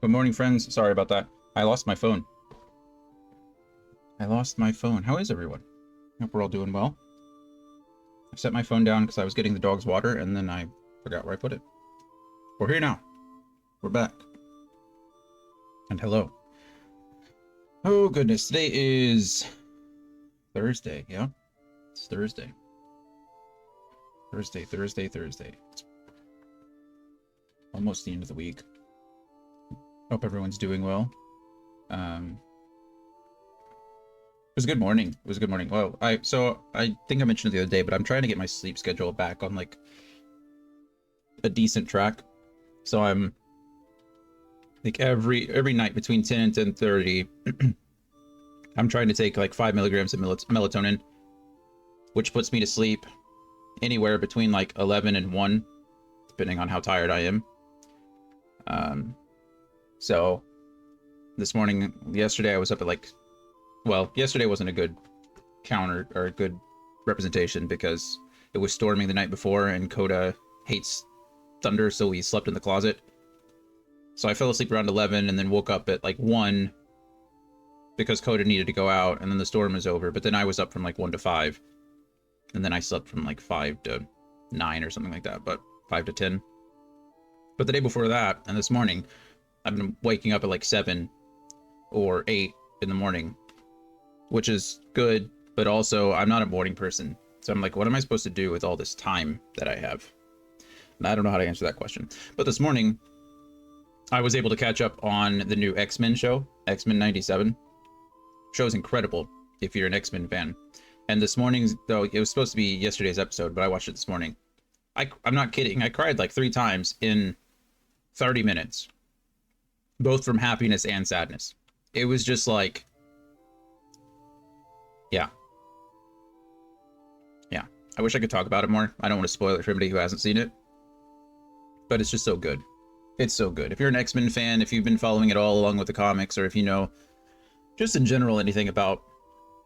Good morning, friends. Sorry about that. I lost my phone. How is everyone? Hope we're all doing well. I set my phone down because I was getting the dog's water, and then I forgot where I put it. We're here now. We're back. And hello. Oh, goodness. Today is Thursday, yeah? It's Thursday. Thursday. It's almost the end of the week. Hope everyone's doing well. It was a good morning. Well, I think I mentioned it the other day, but I'm trying to get my sleep schedule back on like a decent track. So I'm like every night between 10 and 10:30, I'm trying to take like 5 milligrams of melatonin, which puts me to sleep anywhere between like 11 and 1, depending on how tired I am. So yesterday I was up at yesterday wasn't a good counter or a good representation because it was storming the night before and Coda hates thunder, so we slept in the closet. So I fell asleep around 11 and then woke up at like 1 because Coda needed to go out, and then the storm was over. But then I was up from like 1 to 5, and then I slept from like 5 to 9 or something like that, but 5 to 10. But the day before that and this morning, I've been waking up at like 7 or 8 in the morning, which is good, but also I'm not a morning person. So I'm like, what am I supposed to do with all this time that I have? And I don't know how to answer that question. But this morning, I was able to catch up on the new X-Men show, X-Men 97. Show's incredible if you're an X-Men fan. And this morning, though, it was supposed to be yesterday's episode, but I watched it this morning. I'm not kidding. I cried like 3 times in 30 minutes, both from happiness and sadness. It was just like, yeah. I wish I could talk about it more. I don't want to spoil it for anybody who hasn't seen it, but it's just so good. It's so good. If you're an X-Men fan, if you've been following it all along with the comics, or if you know just in general anything about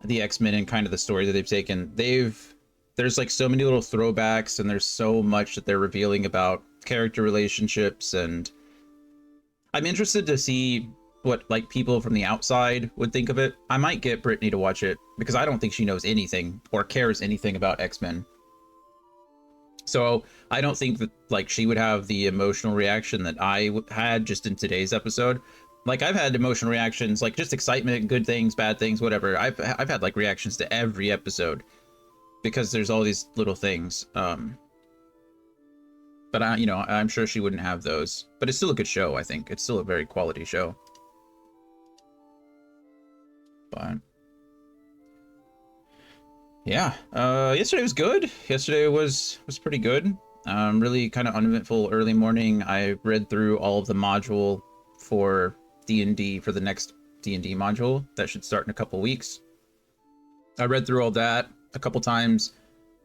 the X-Men and kind of the story that they've taken, there's like so many little throwbacks, and there's so much that they're revealing about character relationships, and I'm interested to see what like people from the outside would think of it. I might get Brittany to watch it because I don't think she knows anything or cares anything about X-Men. So I don't think that like she would have the emotional reaction that I had just in today's episode. Like I've had emotional reactions, like just excitement, good things, bad things, whatever. I've had like reactions to every episode because there's all these little things. But I'm sure she wouldn't have those. But it's still a good show, I think. It's still a very quality show. But yeah, yesterday was good. Yesterday was pretty good. Really kind of uneventful early morning. I read through all of the module for D&D for the next D&D module that should start in a couple weeks. I read through all that a couple times,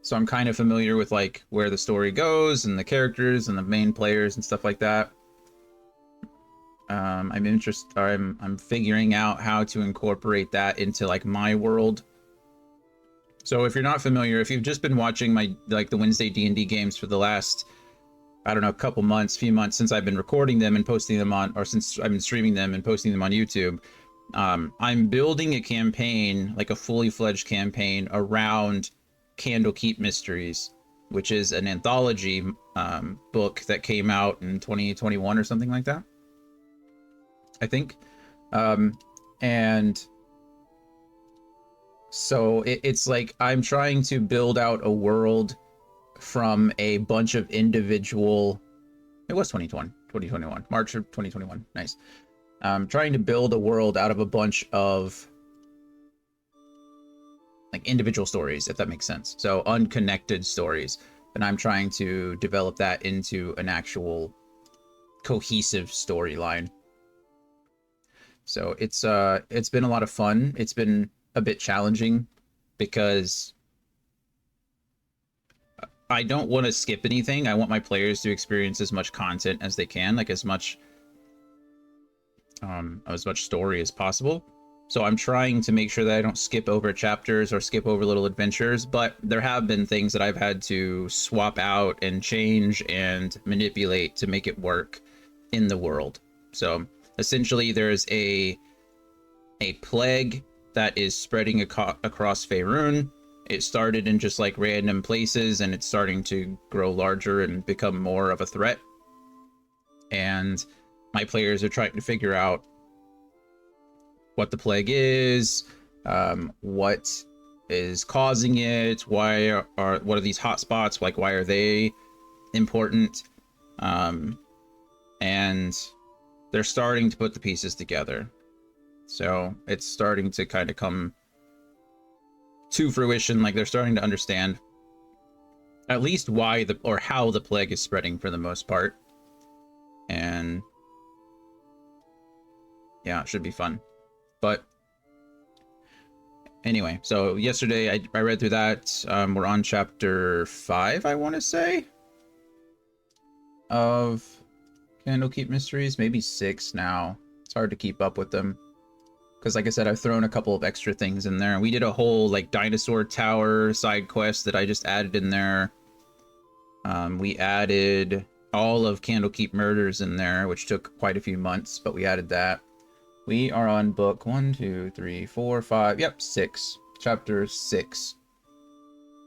so I'm kind of familiar with like where the story goes and the characters and the main players and stuff like that. I'm figuring out how to incorporate that into like my world. So if you're not familiar, if you've just been watching my like the Wednesday D&D games for the last, I don't know, few months since I've been recording them and posting them on, or since I've been streaming them and posting them on YouTube, I'm building a campaign, like a fully fledged campaign around Candlekeep Mysteries, which is an anthology book that came out in 2021 or something like that, I think. And so it's like I'm trying to build out a world from a bunch of individual, it was 2021, March of 2021, nice. Trying to build a world out of a bunch of like individual stories, if that makes sense. So unconnected stories. And I'm trying to develop that into an actual cohesive storyline. So it's been a lot of fun. It's been a bit challenging because I don't want to skip anything. I want my players to experience as much content as they can, like as much story as possible. So I'm trying to make sure that I don't skip over chapters or skip over little adventures, but there have been things that I've had to swap out and change and manipulate to make it work in the world. So essentially there's a plague that is spreading across Faerun. It started in just like random places, and it's starting to grow larger and become more of a threat. And my players are trying to figure out what the plague is, what is causing it, what are these hotspots, like why are they important, and they're starting to put the pieces together. So it's starting to kind of come to fruition. Like they're starting to understand at least why or how the plague is spreading for the most part. And yeah, it should be fun. But anyway, so yesterday I read through that. We're on chapter 5, I want to say, of Candlekeep Mysteries. Maybe 6 now. It's hard to keep up with them, because like I said, I've thrown a couple of extra things in there. We did a whole like dinosaur tower side quest that I just added in there. We added all of Candlekeep Murders in there, which took quite a few months, but we added that. We are on book 1, 2, 3, 4, 5. Yep, 6. Chapter 6.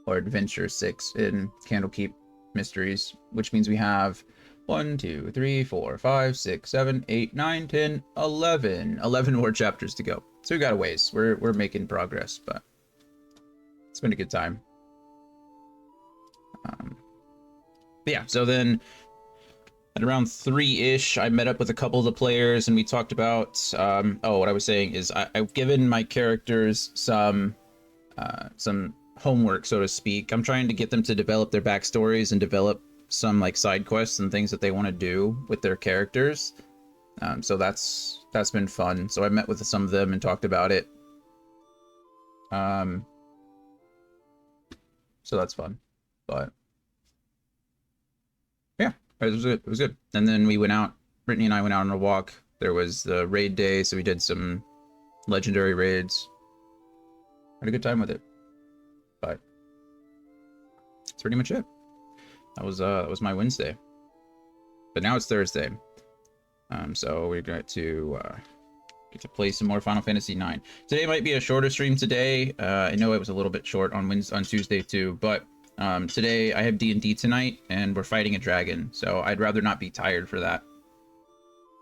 Or Adventure 6 in Candlekeep Mysteries, which means we have 1, 2, 3, 4, 5, 6, 7, 8, 9, 10, 11. 11 more chapters to go. So we got a ways. We're making progress, but it's been a good time. Yeah, so then at around 3-ish, I met up with a couple of the players, and we talked about, what I was saying is I've given my characters some homework, so to speak. I'm trying to get them to develop their backstories and develop some like side quests and things that they want to do with their characters. So that's been fun. So I met with some of them and talked about it. So that's fun. But yeah, it was good. It was good. And then we went out. Brittany and I went out on a walk. There was the raid day, so we did some legendary raids. Had a good time with it. But that's pretty much it. That was my Wednesday. But now it's Thursday. So we're going to get to play some more Final Fantasy IX. Today might be a shorter stream today. I know it was a little bit short on Tuesday too, but today I have D&D tonight, and we're fighting a dragon. So I'd rather not be tired for that.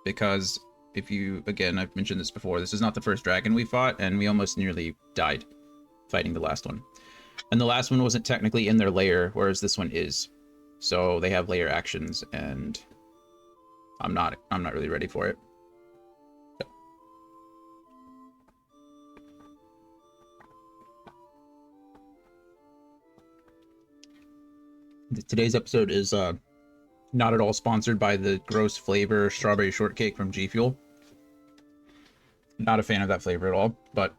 Because again, I've mentioned this before, this is not the first dragon we fought, and we almost nearly died fighting the last one. And the last one wasn't technically in their lair, whereas this one is. So they have lair actions, and I'm not really ready for it. So. Today's episode is not at all sponsored by the gross flavor strawberry shortcake from G Fuel. Not a fan of that flavor at all, but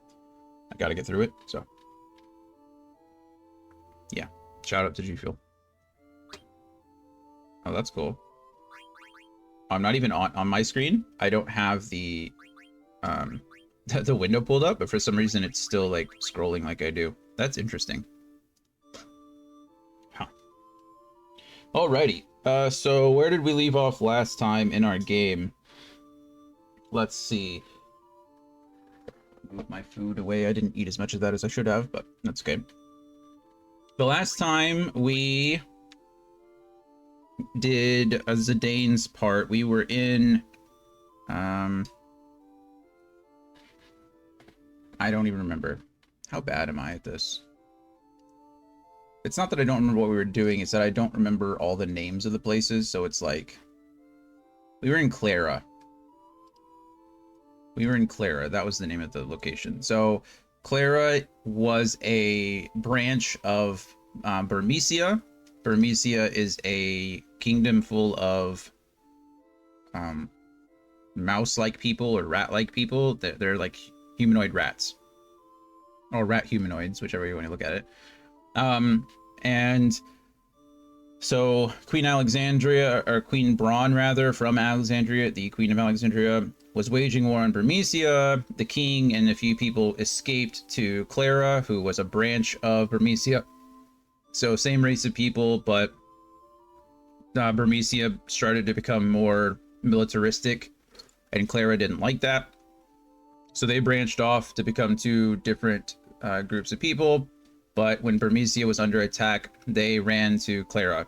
I gotta get through it, so. Yeah, shout out to G Fuel. Oh, that's cool. I'm not even on my screen. I don't have the the window pulled up, but for some reason it's still like scrolling like I do. That's interesting. Huh. Alrighty. So where did we leave off last time in our game? Let's see. Move my food away. I didn't eat as much of that as I should have, but that's okay. The last time we did a Zidane's part, we were in I don't even remember. How bad am I at this? It's not that I don't remember what we were doing, it's that I don't remember all the names of the places, so it's like we were in Clara. That was the name of the location. So Clara was a branch of Burmecia. Burmecia is a kingdom full of mouse-like people or rat-like people. They're like humanoid rats. Or rat humanoids, whichever you want to look at it. And so Queen Alexandria, or Queen Braun rather, from Alexandria, the Queen of Alexandria, was waging war on Burmecia. The king and a few people escaped to Clara, who was a branch of Burmecia. So same race of people, but Burmecia started to become more militaristic and Clara didn't like that. So they branched off to become two different groups of people. But when Bermesia was under attack, they ran to Clara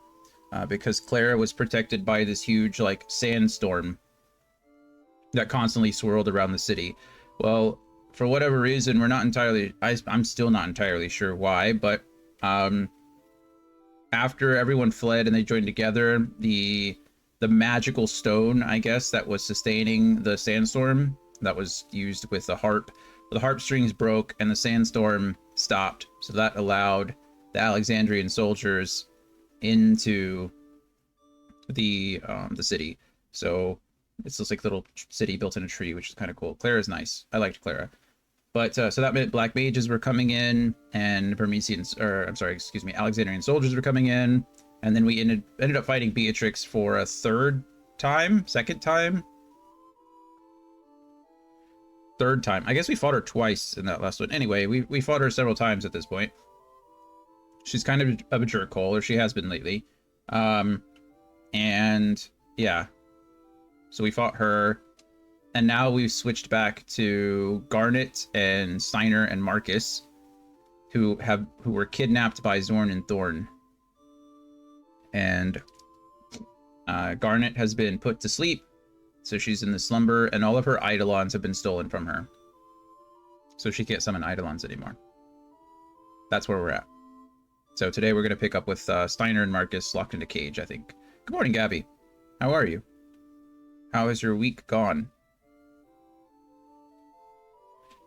because Clara was protected by this huge like sandstorm that constantly swirled around the city. Well, for whatever reason, I'm still not entirely sure why, but after everyone fled and they joined together, the magical stone, I guess, that was sustaining the sandstorm, that was used with the harp strings broke and the sandstorm stopped. So that allowed the Alexandrian soldiers into the city. So it's just like a little city built in a tree, which is kind of cool. Clara's nice. I liked Clara. But so that meant black mages were coming in, and Alexandrian soldiers were coming in, and then we ended up fighting Beatrix for a second time. I guess we fought her twice in that last one. Anyway, we fought her several times at this point. She's kind of a jerkhole, or she has been lately. And yeah, so we fought her. And now we've switched back to Garnet and Steiner and Marcus, who were kidnapped by Zorn and Thorn. And Garnet has been put to sleep, so she's in the slumber, and all of her Eidolons have been stolen from her. So she can't summon Eidolons anymore. That's where we're at. So today we're going to pick up with Steiner and Marcus locked in a cage, I think. Good morning, Gabby. How are you? How has your week gone?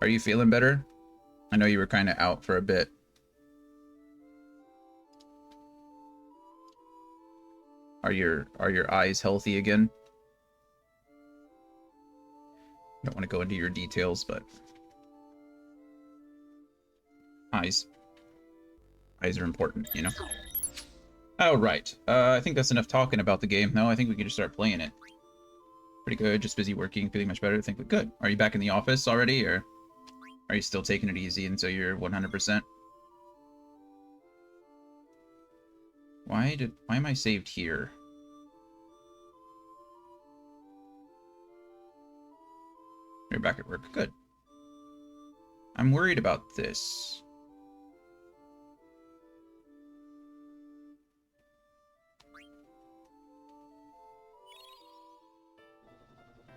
Are you feeling better? I know you were kind of out for a bit. Are your eyes healthy again? I don't want to go into your details, but eyes are important, you know? Oh, right. I think that's enough talking about the game. No, I think we can just start playing it. Pretty good. Just busy working, feeling much better. I think we're good. Are you back in the office already, or are you still taking it easy until you're 100%? Why am I saved here? You're back at work. Good. I'm worried about this.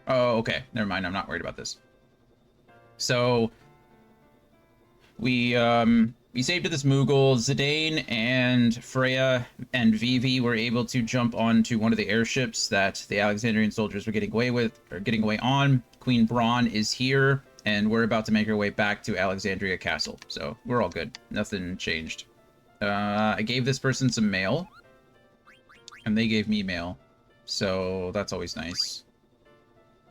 Oh, okay. Never mind. I'm not worried about this. So we saved to this Moogle. Zidane and Freya and Vivi were able to jump onto one of the airships that the Alexandrian soldiers were getting away on. Queen Braun is here, and we're about to make our way back to Alexandria Castle. So we're all good. Nothing changed. I gave this person some mail, and they gave me mail. So that's always nice.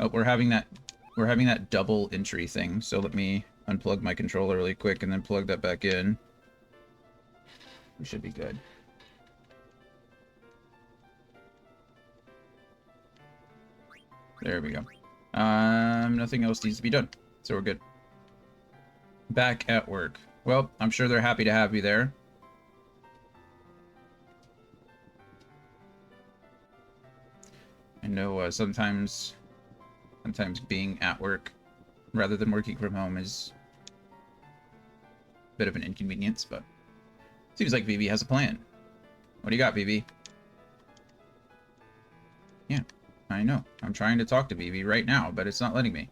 Oh, we're having that double entry thing. So let me unplug my controller really quick and then plug that back in. We should be good. There we go. Nothing else needs to be done, so we're good. Back at work. Well, I'm sure they're happy to have you there. I know sometimes being at work rather than working from home is a bit of an inconvenience, but seems like Vivi has a plan. What do you got, Vivi? Yeah, I know. I'm trying to talk to Vivi right now, but it's not letting me.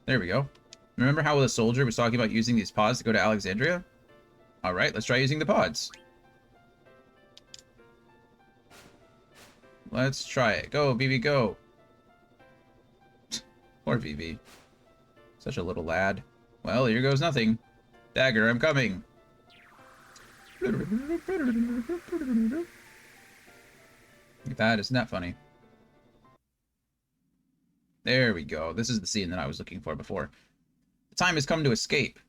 There we go. Remember how the soldier was talking about using these pods to go to Alexandria? Alright, let's try using the pods. Let's try it. Go, Vivi, go. Poor Vivi. Such a little lad. Well, here goes nothing. Dagger, I'm coming. Look at that, isn't that funny? There we go. This is the scene that I was looking for before. The time has come to escape.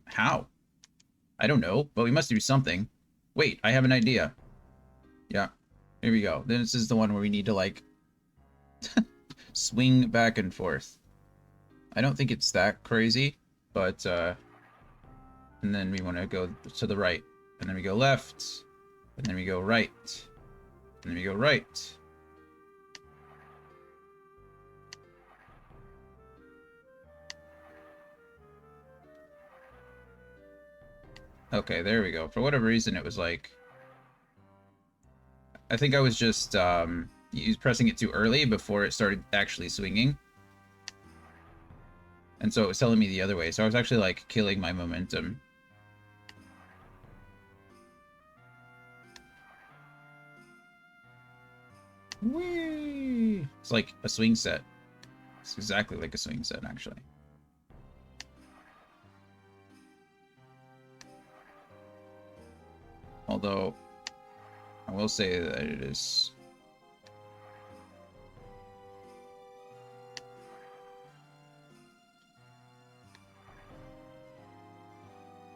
How? I don't know, but we must do something. Wait, I have an idea. Yeah, here we go. This is the one where we need to, like, swing back and forth. I don't think it's that crazy, but, and then we want to go to the right. And then we go left. And then we go right. And then we go right. Okay, there we go. For whatever reason, it was like... I think I was just pressing it too early before it started actually swinging. And so it was telling me the other way. So I was actually, like, killing my momentum. Whee! It's like a swing set. It's exactly like a swing set, actually. Although, I will say that it is...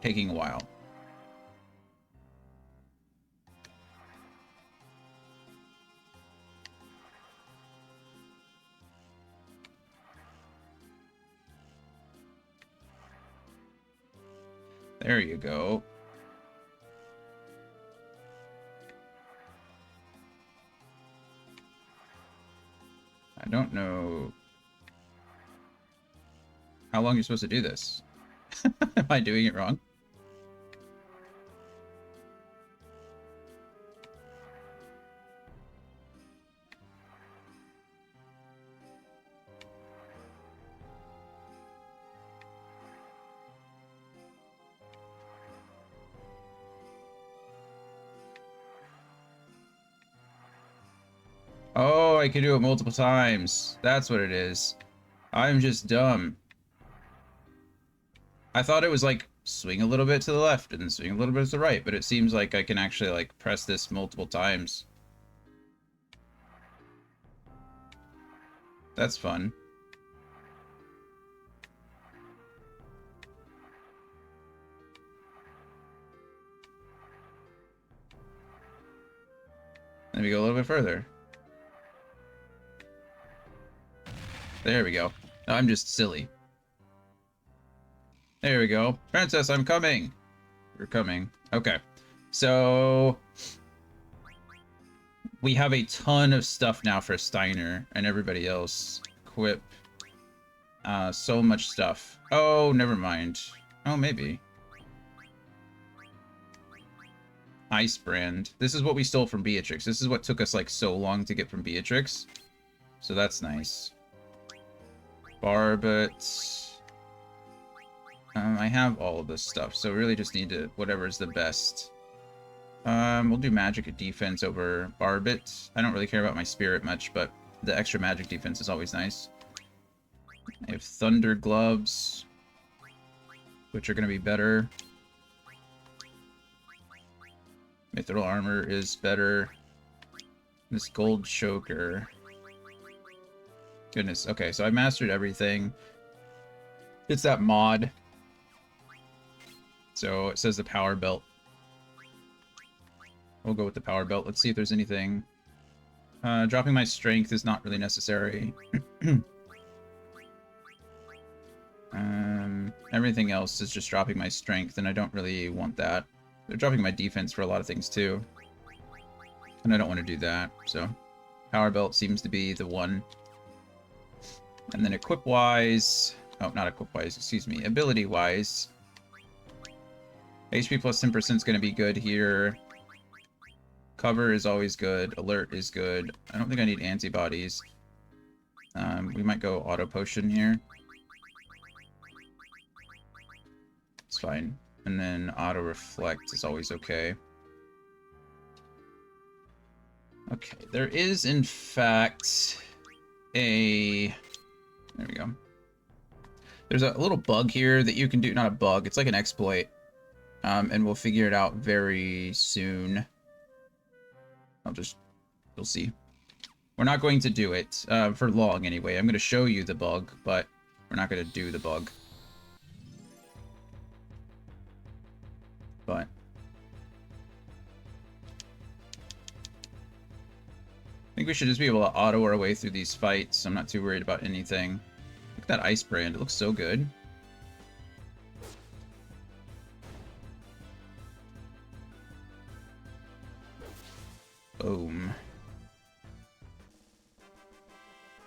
taking a while. There you go. I don't know how long you're supposed to do this. Am I doing it wrong? Oh, I can do it multiple times. That's what it is. I'm just dumb. I thought it was like swing a little bit to the left and then swing a little bit to the right, but it seems like I can actually like press this multiple times. That's fun. Let me go a little bit further. There we go. No, I'm just silly. There we go. Princess, I'm coming. You're coming. Okay. So we have a ton of stuff now for Steiner and everybody else. Equip. So much stuff. Oh, never mind. Oh, maybe. Ice brand. This is what we stole from Beatrix. This is what took us like so long to get from Beatrix. So that's nice. Barbet. I have all of this stuff, so really just need to whatever's the best. We'll do magic at defense over Barbet. I don't really care about my spirit much, but the extra magic defense is always nice. I have thunder gloves, which are going to be better. Mithril armor is better. This gold choker. Goodness. Okay, so I mastered everything. It's that mod. So it says the power belt. We'll go with the power belt. Let's see if there's anything. Dropping my strength is not really necessary. Everything else is just dropping my strength, and I don't really want that. They're dropping my defense for a lot of things, too. And I don't want to do that, so... Power belt seems to be the one. And then equip-wise... Oh, not equip-wise, excuse me. Ability-wise... HP plus 10% is going to be good here. Cover is always good. Alert is good. I don't think I need antibodies. We might go auto potion here. It's fine. And then auto reflect is always okay. Okay, there is in fact a... There we go. There's a little bug here that you can do. Not a bug, it's like an exploit. And we'll figure it out very soon. You'll see. We're not going to do it, for long anyway. I'm going to show you the bug, but we're not going to do the bug. But... I think we should just be able to auto our way through these fights. I'm not too worried about anything. Look at that ice brand. It looks so good. Boom.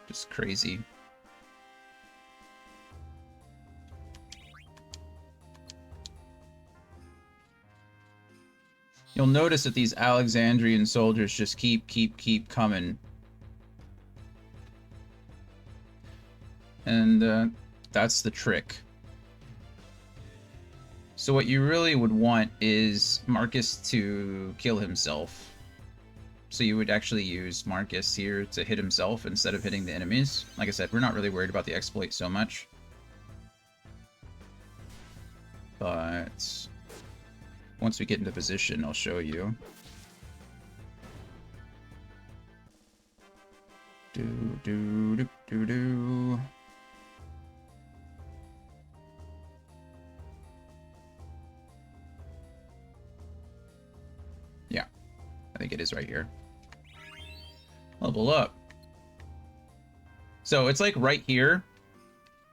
Just crazy. you'll notice that these Alexandrian soldiers just keep coming. And that's the trick. So what you really would want is Marcus to kill himself. So you would actually use Marcus here to hit himself instead of hitting the enemies. Like I said, we're not really worried about the exploit so much. But once we get into position, I'll show you. Do. Yeah, I think it is right here. Level up. So it's like right here.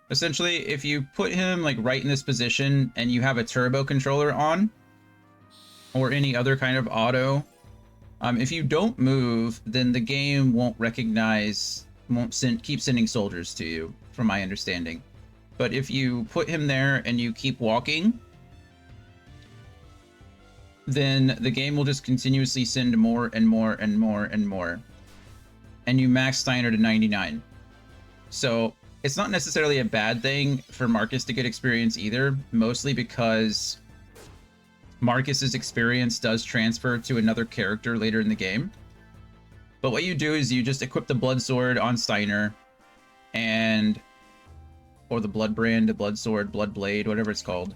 Essentially, if you put him like right in this position and you have a turbo controller on, or any other kind of auto, if you don't move, then the game won't keep sending soldiers to you, from my understanding. But if you put him there and you keep walking, then the game will just continuously send more and more and more and more. And you max Steiner to 99. So it's not necessarily a bad thing for Marcus to get experience either, mostly because Marcus's experience does transfer to another character later in the game. But what you do is you just equip the Blood Sword on Steiner, or the Blood Brand, the Blood Sword, Blood Blade, whatever it's called.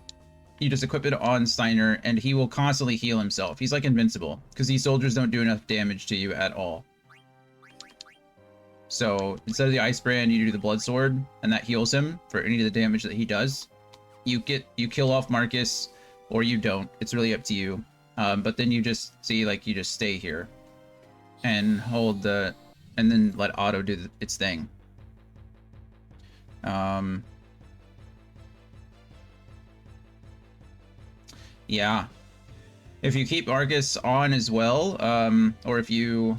You just equip it on Steiner, and he will constantly heal himself. He's like invincible, because these soldiers don't do enough damage to you at all. So instead of the Ice Brand, you do the Blood Sword, and that heals him for any of the damage that he does. You kill off Marcus, or you don't. It's really up to you. But then you just see, like, you just stay here and hold and then let auto do its thing. Yeah. If you keep Marcus on as well, or if you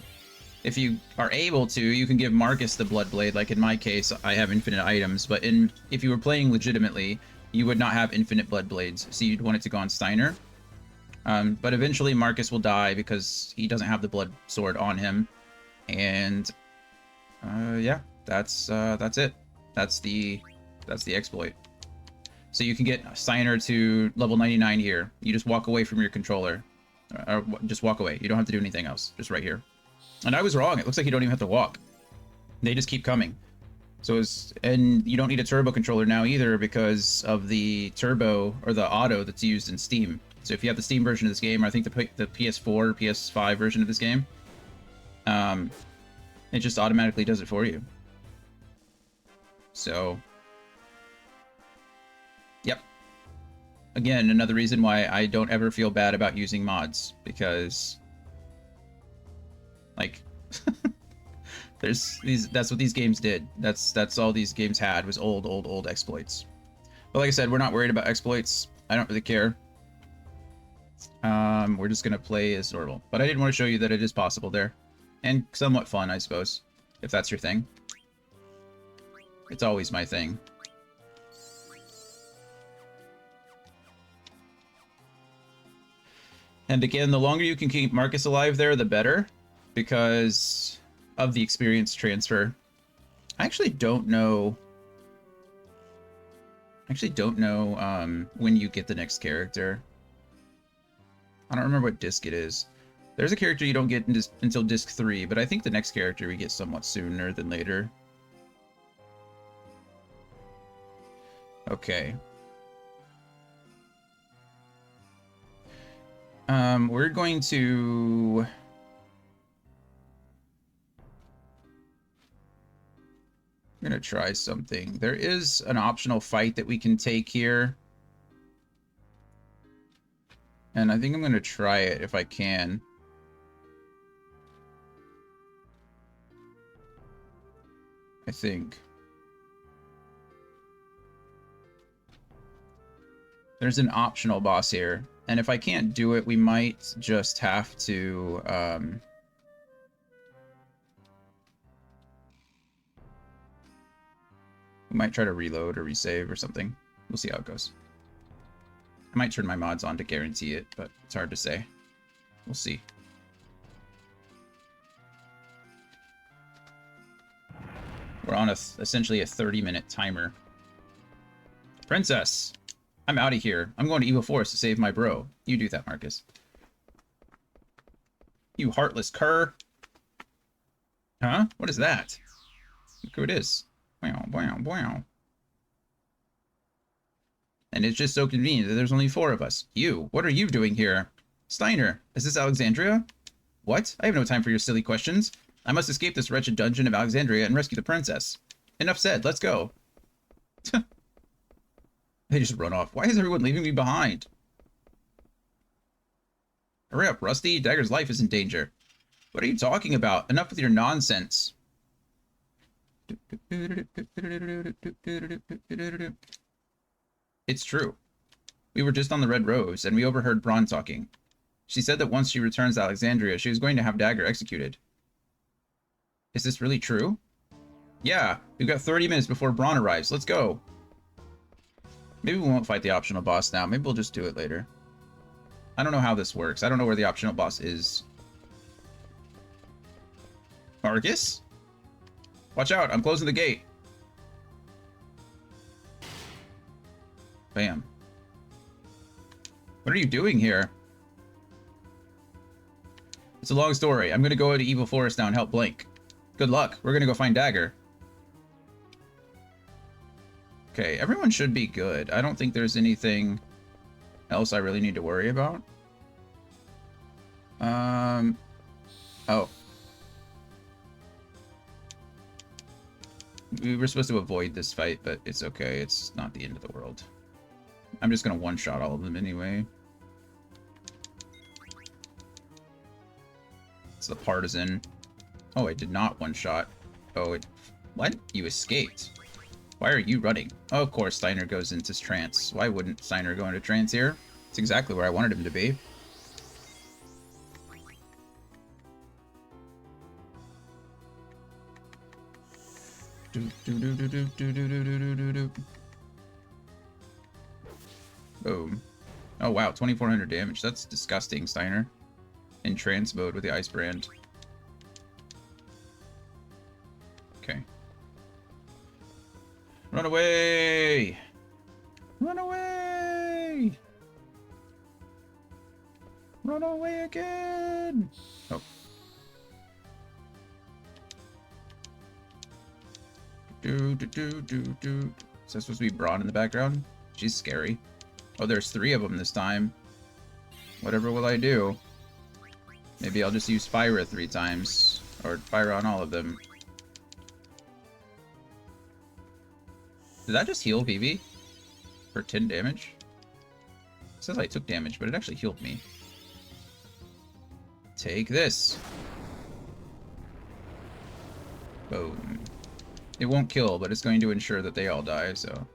are able to, you can give Marcus the Blood Blade. Like in my case, I have infinite items, but if you were playing legitimately, you would not have infinite Blood Blades, so you'd want it to go on Steiner. But eventually Marcus will die because he doesn't have the Blood Sword on him. And yeah, that's it. That's the exploit. So you can get Steiner to level 99 here. You just walk away from your controller. Or just walk away. You don't have to do anything else. Just right here. And I was wrong. It looks like you don't even have to walk. They just keep coming. And you don't need a turbo controller now either because of the turbo or the auto that's used in Steam. So if you have the Steam version of this game, or I think the PS4 or PS5 version of this game, it just automatically does it for you. So, yep. Again, another reason why I don't ever feel bad about using mods, because like that's what these games did. That's all these games had, was old exploits. But like I said, we're not worried about exploits. I don't really care. We're just gonna play as normal. But I did want to show you that it is possible there. And somewhat fun, I suppose, if that's your thing. It's always my thing. And again, the longer you can keep Marcus alive there, the better, because of the experience transfer. I actually don't know when you get the next character. I don't remember what disc it is. There's a character you don't get until disc 3, but I think the next character we get somewhat sooner than later. Okay. We're going to... I'm gonna try something. There is an optional fight that we can take here. And I think I'm gonna try it if I can. I think. There's an optional boss here. And if I can't do it, we might just have to... we might try to reload or resave or something. We'll see how it goes. I might turn my mods on to guarantee it, but it's hard to say. We'll see. We're on essentially a 30-minute timer. Princess! I'm out of here. I'm going to Evil Forest to save my bro. You do that, Marcus. You heartless cur. Huh? What is that? Look who it is. Wow, wow, wow. And it's just so convenient that there's only 4 of us. You, what are you doing here? Steiner, is this Alexandria? What? I have no time for your silly questions. I must escape this wretched dungeon of Alexandria and rescue the princess. Enough said, let's go. They just run off. Why is everyone leaving me behind? Hurry up, Rusty. Dagger's life is in danger. What are you talking about? Enough with your nonsense. It's true. We were just on the Red Rose, and we overheard Braun talking. She said that once she returns to Alexandria, she was going to have Dagger executed. Is this really true? Yeah, we've got 30 minutes before Braun arrives. Let's go. Maybe we won't fight the optional boss now. Maybe we'll just do it later. I don't know how this works. I don't know where the optional boss is. Marcus? Watch out, I'm closing the gate. Bam. What are you doing here? It's a long story. I'm gonna go to Evil Forest now and help Blink. Good luck. We're gonna go find Dagger. Okay, everyone should be good. I don't think there's anything else I really need to worry about. Oh. We were supposed to avoid this fight, but it's okay. It's not the end of the world. I'm just gonna one-shot all of them anyway. It's the partisan. Oh, I did not one-shot. Oh, it... What? You escaped. Why are you running? Oh, of course, Steiner goes into trance. Why wouldn't Steiner go into trance here? It's exactly where I wanted him to be. Boom. Oh, wow, 2,400 damage. That's disgusting, Steiner. In trance mode with the Ice Brand. Okay. Run away! Run away! Run away again! Oh. Is that supposed to be Braun in the background? She's scary. Oh, there's 3 of them this time. Whatever will I do? Maybe I'll just use Fyra 3 times. Or Fyra on all of them. Did that just heal Vivi? For 10 damage? It says I took damage, but it actually healed me. Take this. Boom. It won't kill, but it's going to ensure that they all die, so...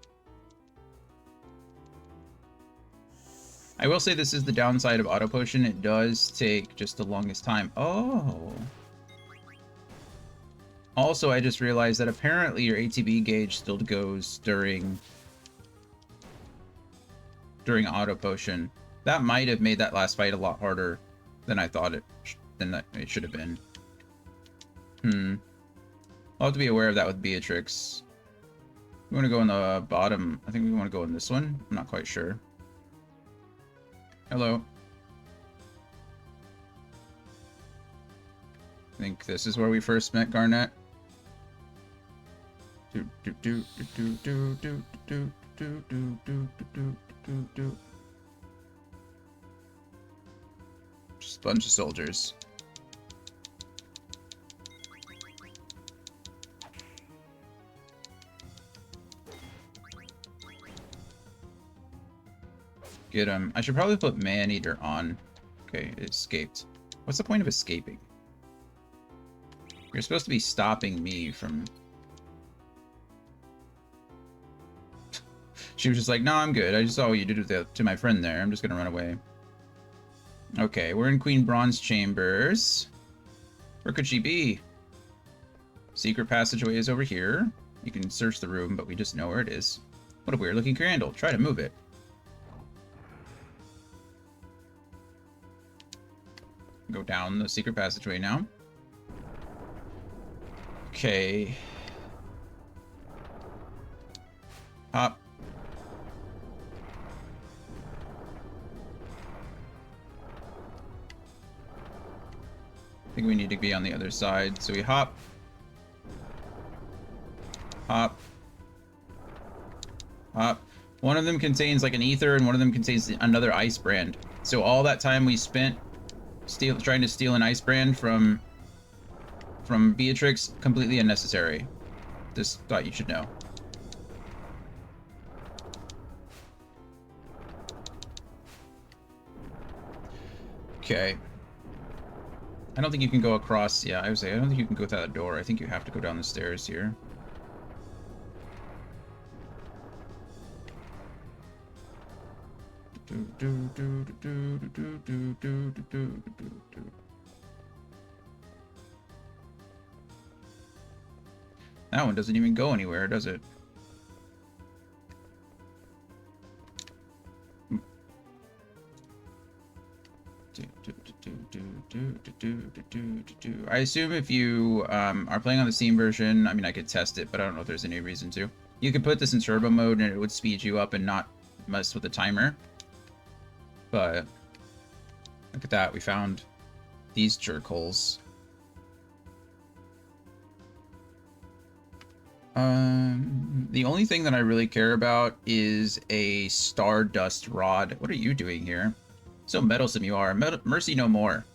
I will say this is the downside of Auto Potion. It does take just the longest time. Oh! Also, I just realized that apparently your ATB gauge still goes during Auto Potion. That might have made that last fight a lot harder than I thought it should have been. I'll have to be aware of that with Beatrix. We want to go in the bottom. I think we want to go in this one. I'm not quite sure. Hello. I think this is where we first met Garnet. Just a bunch of soldiers. Get him. I should probably put Man-Eater on. Okay, it escaped. What's the point of escaping? You're supposed to be stopping me from... She was just like, no, I'm good. I just saw what you did to my friend there. I'm just gonna run away. Okay, we're in Queen Braun's chambers. Where could she be? Secret passageway is over here. You can search the room, but we just know where it is. What a weird-looking candle. Try to move it. go down the secret passageway now. Okay. Hop. I think we need to be on the other side, so we hop. Hop. Hop. One of them contains like an ether, and one of them contains another ice brand. So all that time we spent trying to steal an ice brand from Beatrix, completely unnecessary. Just thought you should know. Okay. I don't think you can go across. Yeah, I would say I don't think you can go through that door. I think you have to go down the stairs here. That one doesn't even go anywhere, does it? I assume if you are playing on the Steam version, I mean, I could test it, but I don't know if there's any reason to. You could put this in turbo mode and it would speed you up and not mess with the timer. But look at that, we found these jerk holes. The only thing that I really care about is a Stardust Rod. What are you doing here? So meddlesome you are. Mercy no more.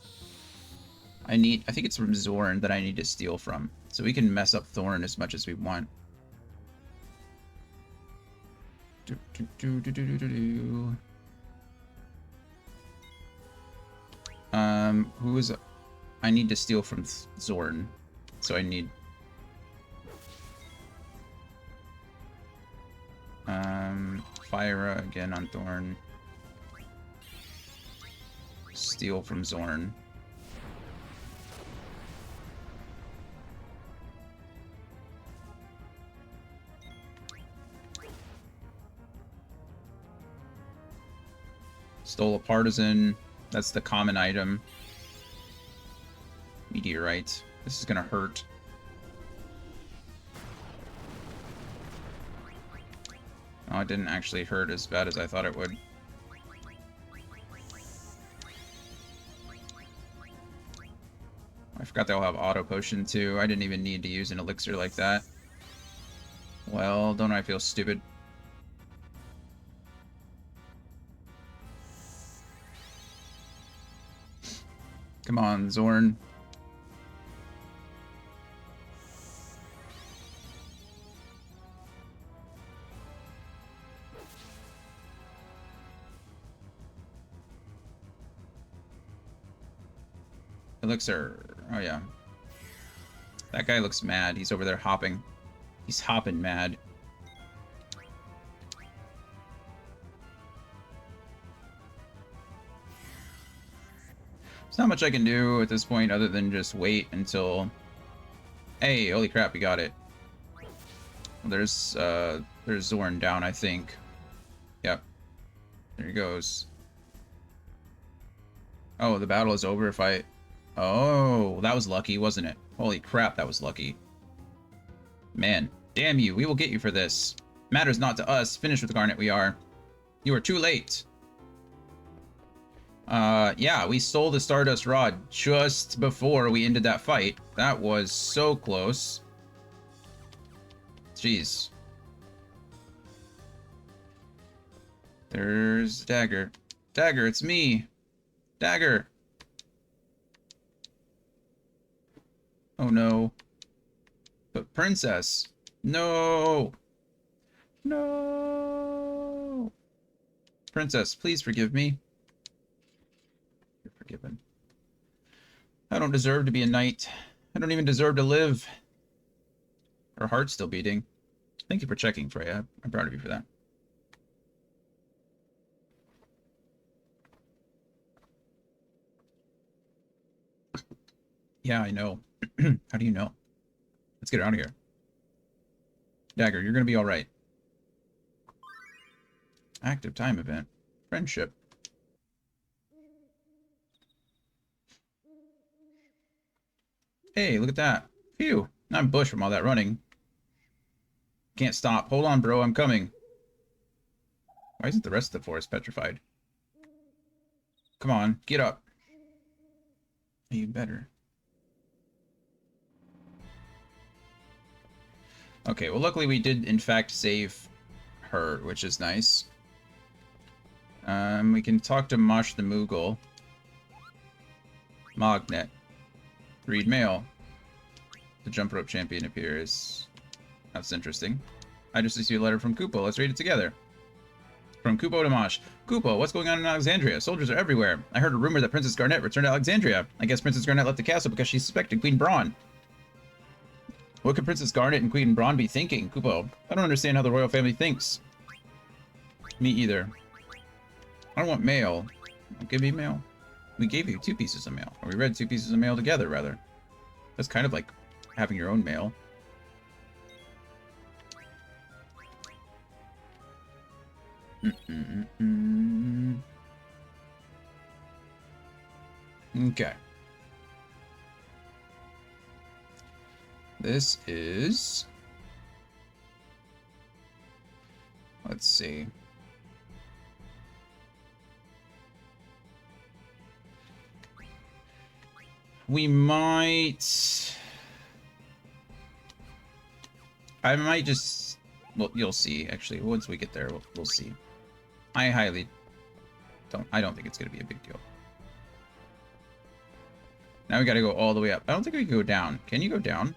I think it's from Zorn that I need to steal from. So we can mess up Thorn as much as we want. Who is... I need to steal from Zorn. So I need... Fyra again on Thorn. Steal from Zorn. Stole a partisan. That's the common item. Meteorite. This is gonna hurt. Oh, it didn't actually hurt as bad as I thought it would. I forgot they'll have auto potion too. I didn't even need to use an elixir like that. Well, don't I feel stupid? Come on, Zorn. Elixir. Oh, yeah. That guy looks mad. He's over there hopping. He's hopping mad. There's not much I can do at this point other than just wait until... Hey, holy crap, we got it. There's Zorn down, I think. Yep. There he goes. Oh, the battle is over if I... Oh, that was lucky, wasn't it? Holy crap, that was lucky. Man, damn you, we will get you for this. Matters not to us, finished with Garnet we are. You are too late. Yeah, we stole the Stardust Rod just before we ended that fight. That was so close. Jeez. There's Dagger. Dagger, it's me. Dagger. Oh no. But Princess. No. No. Princess, please forgive me. You're forgiven. I don't deserve to be a knight. I don't even deserve to live. Her heart's still beating. Thank you for checking, Freya. I'm proud of you for that. Yeah, I know. How do you know? Let's get out of here. Dagger, you're gonna be alright. Active time event. Friendship. Hey, look at that. Phew. I'm bush from all that running. Can't stop. Hold on, bro. I'm coming. Why isn't the rest of the forest petrified? Come on. Get up. You better. Okay, well, luckily we did, in fact, save her, which is nice. We can talk to Mosh the Moogle. Magnet. Read mail. The jump rope champion appears. That's interesting. I just received a letter from Kupo. Let's read it together. From Kupo to Mosh. Kupo, what's going on in Alexandria? Soldiers are everywhere. I heard a rumor that Princess Garnet returned to Alexandria. I guess Princess Garnet left the castle because she suspected Queen Braun. What could Princess Garnet and Queen Braun be thinking? Kupo, I don't understand how the royal family thinks. Me either. I don't want mail. Don't give me mail. We gave you 2 pieces of mail. Or we read 2 pieces of mail together, rather. That's kind of like having your own mail. Okay. This is... Let's see. We might... I might just... Well, you'll see, actually. Once we get there, we'll see. I highly don't... I don't think it's going to be a big deal. Now we got to go all the way up. I don't think we can go down. Can you go down?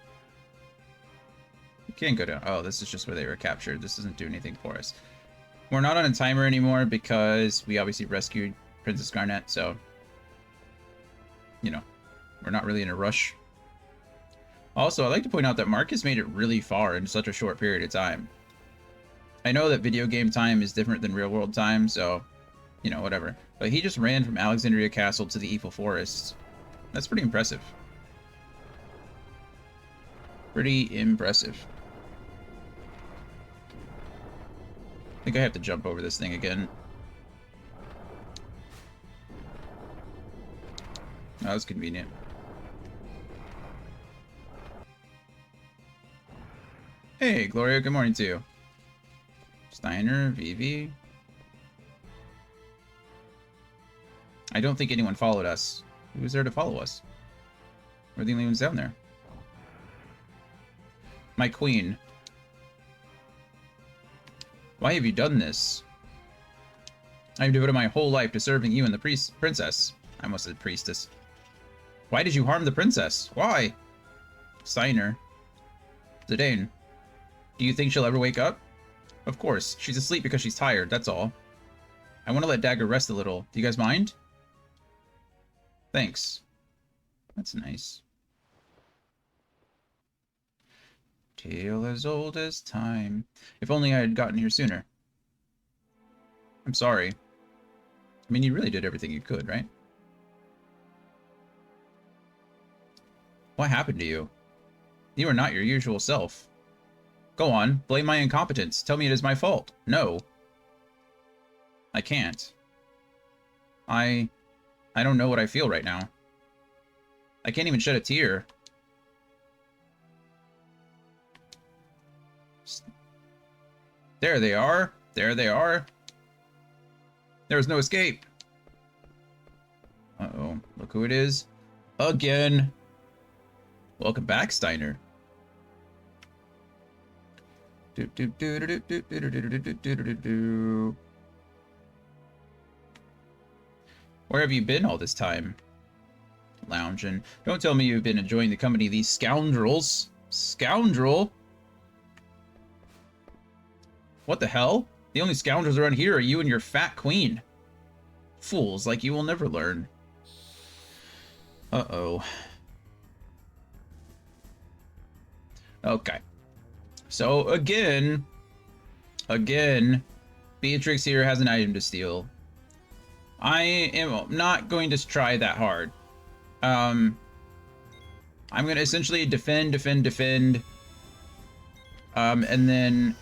You can't go down. Oh, this is just where they were captured. This doesn't do anything for us. We're not on a timer anymore because we obviously rescued Princess Garnet, so... You know, we're not really in a rush. Also, I'd like to point out that Marcus made it really far in such a short period of time. I know that video game time is different than real world time, so, you know, whatever. But he just ran from Alexandria Castle to the Evil Forest. That's pretty impressive. Pretty impressive. I think I have to jump over this thing again. That was convenient. Hey, Gloria, good morning to you. Steiner, Vivi. I don't think anyone followed us. Who was there to follow us? We're the only ones down there. My queen. Why have you done this? I've devoted my whole life to serving you and the princess. I almost said priestess. Why did you harm the princess? Why? Steiner. Zidane. Do you think she'll ever wake up? Of course. She's asleep because she's tired, that's all. I want to let Dagger rest a little. Do you guys mind? Thanks. That's nice. Tale as old as time. If only I had gotten here sooner. I'm sorry. I mean, you really did everything you could, right? What happened to you? You are not your usual self. Go on, blame my incompetence. Tell me it is my fault. No. I can't. I don't know what I feel right now. I can't even shed a tear. There they are. There they are. There's no escape. Uh-oh. Look who it is. Again. Welcome back, Steiner. Where have you been all this time? Lounging. Don't tell me you've been enjoying the company of these scoundrels. Scoundrel? What the hell? The only scoundrels around here are you and your fat queen. Fools like you will never learn. Uh-oh. Okay. So, again, Beatrix here has an item to steal. I am not going to try that hard. I'm going to essentially defend. And then,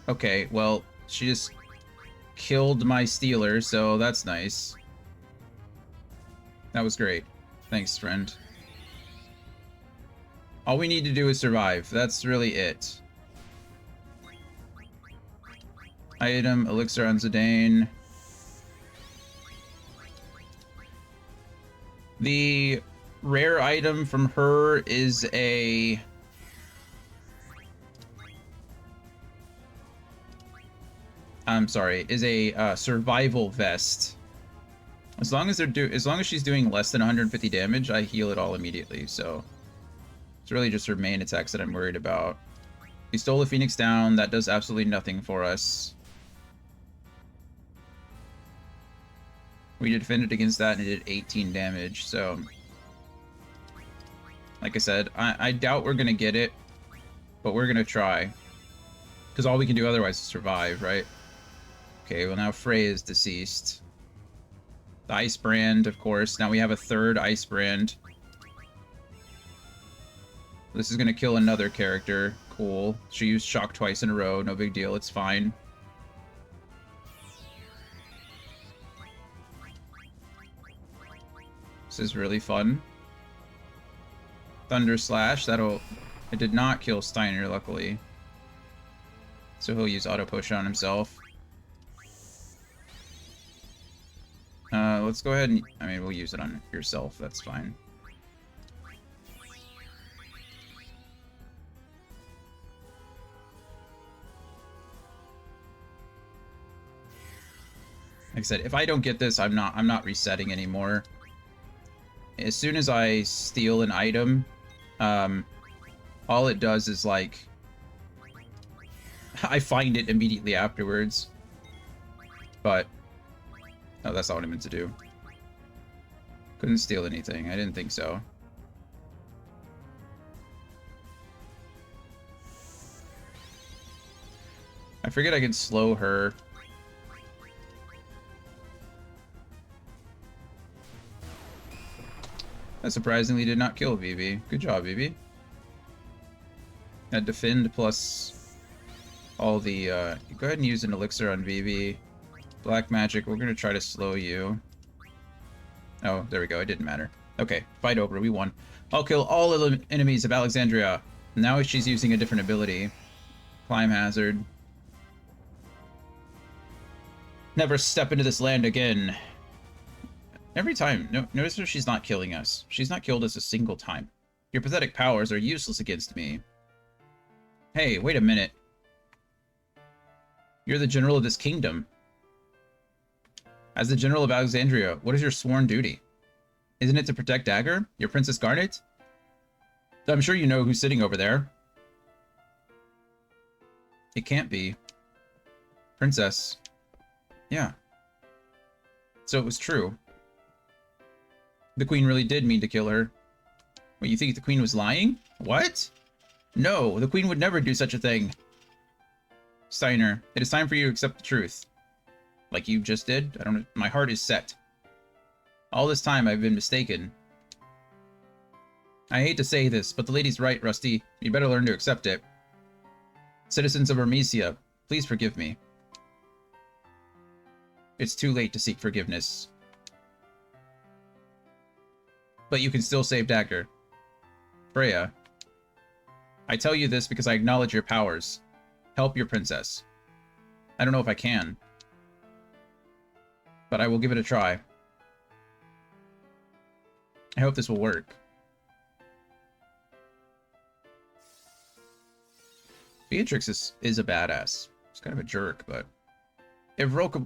okay, well, she just killed my stealer, so that's nice. That was great. Thanks, friend. All we need to do is survive. That's really it. Item, elixir on Zidane. The rare item from her is a... I'm sorry, is a survival vest. As long as she's doing less than 150 damage, I heal it all immediately, so... It's really just her main attacks that I'm worried about. We stole a Phoenix down, that does absolutely nothing for us. We defended against that and it did 18 damage, so... Like I said, I doubt we're gonna get it, but we're gonna try. Because all we can do otherwise is survive, right? Okay, well now Frey is deceased. The Ice Brand, of course. Now we have a third Ice Brand. This is gonna kill another character. Cool. She used Shock twice in a row. No big deal. It's fine. This is really fun. Thunder Slash. That'll... It did not kill Steiner, luckily. So he'll use Auto Potion on himself. Let's go ahead and... I mean, we'll use it on yourself. That's fine. Like I said, if I don't get this, I'm not resetting anymore. As soon as I steal an item, all it does is, like... I find it immediately afterwards. But... Oh, that's not what I meant to do. Couldn't steal anything. I didn't think so. I forget I can slow her. That surprisingly did not kill Vivi. Good job, Vivi. That defend plus all the... go ahead and use an elixir on Vivi. Black magic, we're gonna try to slow you. Oh, there we go, it didn't matter. Okay, fight over, we won. I'll kill all enemies of Alexandria. Now she's using a different ability. Climb hazard. Never step into this land again. Every time, notice that she's not killing us. She's not killed us a single time. Your pathetic powers are useless against me. Hey, wait a minute. You're the general of this kingdom. As the general of Alexandria, what is your sworn duty? Isn't it to protect Dagger, your Princess Garnet? I'm sure you know who's sitting over there. It can't be. Princess. Yeah. So it was true. The queen really did mean to kill her. Wait, you think the queen was lying? What? No, the queen would never do such a thing. Steiner, it is time for you to accept the truth. Like you just did? I don't know. My heart is set. All this time I've been mistaken. I hate to say this, but the lady's right, Rusty. You'd better learn to accept it. Citizens of Armesia, please forgive me. It's too late to seek forgiveness. But you can still save Dagger. Freya, I tell you this because I acknowledge your powers. Help your princess. I don't know if I can. But I will give it a try. I hope this will work. Beatrix is a badass. She's kind of a jerk, but... Irrevocable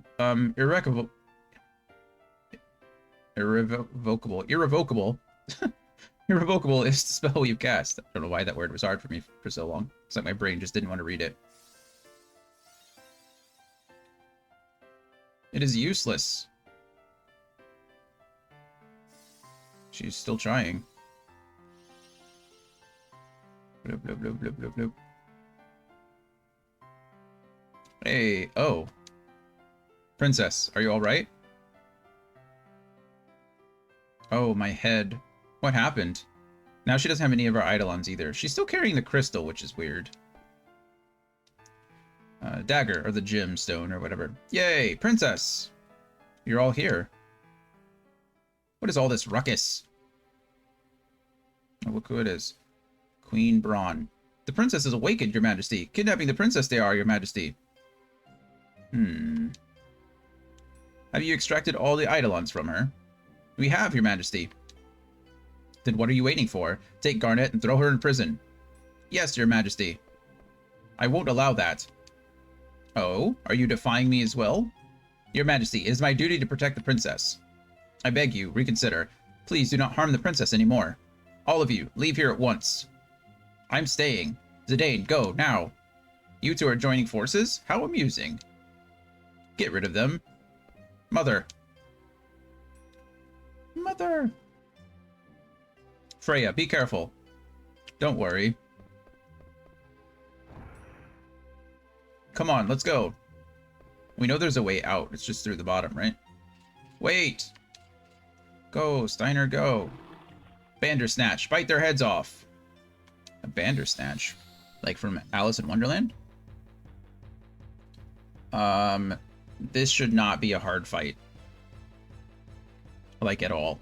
is the spell you cast. I don't know why that word was hard for me for so long. It's like my brain just didn't want to read it. It is useless. She's still trying. Bloop, bloop, bloop, bloop, bloop, bloop. Hey, oh. Princess, are you alright? Oh, my head. What happened? Now she doesn't have any of our Eidolons either. She's still carrying the crystal, which is weird. Dagger, or the gemstone, or whatever. Yay, princess! You're all here. What is all this ruckus? Oh, look who it is. Queen Braun. The princess is awakened, Your Majesty. Kidnapping the princess they are, Your Majesty. Have you extracted all the eidolons from her? We have, Your Majesty. Then what are you waiting for? Take Garnet and throw her in prison. Yes, Your Majesty. I won't allow that. Oh, are you defying me as well? Your Majesty, it is my duty to protect the princess. I beg you, reconsider. Please do not harm the princess anymore. All of you, leave here at once. I'm staying. Zidane, go, now. You two are joining forces? How amusing. Get rid of them. Mother. Mother. Freya, be careful. Don't worry. Come on, let's go. We know there's a way out. It's just through the bottom, right? Wait. Go, Steiner, go. Bandersnatch, bite their heads off. A Bandersnatch? Like from Alice in Wonderland? This should not be a hard fight. Like, at all.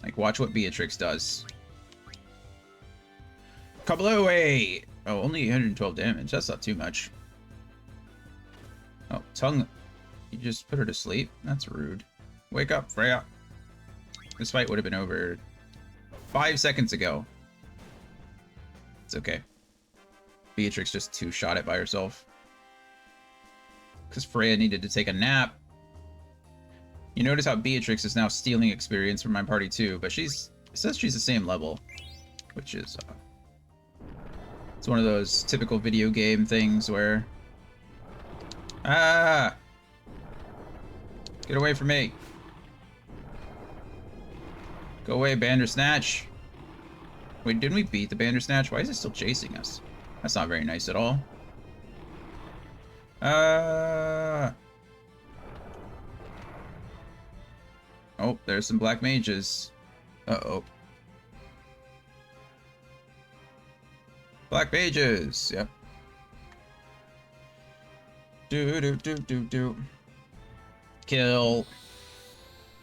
Like, watch what Beatrix does. Kabloe! Oh, only 112 damage. That's not too much. Oh, tongue. You just put her to sleep? That's rude. Wake up, Freya. This fight would have been over 5 seconds ago. It's okay. Beatrix just two-shot it by herself. Because Freya needed to take a nap. You notice how Beatrix is now stealing experience from my party too, but it says she's the same level. Which is, it's one of those typical video game things where... Ah! Get away from me! Go away, Bandersnatch! Wait, didn't we beat the Bandersnatch? Why is it still chasing us? That's not very nice at all. Oh, there's some black mages. Uh-oh. Black mages! Yep. Do. Kill.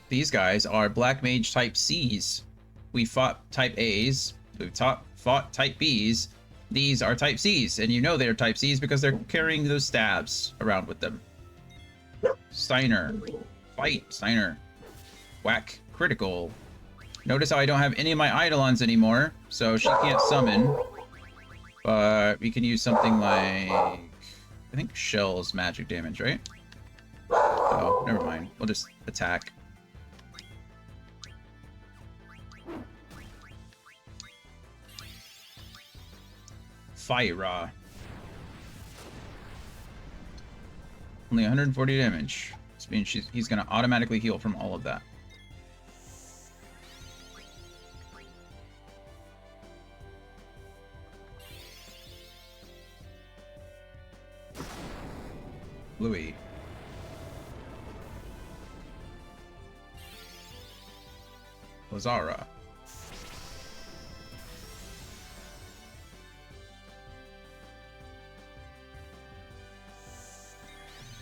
These guys are black mage type C's. We fought type A's. We've fought type B's. These are type C's, and you know they're type C's because they're carrying those stabs around with them. Steiner. Fight, Steiner. Whack. Critical. Notice how I don't have any of my eidolons anymore, so she can't summon. But we can use something like... I think Shell's magic damage, right? Oh, never mind. We'll just attack. Fire. Only 140 damage. This means he's going to automatically heal from all of that. Louis. Lazara.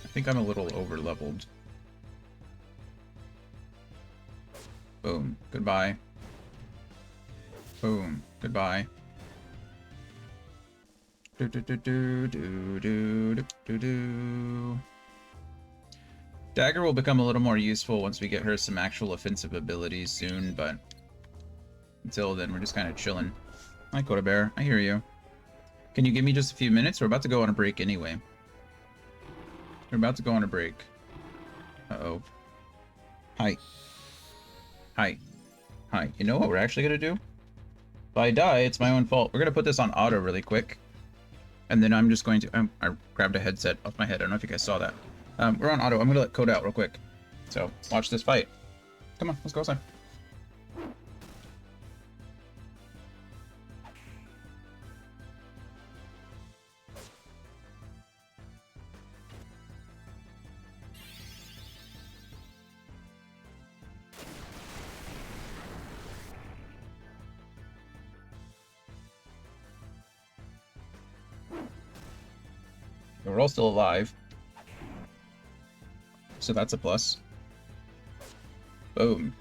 I think I'm a little over-leveled. Boom. Goodbye. Boom. Goodbye. Dagger will become a little more useful once we get her some actual offensive abilities soon, but until then, we're just kind of chilling. Hi, Coda Bear. I hear you. Can you give me just a few minutes? We're about to go on a break anyway. We're about to go on a break. Uh-oh. Hi. Hi. Hi. You know what we're actually going to do? If I die, it's my own fault. We're going to put this on auto really quick. And then I'm just going to... I grabbed a headset off my head. I don't know if you guys saw that. We're on auto. I'm going to let Coda out real quick. So, watch this fight. Come on, let's go outside. We're all still alive. So that's a plus. Boom.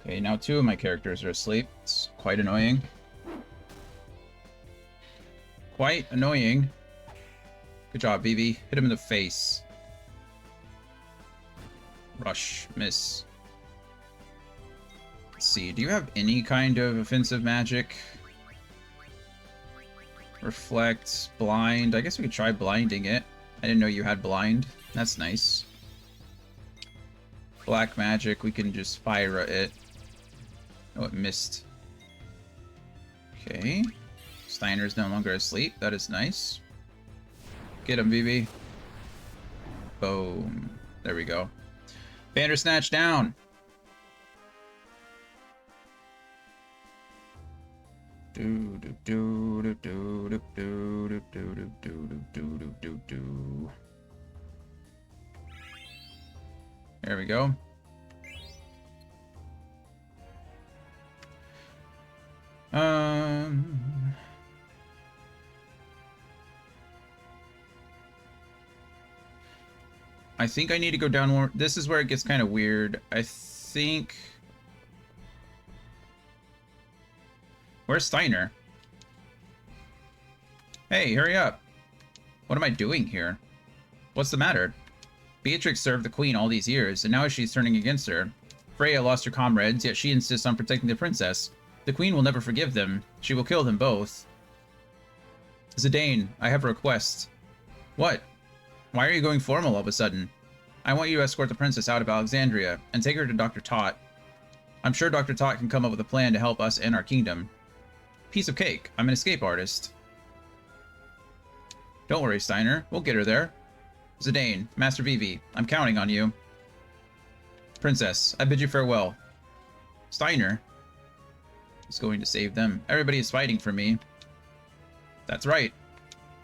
Okay, now 2 of my characters are asleep. It's quite annoying. Quite annoying. Good job, BB. Hit him in the face. Rush. Miss. Let's see. Do you have any kind of offensive magic? Reflect. Blind. I guess we could try blinding it. I didn't know you had blind. That's nice. Black magic. We can just fire it. Oh, it missed. Okay. Steiner's no longer asleep. That is nice. Get him, BB. Boom. There we go. Bandersnatch down. Do do do do do do do do do do do do do. There we go. I think I need to go down more. This is where it gets kind of weird. I think... Where's Steiner? Hey, hurry up. What am I doing here? What's the matter? Beatrix served the queen all these years, and now she's turning against her. Freya lost her comrades, yet she insists on protecting the princess. The queen will never forgive them. She will kill them both. Zidane, I have a request. What? Why are you going formal all of a sudden? I want you to escort the princess out of Alexandria and take her to Dr. Tot. I'm sure Dr. Tot can come up with a plan to help us and our kingdom. Piece of cake. I'm an escape artist. Don't worry, Steiner. We'll get her there. Zidane, Master Vivi, I'm counting on you. Princess, I bid you farewell. Steiner is going to save them. Everybody is fighting for me. That's right.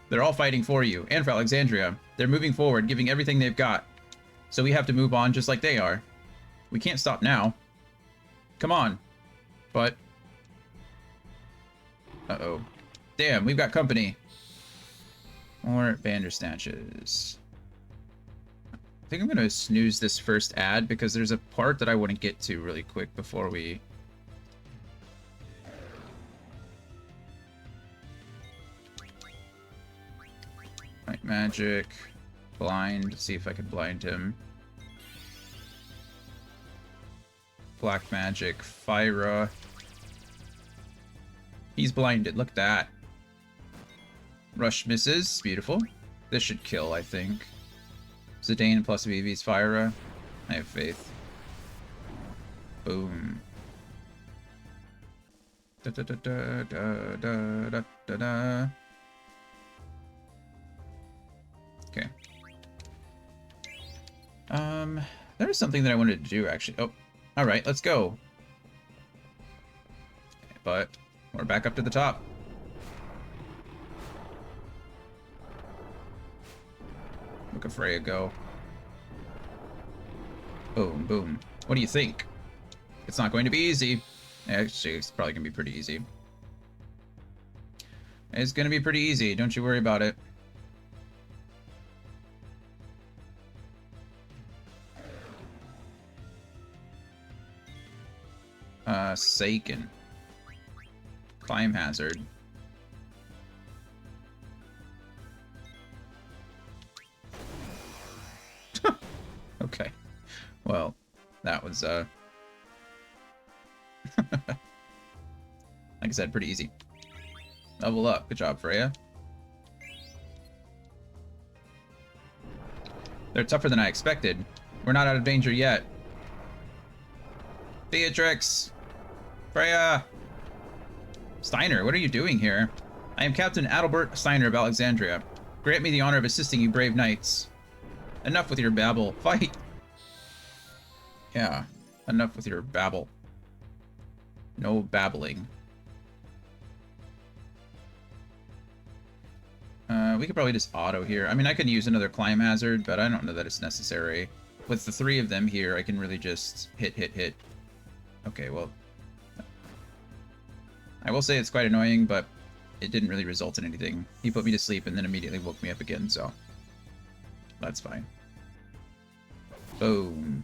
They're all fighting for you, and for Alexandria. They're moving forward, giving everything they've got. So we have to move on just like they are. We can't stop now. Come on. But... Uh-oh. Damn, we've got company. More Bandersnatches. I think I'm going to snooze this first ad, because there's a part that I want to get to really quick before we... White magic, blind, see if I can blind him. Black magic, Fyra. He's blinded, look at that. Rush misses, beautiful. This should kill, I think. Zidane plus Vivi's Fyra. I have faith. Boom. Da da da da da da da da da. Okay. There's something that I wanted to do, actually. Oh, alright, let's go. But we're back up to the top. Look at Freya go. Boom, boom. What do you think? It's not going to be easy. Actually, it's probably going to be pretty easy. It's going to be pretty easy. Don't you worry about it. Seiken. Climb hazard. Okay. Well, that was, like I said, pretty easy. Level up. Good job, Freya. They're tougher than I expected. We're not out of danger yet. Beatrix! Freya! Steiner, what are you doing here? I am Captain Adalbert Steiner of Alexandria. Grant me the honor of assisting you brave knights. Enough with your babble. Fight! Yeah, enough with your babble. No babbling. We could probably just auto here. I mean, I could use another climb hazard, but I don't know that it's necessary. With the 3 of them here, I can really just hit, hit, hit. Okay, well... I will say it's quite annoying, but it didn't really result in anything. He put me to sleep and then immediately woke me up again, so... That's fine. Boom.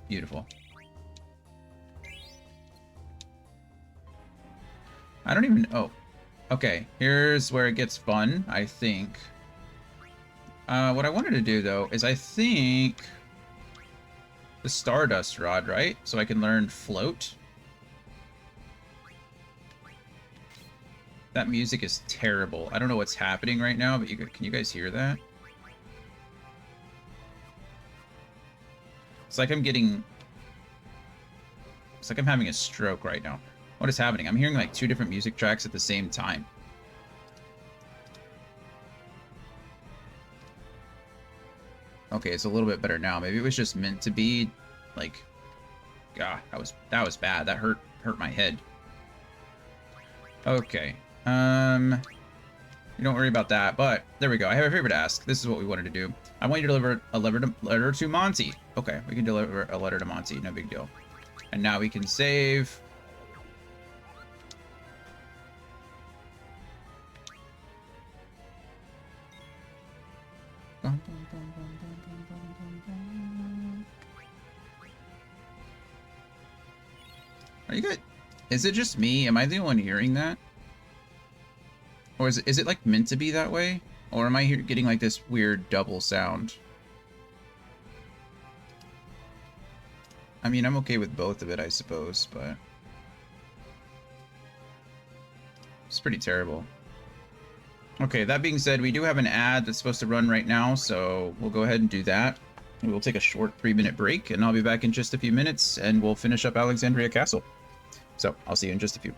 Beautiful. I don't even... Oh. Okay, here's where it gets fun, I think. What I wanted to do, though, is I think... the Stardust Rod, right? So I can learn Float. That music is terrible. I don't know what's happening right now, but can you guys hear that? It's like I'm getting... It's like I'm having a stroke right now. What is happening? I'm hearing like 2 different music tracks at the same time. Okay, it's a little bit better now. Maybe it was just meant to be like... God, that was bad. That hurt my head. Okay. Don't worry about that, but there we go. I have a favor to ask. This is what we wanted to do. I want you to deliver a letter to Monty. Okay, we can deliver a letter to Monty. No big deal. And now we can save. Are you good? Is it just me? Am I the one hearing that? Or is it like meant to be that way? Or am I getting like this weird double sound? I mean, I'm okay with both of it, I suppose, but... it's pretty terrible. Okay, that being said, we do have an ad that's supposed to run right now, so we'll go ahead and do that. We'll take a short 3-minute break, and I'll be back in just a few minutes, and we'll finish up Alexandria Castle. So, I'll see you in just a few.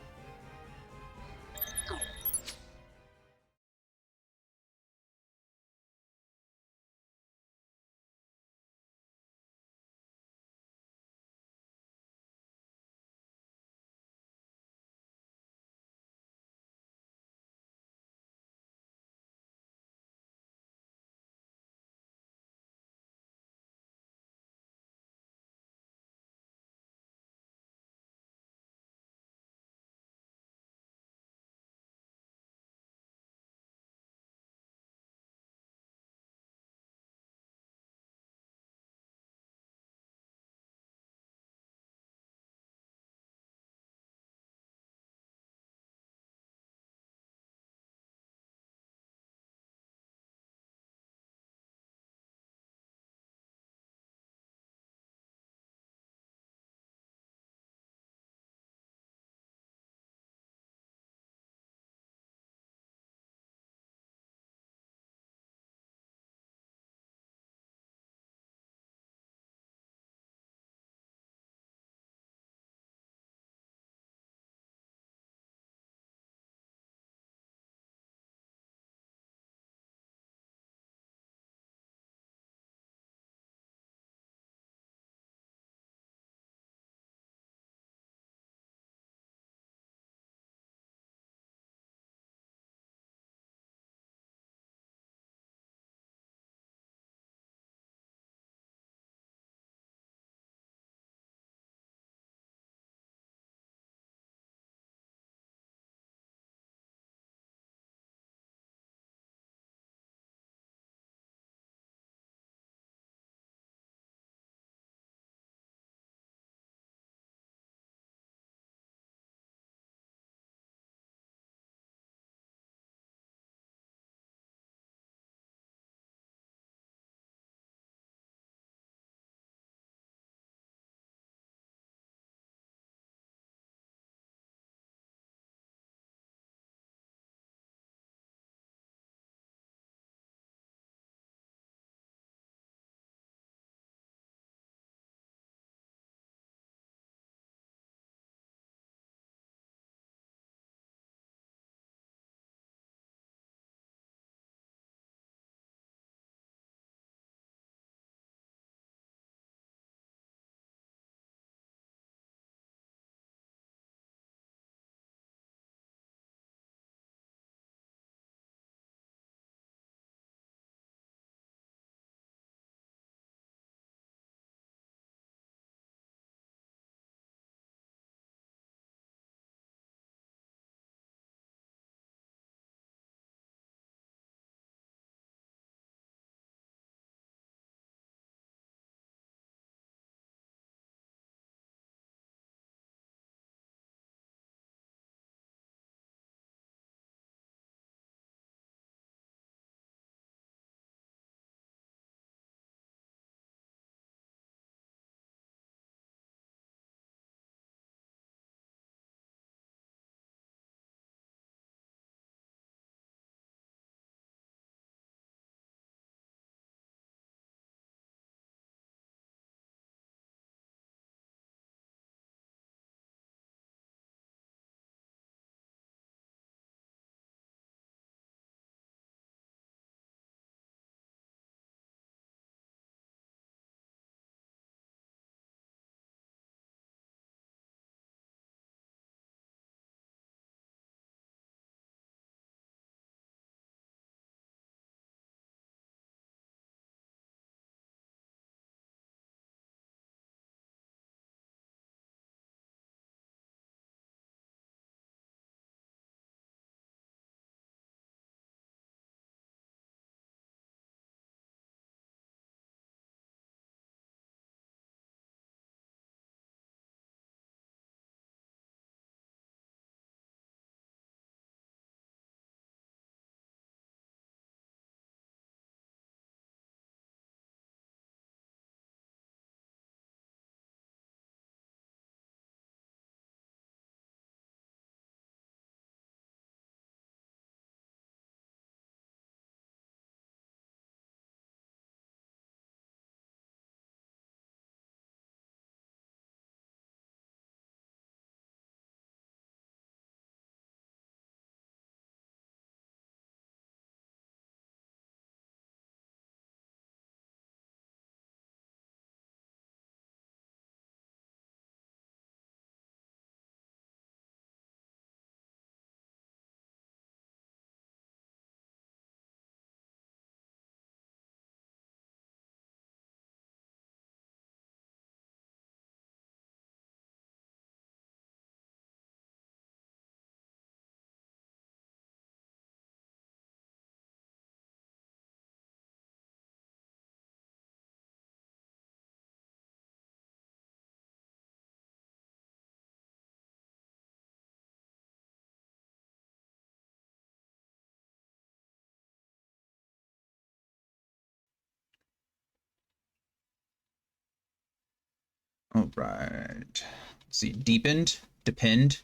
All right. Let's see. Deepened? Depend?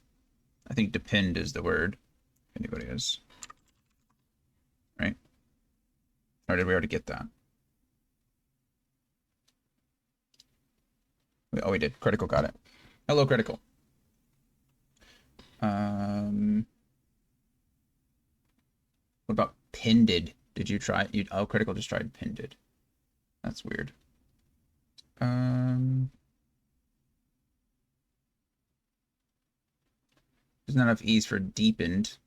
I think depend is the word. If anybody is. Right? Or did we already get that? Oh, we did. Critical got it. Hello, Critical. What about pended? Did you try? Oh, Critical just tried pended. That's weird. There's not enough E's for deepened.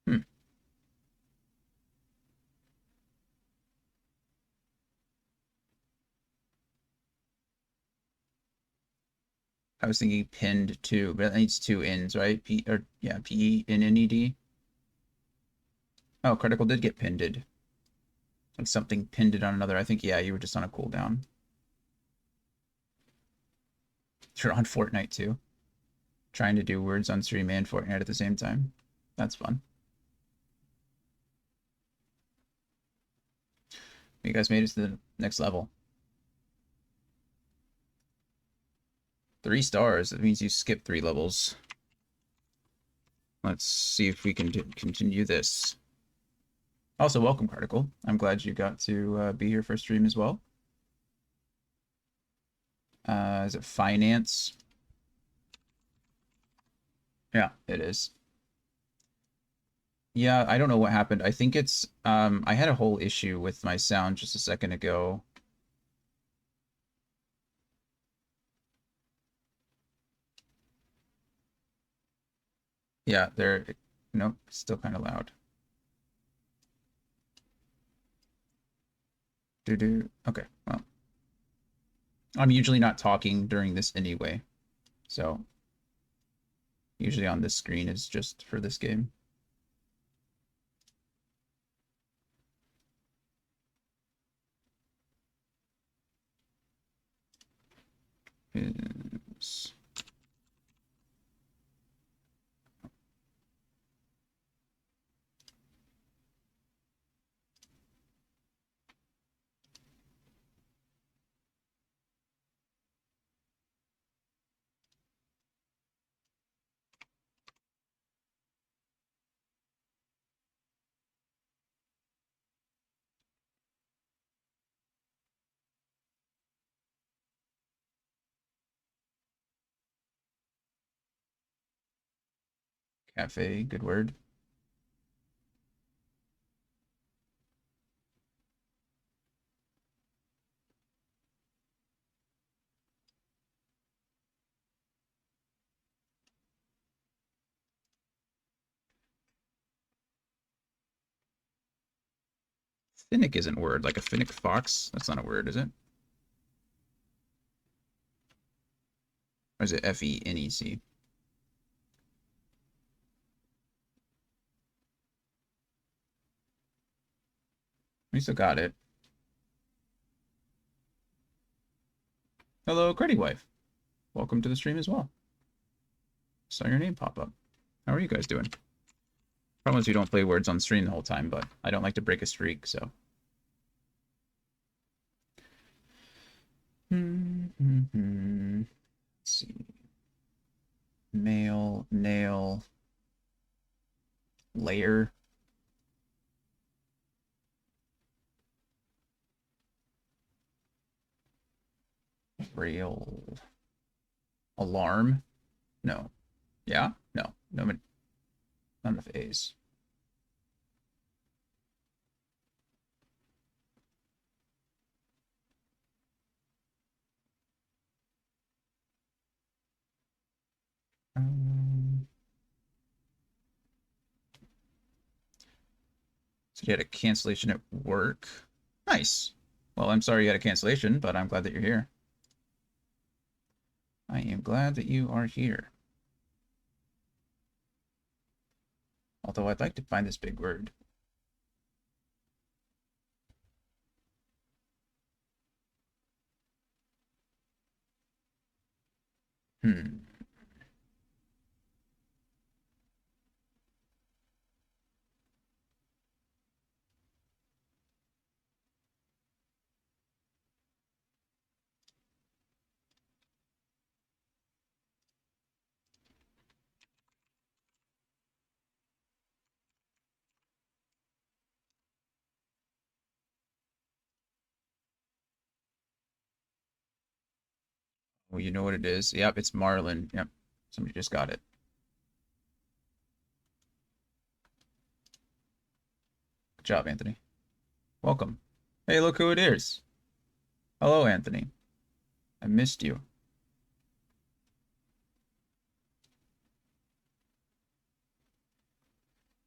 Hmm. I was thinking pinned too, but it needs two N's, right? P-E-N-N-E-D. Oh, Critical did get pinned. Like something pinned on another. I think, yeah, you were just on a cooldown. You're on Fortnite too. Trying to do words on stream and Fortnite at the same time. That's fun. You guys made it to the next level. 3 stars. That means you skip 3 levels. Let's see if we can continue this. Also, welcome, Critical. I'm glad you got to be here for stream as well. Is it finance? Yeah, it is. Yeah, I don't know what happened. I think it's I had a whole issue with my sound just a second ago. Yeah, nope, still kind of loud. Okay, well. I'm usually not talking during this anyway. So usually on this screen is just for this game. Is cafe, good word. Finnick isn't a word, like a Finnick fox. That's not a word, is it? Or is it F-E-N-E-C? We still got it. Hello, Creddy Wife. Welcome to the stream as well. Saw your name pop up. How are you guys doing? Problem is we don't play words on stream the whole time, but I don't like to break a streak, so. Let's see. Male, nail, layer. Rail. Alarm? No. Yeah? No. No, not enough A's. So you had a cancellation at work. Nice. Well, I'm sorry you had a cancellation, but I'm glad that you're here. I am glad that you are here. Although I'd like to find this big word. Hmm. Oh, you know what it is. Yep, it's Marlin. Yep, somebody just got it. Good job, Anthony. Welcome. Hey, look who it is. Hello, Anthony. I missed you.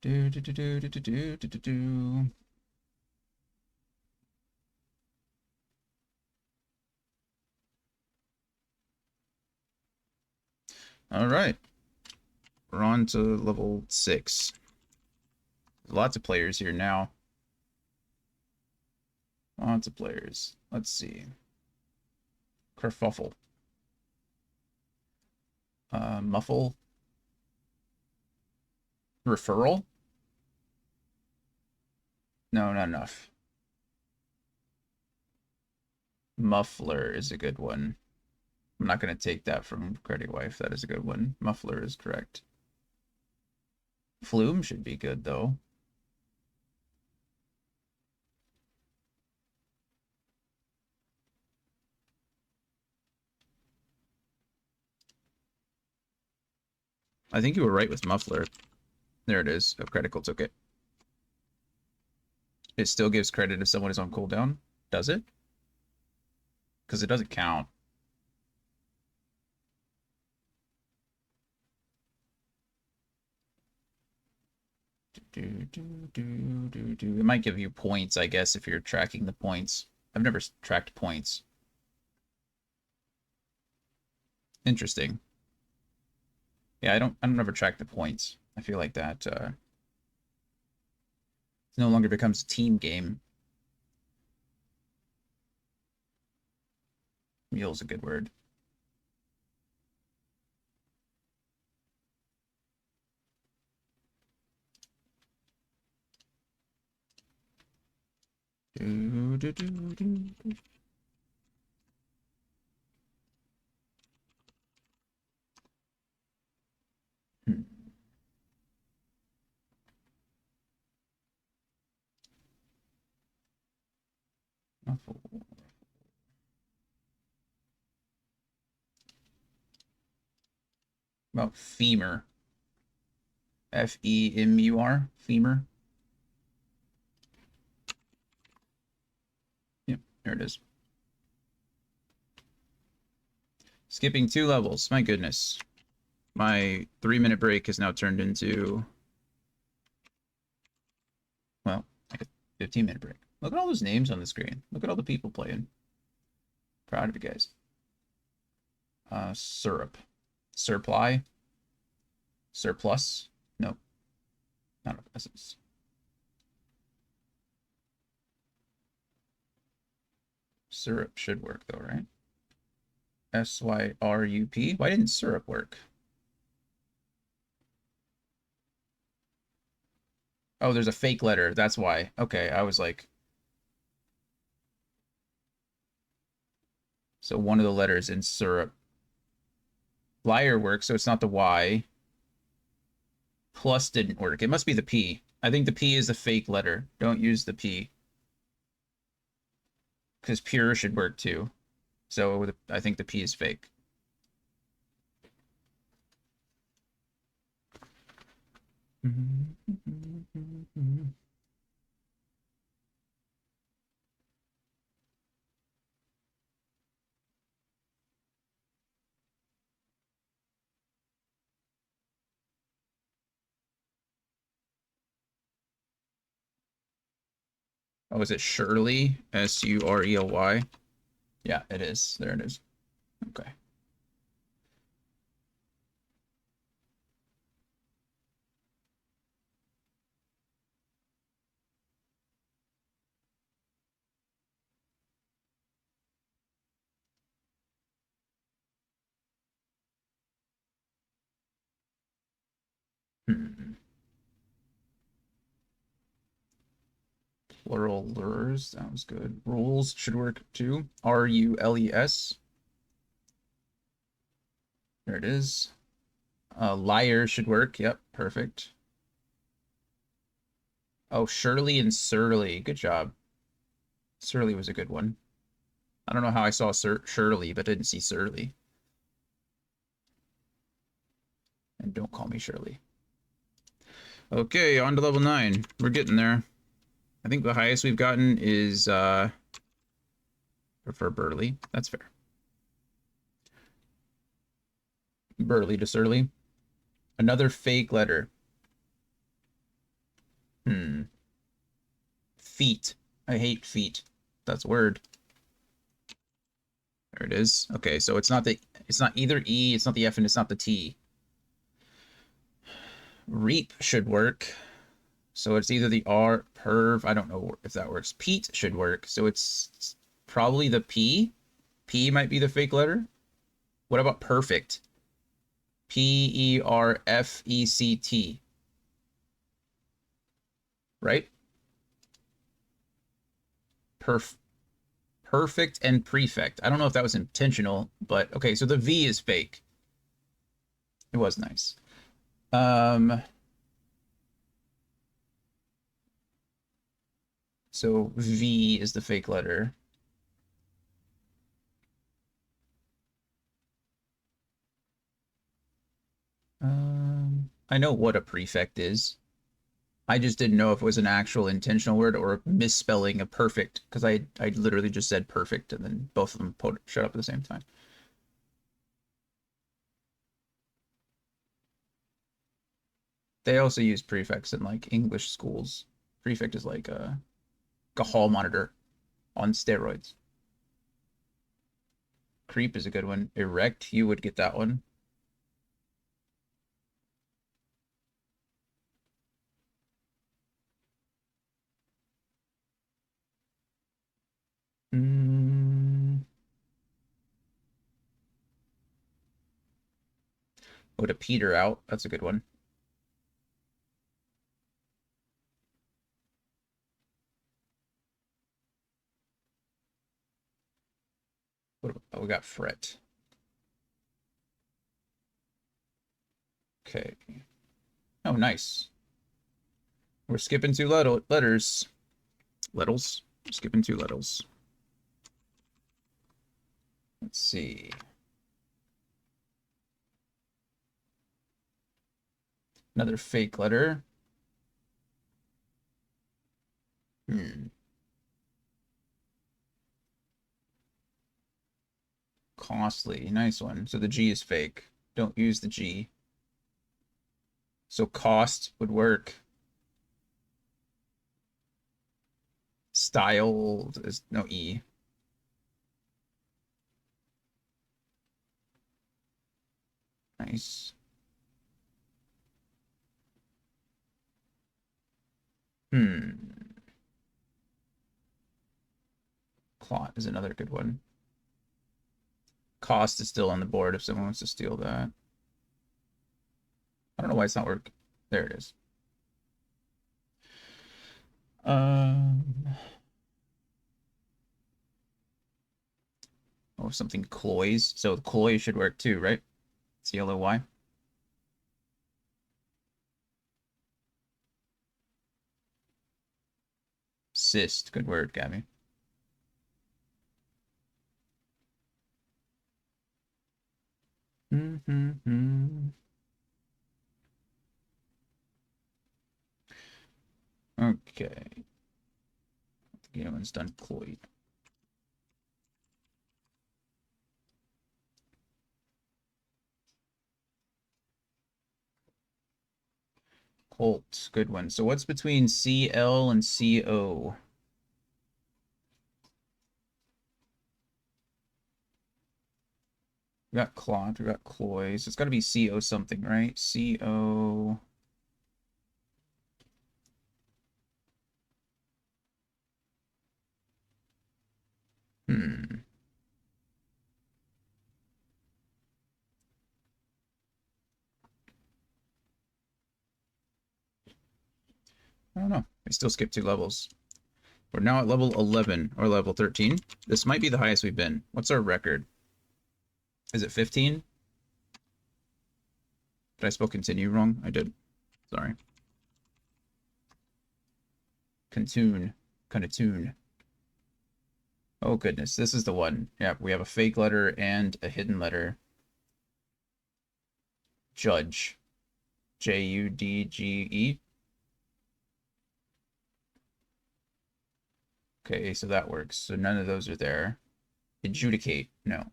Do do do do do do do do do. All right, we're on to level 6. There's lots of players here now. Lots of players. Let's see. Kerfuffle. Muffle. Referral? No, not enough. Muffler is a good one. I'm not going to take that from Credit Wife. That is a good one. Muffler is correct. Flume should be good, though. I think you were right with Muffler. There it is. Oh, Critical took it. It still gives credit if someone is on cooldown. Does it? Because it doesn't count. It might give you points, I guess, if you're tracking the points. I've never tracked points. Interesting. Yeah, I don't ever track the points. I feel like that it no longer becomes a team game. Mule's a good word. Do, do, do, do, do. Hmm. Muffle. About femur. Femur. Femur. Yep, there it is. Skipping 2 levels. My goodness. My 3-minute break has now turned into, well, like a 15-minute break. Look at all those names on the screen. Look at all the people playing. Proud of you guys. Syrup. Surply. Surplus. No. Not of essence. Syrup should work though, right? SYRUP. Why didn't syrup work? Oh, there's a fake letter. That's why. Okay, I was like. So one of the letters in syrup. Liar works, so it's not the Y. Plus didn't work. It must be the P. I think the P is the fake letter. Don't use the P. Because pure should work too. So I think the P is fake. Oh, is it Shirley? Surely? Yeah, it is. There it is. Okay. Hmm. Plural lures. That was good. Rules should work too. RULES. There it is. Liar should work. Yep, perfect. Oh, Shirley and Surly. Good job. Surly was a good one. I don't know how I saw Shirley, but didn't see Surly. And don't call me Shirley. Okay, on to level 9. We're getting there. I think the highest we've gotten is, prefer Burly. That's fair. Burly to Surly. Another fake letter. Feet. I hate feet. That's a word. There it is. Okay, so it's not either E, it's not the F, and it's not the T. Reap should work. So it's either the R, perv, I don't know if that works. Pete should work. So it's probably the P. P might be the fake letter. What about perfect? P-E-R-F-E-C-T. Right? Perfect and prefect. I don't know if that was intentional, but okay, so the V is fake. It was nice. So V is the fake letter. I know what a prefect is. I just didn't know if it was an actual intentional word or misspelling a perfect, because I literally just said perfect and then both of them showed up at the same time. They also use prefects in like English schools. Prefect is like a hall monitor on steroids. Creep is a good one. Erect, you would get that one. Oh, to peter out. That's a good one. Oh, we got fret. Okay. Oh, nice. We're skipping 2 letters. Letters? Skipping 2 letters. Let's see. Another fake letter. Costly. Nice one. So the G is fake. Don't use the G. So cost would work. Style is no E. Nice. Clot is another good one. Cost is still on the board if someone wants to steal that. I don't know why it's not working. There it is. Oh, something cloys. So cloy should work too, right? C-L-O-Y. Cyst. Good word, Gabby. Okay. The one's done cloy. Colt. Good one. So what's between CL and CO? We got clot, we got cloy, so it's got to be CO something, right? CO. I don't know. We still skipped 2 levels. We're now at level 11 or level 13. This might be the highest we've been. What's our record? Is it 15? Did I spell continue wrong? I did. Sorry. Contune. Conatune. Oh, goodness. This is the one. Yeah, we have a fake letter and a hidden letter. Judge. J-U-D-G-E. Okay, so that works. So none of those are there. Adjudicate, no.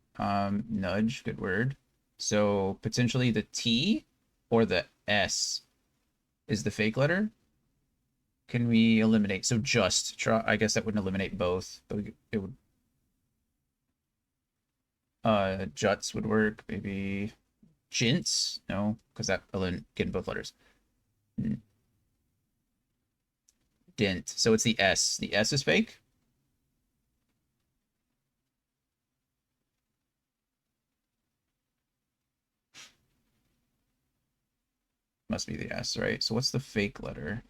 Nudge, good word. So potentially the T or the S is the fake letter. Can we eliminate? So just try. I guess that wouldn't eliminate both, but it would. Juts would work. Maybe Jints. No, because that will get both letters. Dent. So it's the S. The S is fake. Must be the S, right? So what's the fake letter?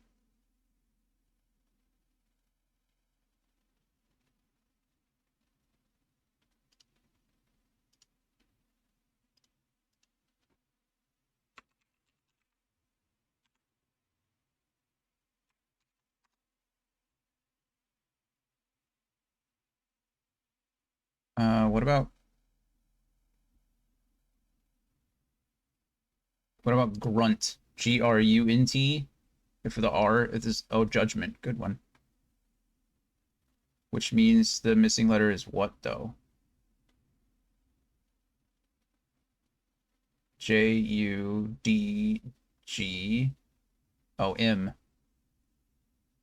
What about grunt? G-R-U-N-T. If for the R, it is judgment. Good one. Which means the missing letter is what though? J-U-D-G. Oh, M.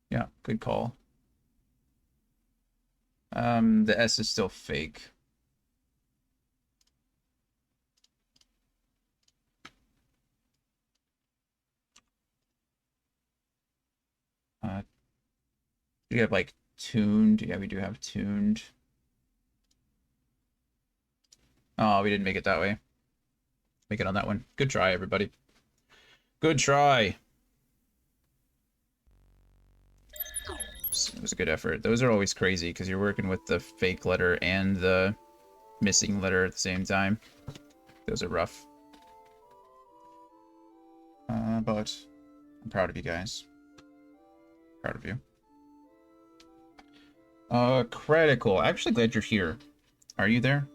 Yeah, good call. The S is still fake. Do you have like tuned? Yeah, we do have tuned. Oh, we didn't make it that way. Make it on that one. Good try, everybody. Good try. It was a good effort. Those are always crazy because you're working with the fake letter and the missing letter at the same time. Those are rough. But I'm proud of you guys. Proud of you. Critical. I'm actually glad you're here. Are you there?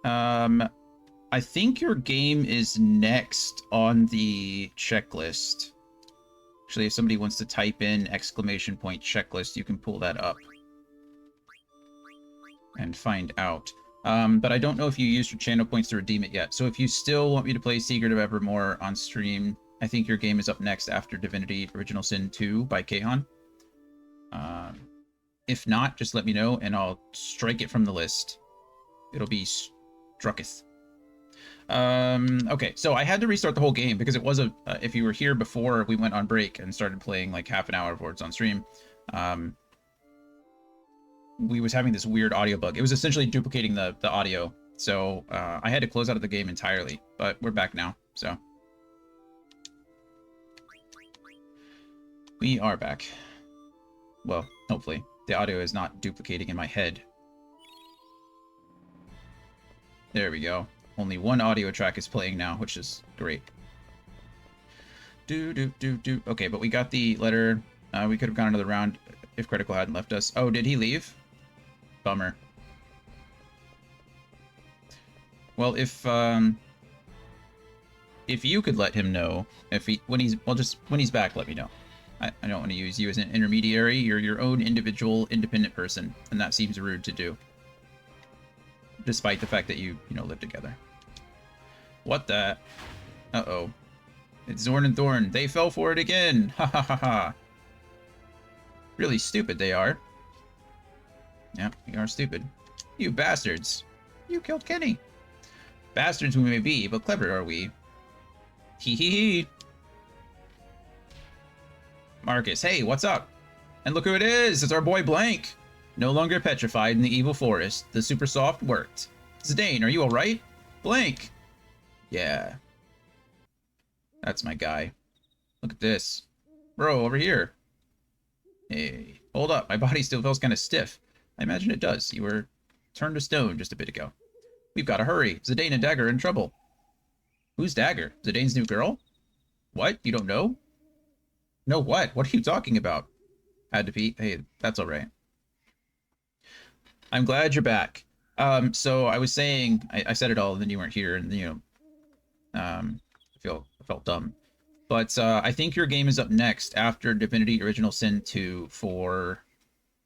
I think your game is next on the checklist. Actually, if somebody wants to type in ! checklist, you can pull that up and find out. But I don't know if you used your channel points to redeem it yet. So if you still want me to play Secret of Evermore on stream, I think your game is up next after Divinity Original Sin 2 by Kahan. If not, just let me know and I'll strike it from the list. It'll be strucketh. Okay, so I had to restart the whole game because it was if you were here before we went on break and started playing like half an hour of Words on stream, we was having this weird audio bug. It was essentially duplicating the audio. So I had to close out of the game entirely, but we're back now, so. We are back. Well, hopefully. The audio is not duplicating in my head. There we go. Only one audio track is playing now, which is great. Okay, but we got the letter. We could have gone another round if Critical hadn't left us. Oh, did he leave? Bummer. Well, if you could let him know, when he's back, let me know. I don't want to use you as an intermediary. You're your own individual, independent person, and that seems rude to do. Despite the fact that you live together. What the? Uh-oh. It's Zorn and Thorn. They fell for it again. Ha ha ha ha. Really stupid they are. Yeah, we are stupid. You bastards. You killed Kenny. Bastards we may be, but clever are we. Hee hee hee. Marcus, hey, what's up? And look who it is! It's our boy Blank! No longer petrified in the evil forest. The super soft worked. Zidane, are you alright? Blank! Yeah. That's my guy. Look at this. Bro, over here. Hey, hold up. My body still feels kind of stiff. I imagine it does. You were turned to stone just a bit ago. We've got to hurry. Zidane and Dagger are in trouble. Who's Dagger? Zidane's new girl? What? You don't know? No what? What are you talking about? Had to pee. Hey, that's alright. I'm glad you're back. So I was saying, I said it all, and then you weren't here, and I feel felt dumb. But I think your game is up next after Divinity Original Sin 2 for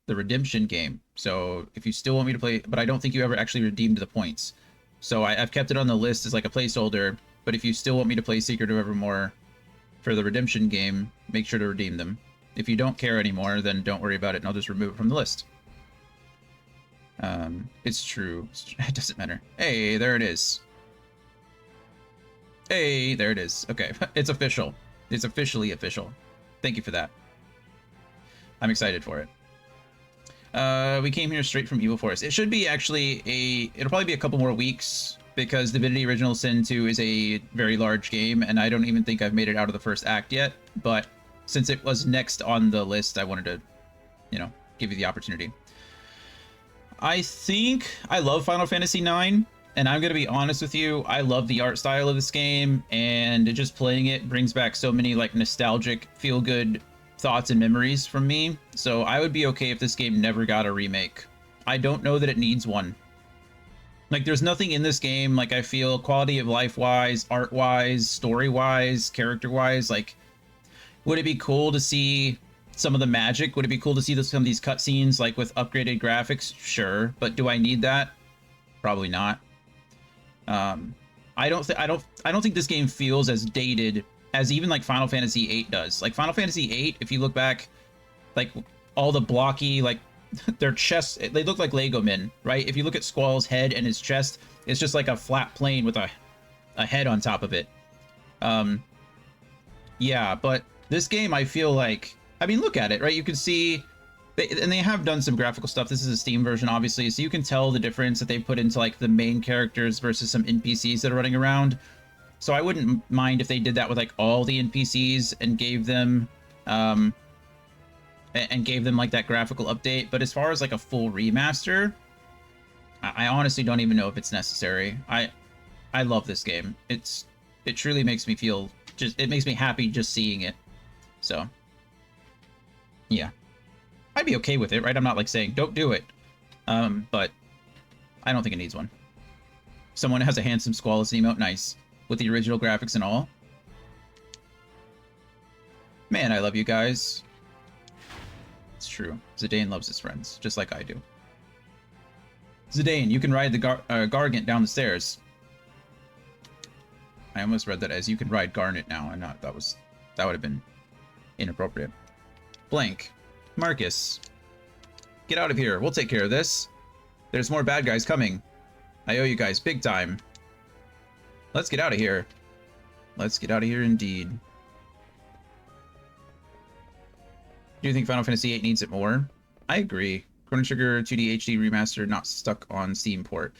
the redemption game. So if you still want me to play, but I don't think you ever actually redeemed the points. So I've kept it on the list as like a placeholder, but if you still want me to play Secret of Evermore for the redemption game, make sure to redeem them. If you don't care anymore, then don't worry about it, and I'll just remove it from the list. It's true. It doesn't matter. Hey, there it is. Hey, there it is. Okay, it's official. It's officially official. Thank you for that. I'm excited for it. We came here straight from Evil Forest. It should be actually it'll probably be a couple more weeks because Divinity Original Sin 2 is a very large game, and I don't even think I've made it out of the first act yet. But since it was next on the list, I wanted to, you know, give you the opportunity. I think I love Final Fantasy IX, and I'm going to be honest with you, I love the art style of this game, and just playing it brings back so many like nostalgic, feel-good thoughts and memories from me. So I would be okay if this game never got a remake. I don't know that it needs one. Like, there's nothing in this game, like, I feel quality of life-wise, art-wise, story-wise, character-wise, like, would it be cool to see some of the magic? Would it be cool to see some of these cutscenes, like, with upgraded graphics? Sure. But do I need that? Probably not. I don't think this game feels as dated as even like Final Fantasy VIII does. Like Final Fantasy VIII, if you look back, like all the blocky, like their chests, they look like Lego men, right? If you look at Squall's head and his chest, it's just like a flat plane with a head on top of it. Yeah, but this game, I feel like, I mean, look at it, right? You can see, and they have done some graphical stuff. This is a Steam version, obviously, so you can tell the difference that they put into like the main characters versus some NPCs that are running around. So I wouldn't mind if they did that with like all the NPCs and gave them like that graphical update. But as far as like a full remaster, I honestly don't even know if it's necessary. I love this game. It truly makes me feel it makes me happy just seeing it. So yeah, I'd be okay with it, right? I'm not like saying don't do it, but I don't think it needs one. Someone has a handsome Squall as an emote, nice. With the original graphics and all. Man, I love you guys. It's true. Zidane loves his friends, just like I do. Zidane, you can ride the Gargant down the stairs. I almost read that as you can ride Garnet now, and that would have been inappropriate. Blank. Marcus. Get out of here. We'll take care of this. There's more bad guys coming. I owe you guys big time. Let's get out of here. Let's get out of here indeed. Do you think Final Fantasy VIII needs it more? I agree. Chrono Trigger 2D HD remaster not stuck on Steam port.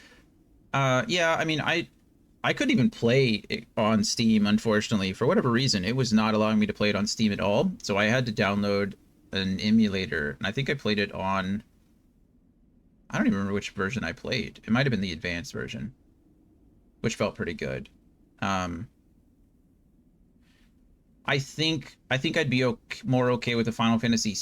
Yeah, I mean, I couldn't even play it on Steam, unfortunately. For whatever reason, it was not allowing me to play it on Steam at all. So I had to download an emulator, and I think I played it on... I don't even remember which version I played. It might have been the advanced version, which felt pretty good. I think I'd be more okay with a Final Fantasy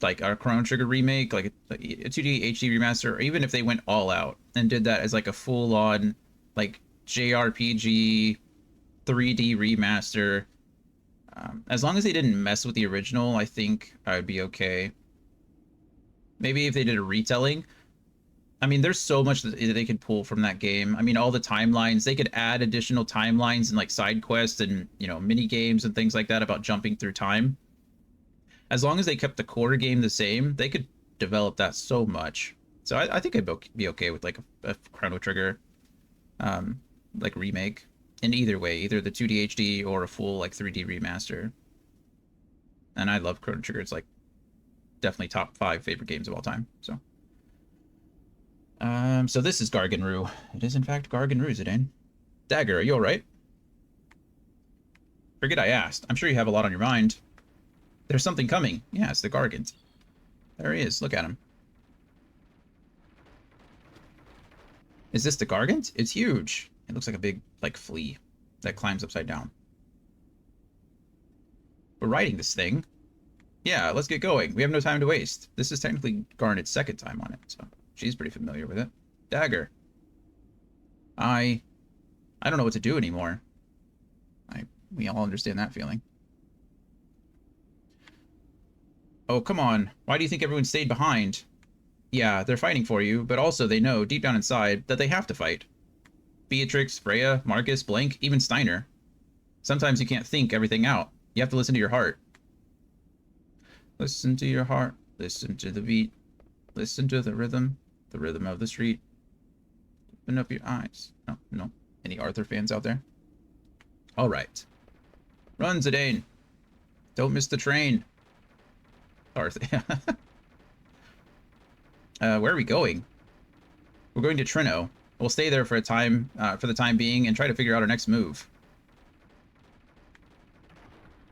like a Chrono Trigger remake, like a 2D HD remaster, or even if they went all out and did that as like a full-on like JRPG 3D remaster. As long as they didn't mess with the original, I think I would be okay. Maybe if they did a retelling. I mean, there's so much that they could pull from that game. I mean, all the timelines, they could add additional timelines and like side quests and, you know, mini games and things like that about jumping through time. As long as they kept the core game the same, they could develop that so much. So I think I'd be okay with like a Chrono Trigger like remake in either way, either the 2D HD or a full like 3D remaster. And I love Chrono Trigger. It's like definitely top 5 favorite games of all time. So this is Garganroo. It is in fact Garganroo, Zidane. Dagger, are you alright? Forget I asked. I'm sure you have a lot on your mind. There's something coming. Yeah, it's the Gargant. There he is. Look at him. Is this the Gargant? It's huge. It looks like a big, like, flea that climbs upside down. We're riding this thing. Yeah, let's get going. We have no time to waste. This is technically Garnet's second time on it, so she's pretty familiar with it. Dagger. I don't know what to do anymore. We all understand that feeling. Oh, come on. Why do you think everyone stayed behind? Yeah, they're fighting for you, but also they know, deep down inside, that they have to fight. Beatrix, Freya, Marcus, Blank, even Steiner. Sometimes you can't think everything out. You have to listen to your heart. Listen to your heart. Listen to the beat. Listen to the rhythm of the street. Open up your eyes. No, no. Any Arthur fans out there? All right. Run, Zidane. Don't miss the train. Arthur. Where are we going? We're going to Trino. We'll stay there for the time being, and try to figure out our next move.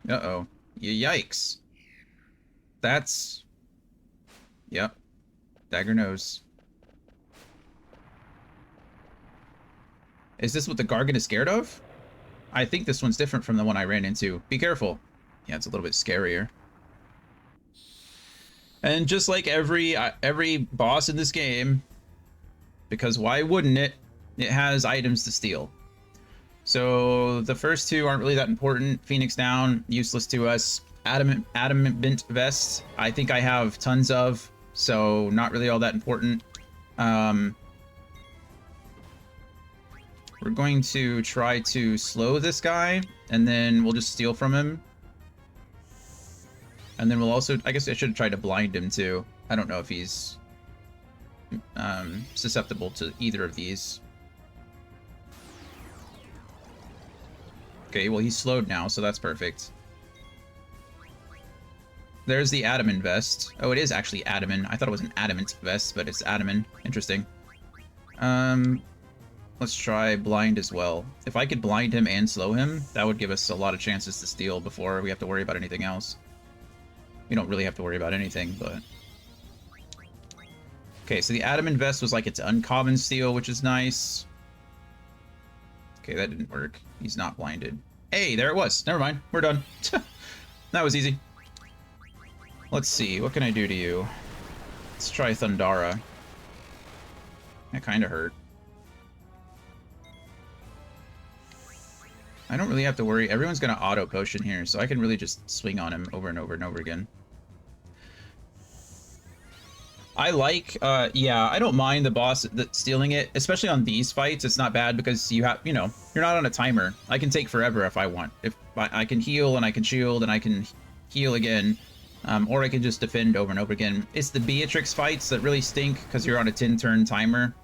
Uh-oh. Yikes. That's... Yep. Dagger knows. Is this what the Gargan is scared of? I think this one's different from the one I ran into. Be careful. Yeah, it's a little bit scarier. And just like every boss in this game, because why wouldn't it? It has items to steal. So the first two aren't really that important. Phoenix Down, useless to us. Adamant Vest, I think I have tons of, so not really all that important. We're going to try to slow this guy, and then we'll just steal from him. And then we'll also, I guess I should try to blind him too. I don't know if he's susceptible to either of these. Okay, well he's slowed now, so that's perfect. There's the Adamant Vest. Oh, it is actually Adamant. I thought it was an Adamant Vest, but it's Adamant. Interesting. Let's try blind as well. If I could blind him and slow him, that would give us a lot of chances to steal before we have to worry about anything else. We don't really have to worry about anything, but... Okay, so the Adamant Vest was like its uncommon steal, which is nice. Okay, that didn't work. He's not blinded. Hey, there it was. Never mind. We're done. That was easy. Let's see. What can I do to you? Let's try Thundara. That kind of hurt. I don't really have to worry. Everyone's going to auto potion here, so I can really just swing on him over and over and over again. I like, yeah, I don't mind the boss stealing it, especially on these fights. It's not bad because you have, you know, you're not on a timer. I can take forever if I want. If I can heal and I can shield and I can heal again, or I can just defend over and over again. It's the Beatrix fights that really stink because you're on a 10-turn timer.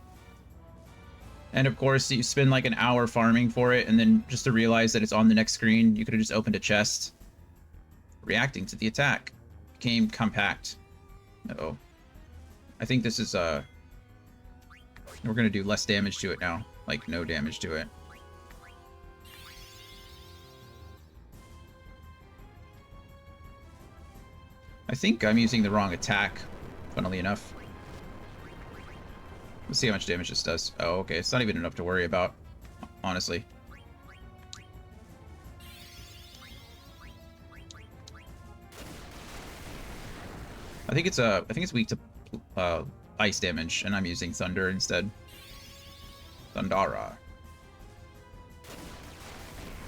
And of course, you spend like an hour farming for it, and then just to realize that it's on the next screen, you could have just opened a chest. Reacting to the attack. Became compact. Uh-oh. I think this is, we're gonna do less damage to it now. Like, no damage to it. I think I'm using the wrong attack, funnily enough. Let's see how much damage this does. Oh, okay. It's not even enough to worry about, honestly. I think it's weak to ice damage, and I'm using thunder instead. Thundara.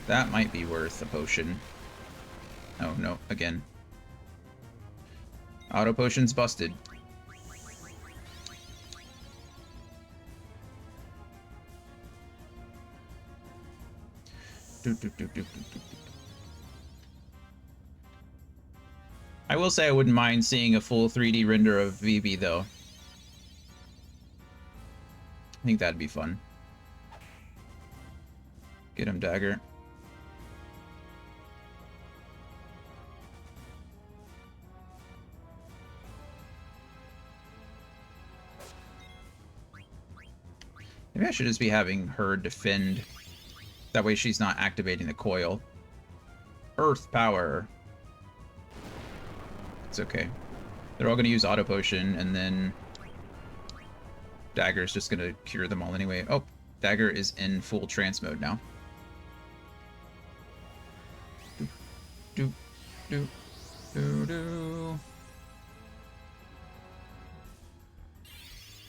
That might be worth a potion. Oh no, again. Auto potion's busted. I will say I wouldn't mind seeing a full 3D render of VB though. I think that'd be fun. Get him, Dagger. Maybe I should just be having her defend. That way she's not activating the coil. Earth power. It's okay. They're all going to use auto potion, and then Dagger's just going to cure them all anyway. Oh, Dagger is in full trance mode now. Do, do, do, do.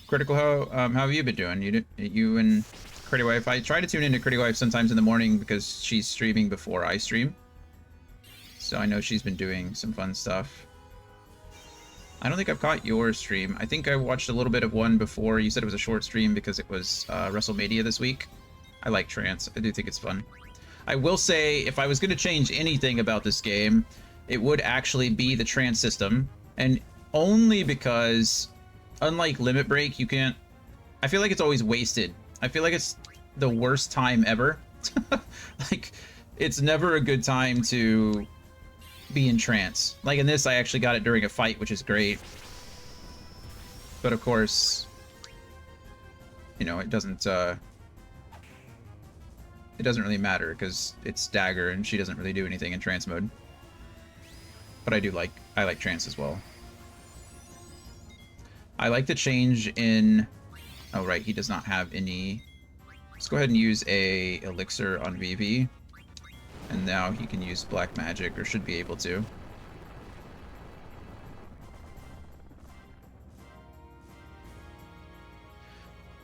Critical, how have you been doing? You and Critty Wife. I try to tune into Critty Wife sometimes in the morning because she's streaming before I stream. So I know she's been doing some fun stuff. I don't think I've caught your stream. I think I watched a little bit of one before. You said it was a short stream because it was WrestleMania this week. I like trance. I do think it's fun. I will say, if I was going to change anything about this game, it would actually be the trance system. And only because, unlike Limit Break, you can't... I feel like it's always wasted. I feel like it's the worst time ever. Like, it's never a good time to be in trance. Like in this, I actually got it during a fight, which is great. But of course, you know, it doesn't really matter because it's Dagger and she doesn't really do anything in trance mode. But I like trance as well. I like the change in... Oh, right, he does not have any... Let's go ahead and use a elixir on VV. And now he can use black magic, or should be able to.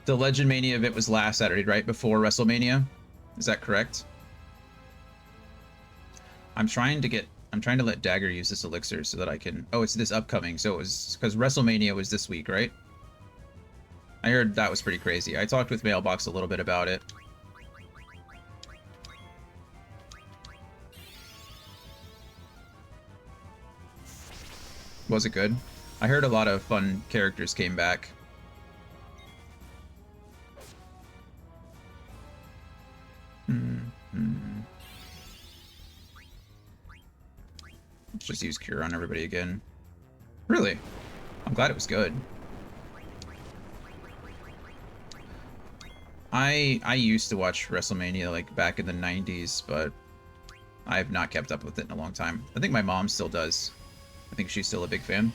The Legend Mania event was last Saturday, right? Before WrestleMania? Is that correct? I'm trying to let Dagger use this elixir so that I can... Oh, it's this upcoming, so it was... Because WrestleMania was this week, right? I heard that was pretty crazy. I talked with Mailbox a little bit about it. Was it good? I heard a lot of fun characters came back. Let's just use Cure on everybody again. Really? I'm glad it was good. I used to watch WrestleMania like back in the 90s, but I have not kept up with it in a long time. I think my mom still does. I think she's still a big fan.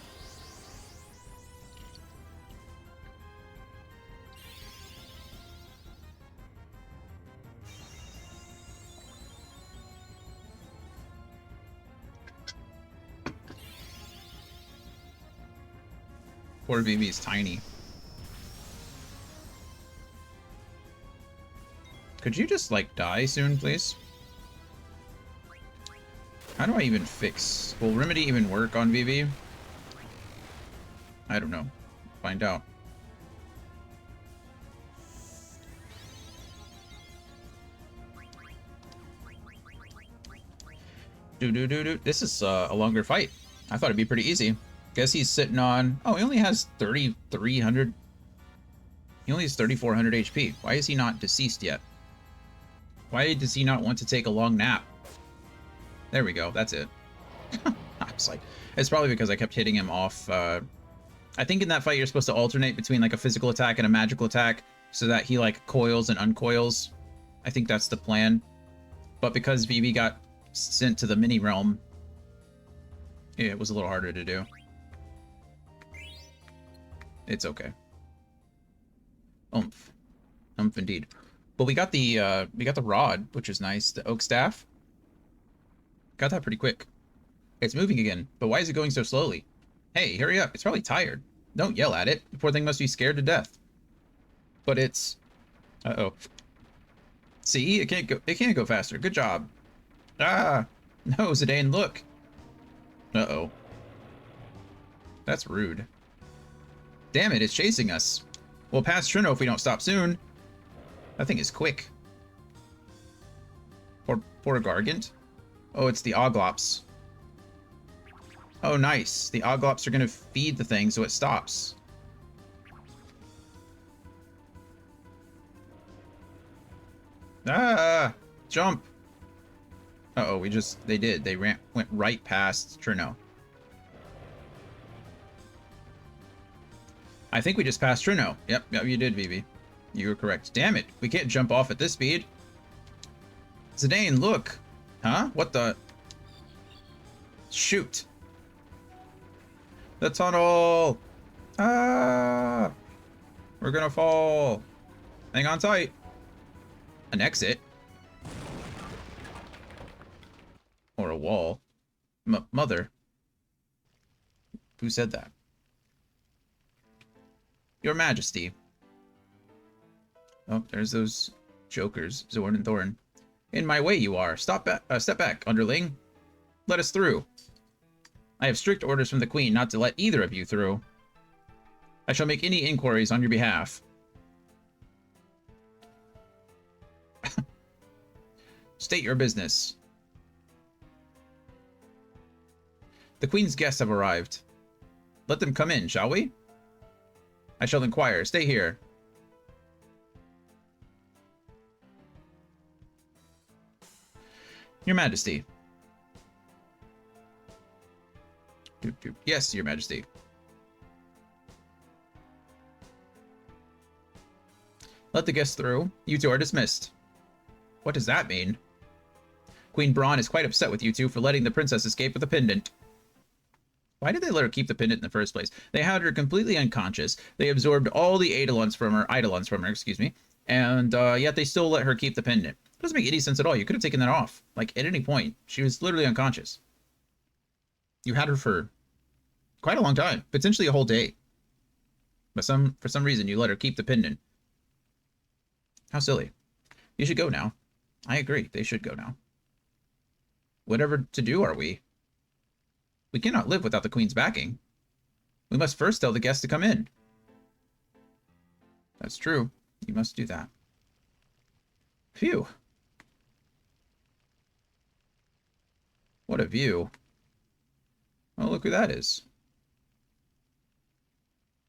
Poor Vivi is tiny. Could you just, like, die soon, please? How do I even fix... Will Remedy even work on VV? I don't know. Find out. This is a longer fight. I thought it'd be pretty easy. Guess he's sitting on... Oh, he only has 3,300... He only has 3,400 HP. Why is he not deceased yet? Why does he not want to take a long nap? There we go. That's it. I was like... It's probably because I kept hitting him off... I think in that fight you're supposed to alternate between like a physical attack and a magical attack so that he like coils and uncoils. I think that's the plan. But because Vivi got sent to the mini realm, yeah, it was a little harder to do. It's okay. Oomph. Oomph indeed. But we got the rod, which is nice. The oak staff. Got that pretty quick. It's moving again, but why is it going so slowly? Hey, hurry up. It's probably tired. Don't yell at it. The poor thing must be scared to death. But it's... Uh-oh. See? It can't go faster. Good job. Ah! No, Zidane, look! Uh-oh. That's rude. Damn it, it's chasing us. We'll pass Trino if we don't stop soon. That thing is quick. Poor Gargant. Oh, it's the Oglops. Oh, nice. The Oglops are going to feed the thing so it stops. Ah! Jump! Uh-oh, they did. They went right past Trino. I think we just passed Trino. Yep, you did, Vivi. You were correct. Damn it, we can't jump off at this speed. Zidane, look! Huh? What the... Shoot! The tunnel! Ah! We're gonna fall! Hang on tight! An exit? Or a wall? Mother? Who said that? Your Majesty. Oh, there's those Jokers, Zorn and Thorn. In my way you are. Step back, underling. Let us through. I have strict orders from the Queen not to let either of you through. I shall make any inquiries on your behalf. State your business. The Queen's guests have arrived. Let them come in, shall we? I shall inquire. Stay here. Your Majesty. Yes, Your Majesty. Let the guests through. You two are dismissed. What does that mean? Queen Braun is quite upset with you two for letting the princess escape with the pendant. Why did they let her keep the pendant in the first place? They had her completely unconscious. They absorbed all the eidolons from her, excuse me, and yet they still let her keep the pendant. It doesn't make any sense at all. You could have taken that off, like, at any point. She was literally unconscious. You had her for quite a long time, potentially a whole day. But for some reason, you let her keep the pendant. How silly. You should go now. I agree. They should go now. Whatever to do are we? We cannot live without the Queen's backing. We must first tell the guests to come in. That's true. You must do that. Phew. What a view. Oh, look who that is.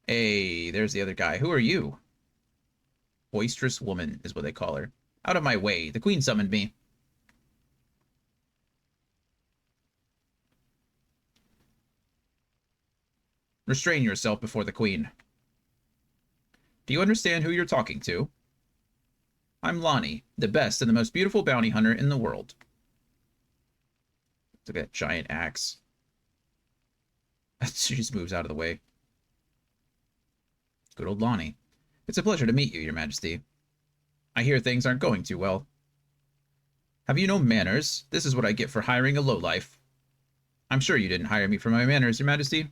Hey, there's the other guy. Who are you? Boisterous woman is what they call her. Out of my way. The Queen summoned me. Restrain yourself before the Queen. Do you understand who you're talking to? I'm Lonnie, the best and the most beautiful bounty hunter in the world. Look at that giant axe. She just moves out of the way. Good old Lonnie. It's a pleasure to meet you, Your Majesty. I hear things aren't going too well. Have you no manners? This is what I get for hiring a lowlife. I'm sure you didn't hire me for my manners, Your Majesty.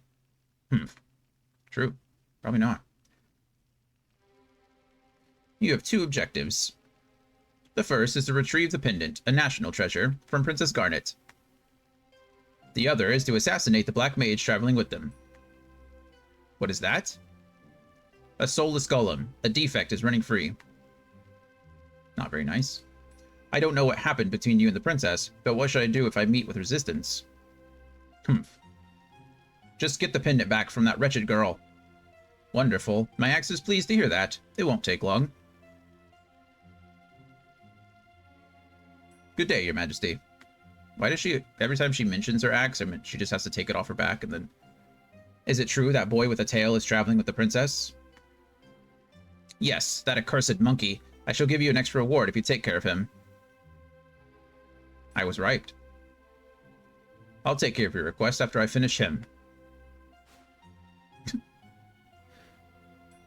True. Probably not. You have two objectives. The first is to retrieve the pendant, a national treasure, from Princess Garnet. The other is to assassinate the Black Mage traveling with them. What is that? A soulless golem. A defect is running free. Not very nice. I don't know what happened between you and the princess, but what should I do if I meet with resistance? Just get the pendant back from that wretched girl. Wonderful. My axe is pleased to hear that. It won't take long. Good day, Your Majesty. Why does she, every time she mentions her axe, she just has to take it off her back and then... Is it true that boy with a tail is traveling with the princess? Yes, that accursed monkey. I shall give you an extra reward if you take care of him. I was right. I'll take care of your request after I finish him.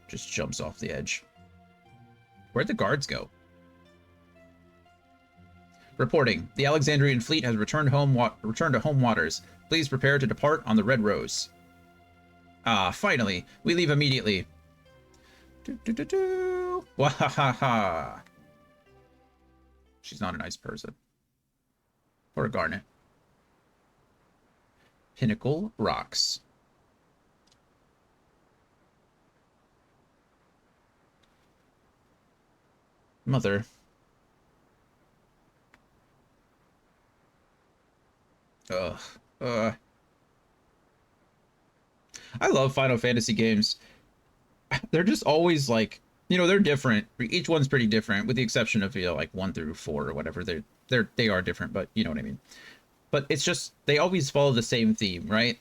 Just jumps off the edge. Where'd the guards go? Reporting. The Alexandrian fleet has returned to home waters. Please prepare to depart on the Red Rose. Ah, finally. We leave immediately. Wahaha. She's not a nice person. Or a Garnet. Pinnacle Rocks. Mother. Ugh. I love Final Fantasy games. They're just always like, you know, they're different. Each one's pretty different, with the exception of, you know, like 1 through 4 or whatever. They are different, but you know what I mean. But it's just, they always follow the same theme, right?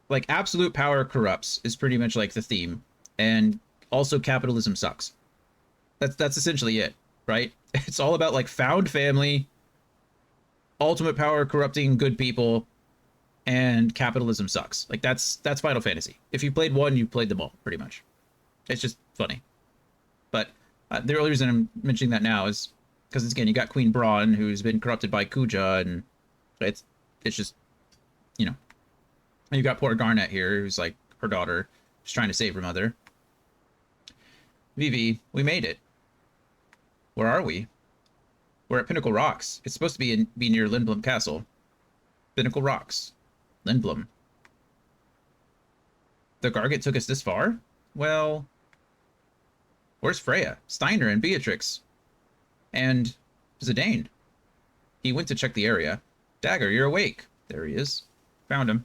Like, absolute power corrupts is pretty much like the theme. And also capitalism sucks. That's essentially it, right? It's all about like found family, ultimate power corrupting good people, and capitalism sucks. Like that's Final Fantasy. If you played one, you played them all, pretty much. It's just funny. But the only reason I'm mentioning that now is because, again, you got Queen Braun, who's been corrupted by Kuja, and it's just, you know. And you got poor Garnet here, who's like her daughter, just trying to save her mother. Vivi, we made it. Where are we? We're at Pinnacle Rocks. It's supposed to be near Lindblom Castle. Pinnacle Rocks. Lindblom. The Gargant took us this far? Well, where's Freya, Steiner, and Beatrix? And Zidane. He went to check the area. Dagger, you're awake. There he is. Found him.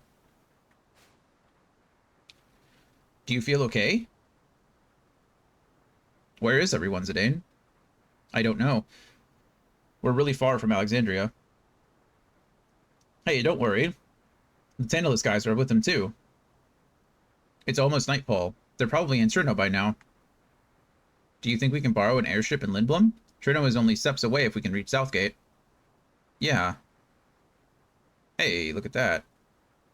Do you feel okay? Where is everyone, Zidane? I don't know. We're really far from Alexandria. Hey, don't worry. The Tantalus guys are with them too. It's almost nightfall. They're probably in Cherno by now. Do you think we can borrow an airship in Lindblom? Cherno is only steps away if we can reach Southgate. Yeah. Hey, look at that.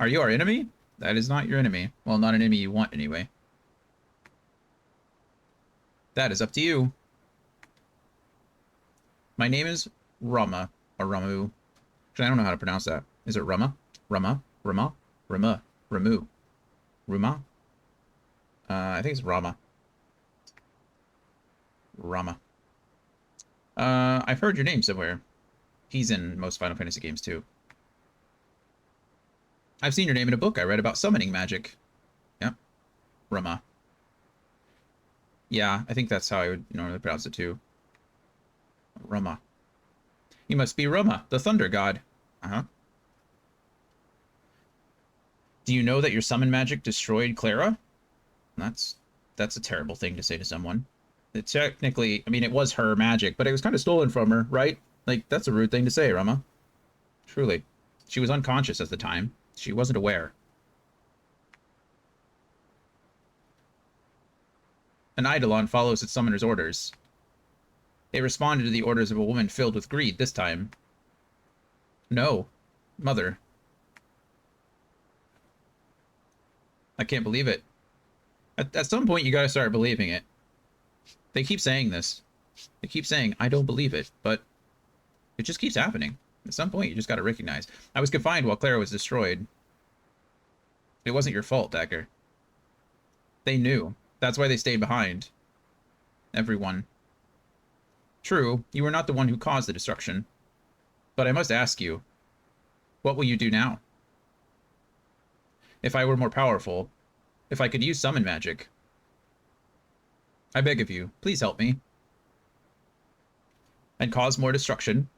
Are you our enemy? That is not your enemy. Well, not an enemy you want anyway. That is up to you. My name is Rama, or Ramu. Actually, I don't know how to pronounce that. Is it Rama? Rama? Rama? Rama? Ramu? Ruma? I think it's Rama. Rama. I've heard your name somewhere. He's in most Final Fantasy games too. I've seen your name in a book I read about summoning magic. Yep. Rama. Yeah, I think that's how I would normally pronounce it too. Rama. You must be Rama, the thunder god. Uh-huh. Do you know that your summon magic destroyed Clara? That's a terrible thing to say to someone. It technically, I mean, it was her magic, but it was kind of stolen from her, right? Like, that's a rude thing to say, Rama. Truly. She was unconscious at the time. She wasn't aware. An Eidolon follows its summoner's orders. They responded to the orders of a woman filled with greed this time. No. Mother. I can't believe it. At some point, you gotta start believing it. They keep saying this. They keep saying, I don't believe it, but it just keeps happening. At some point, you just gotta recognize. I was confined while Clara was destroyed. It wasn't your fault, Dagger. They knew. That's why they stayed behind. Everyone. True, you were not the one who caused the destruction. But I must ask you, what will you do now? If I were more powerful, if I could use summon magic, I beg of you, please help me. And cause more destruction?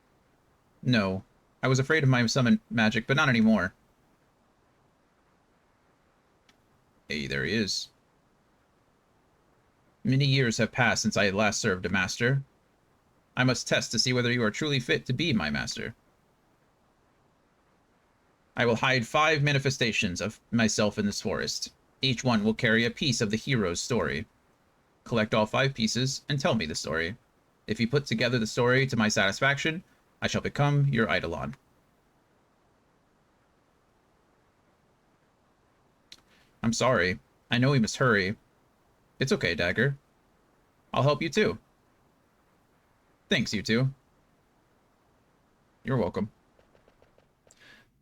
No, I was afraid of my summon magic, but not anymore. Hey, there he is. Many years have passed since I last served a master. I must test to see whether you are truly fit to be my master. I will hide 5 manifestations of myself in this forest. Each one will carry a piece of the hero's story. Collect all 5 pieces and tell me the story. If you put together the story to my satisfaction, I shall become your Eidolon. I'm sorry. I know we must hurry. It's okay, Dagger. I'll help you too. Thanks, you two. You're welcome.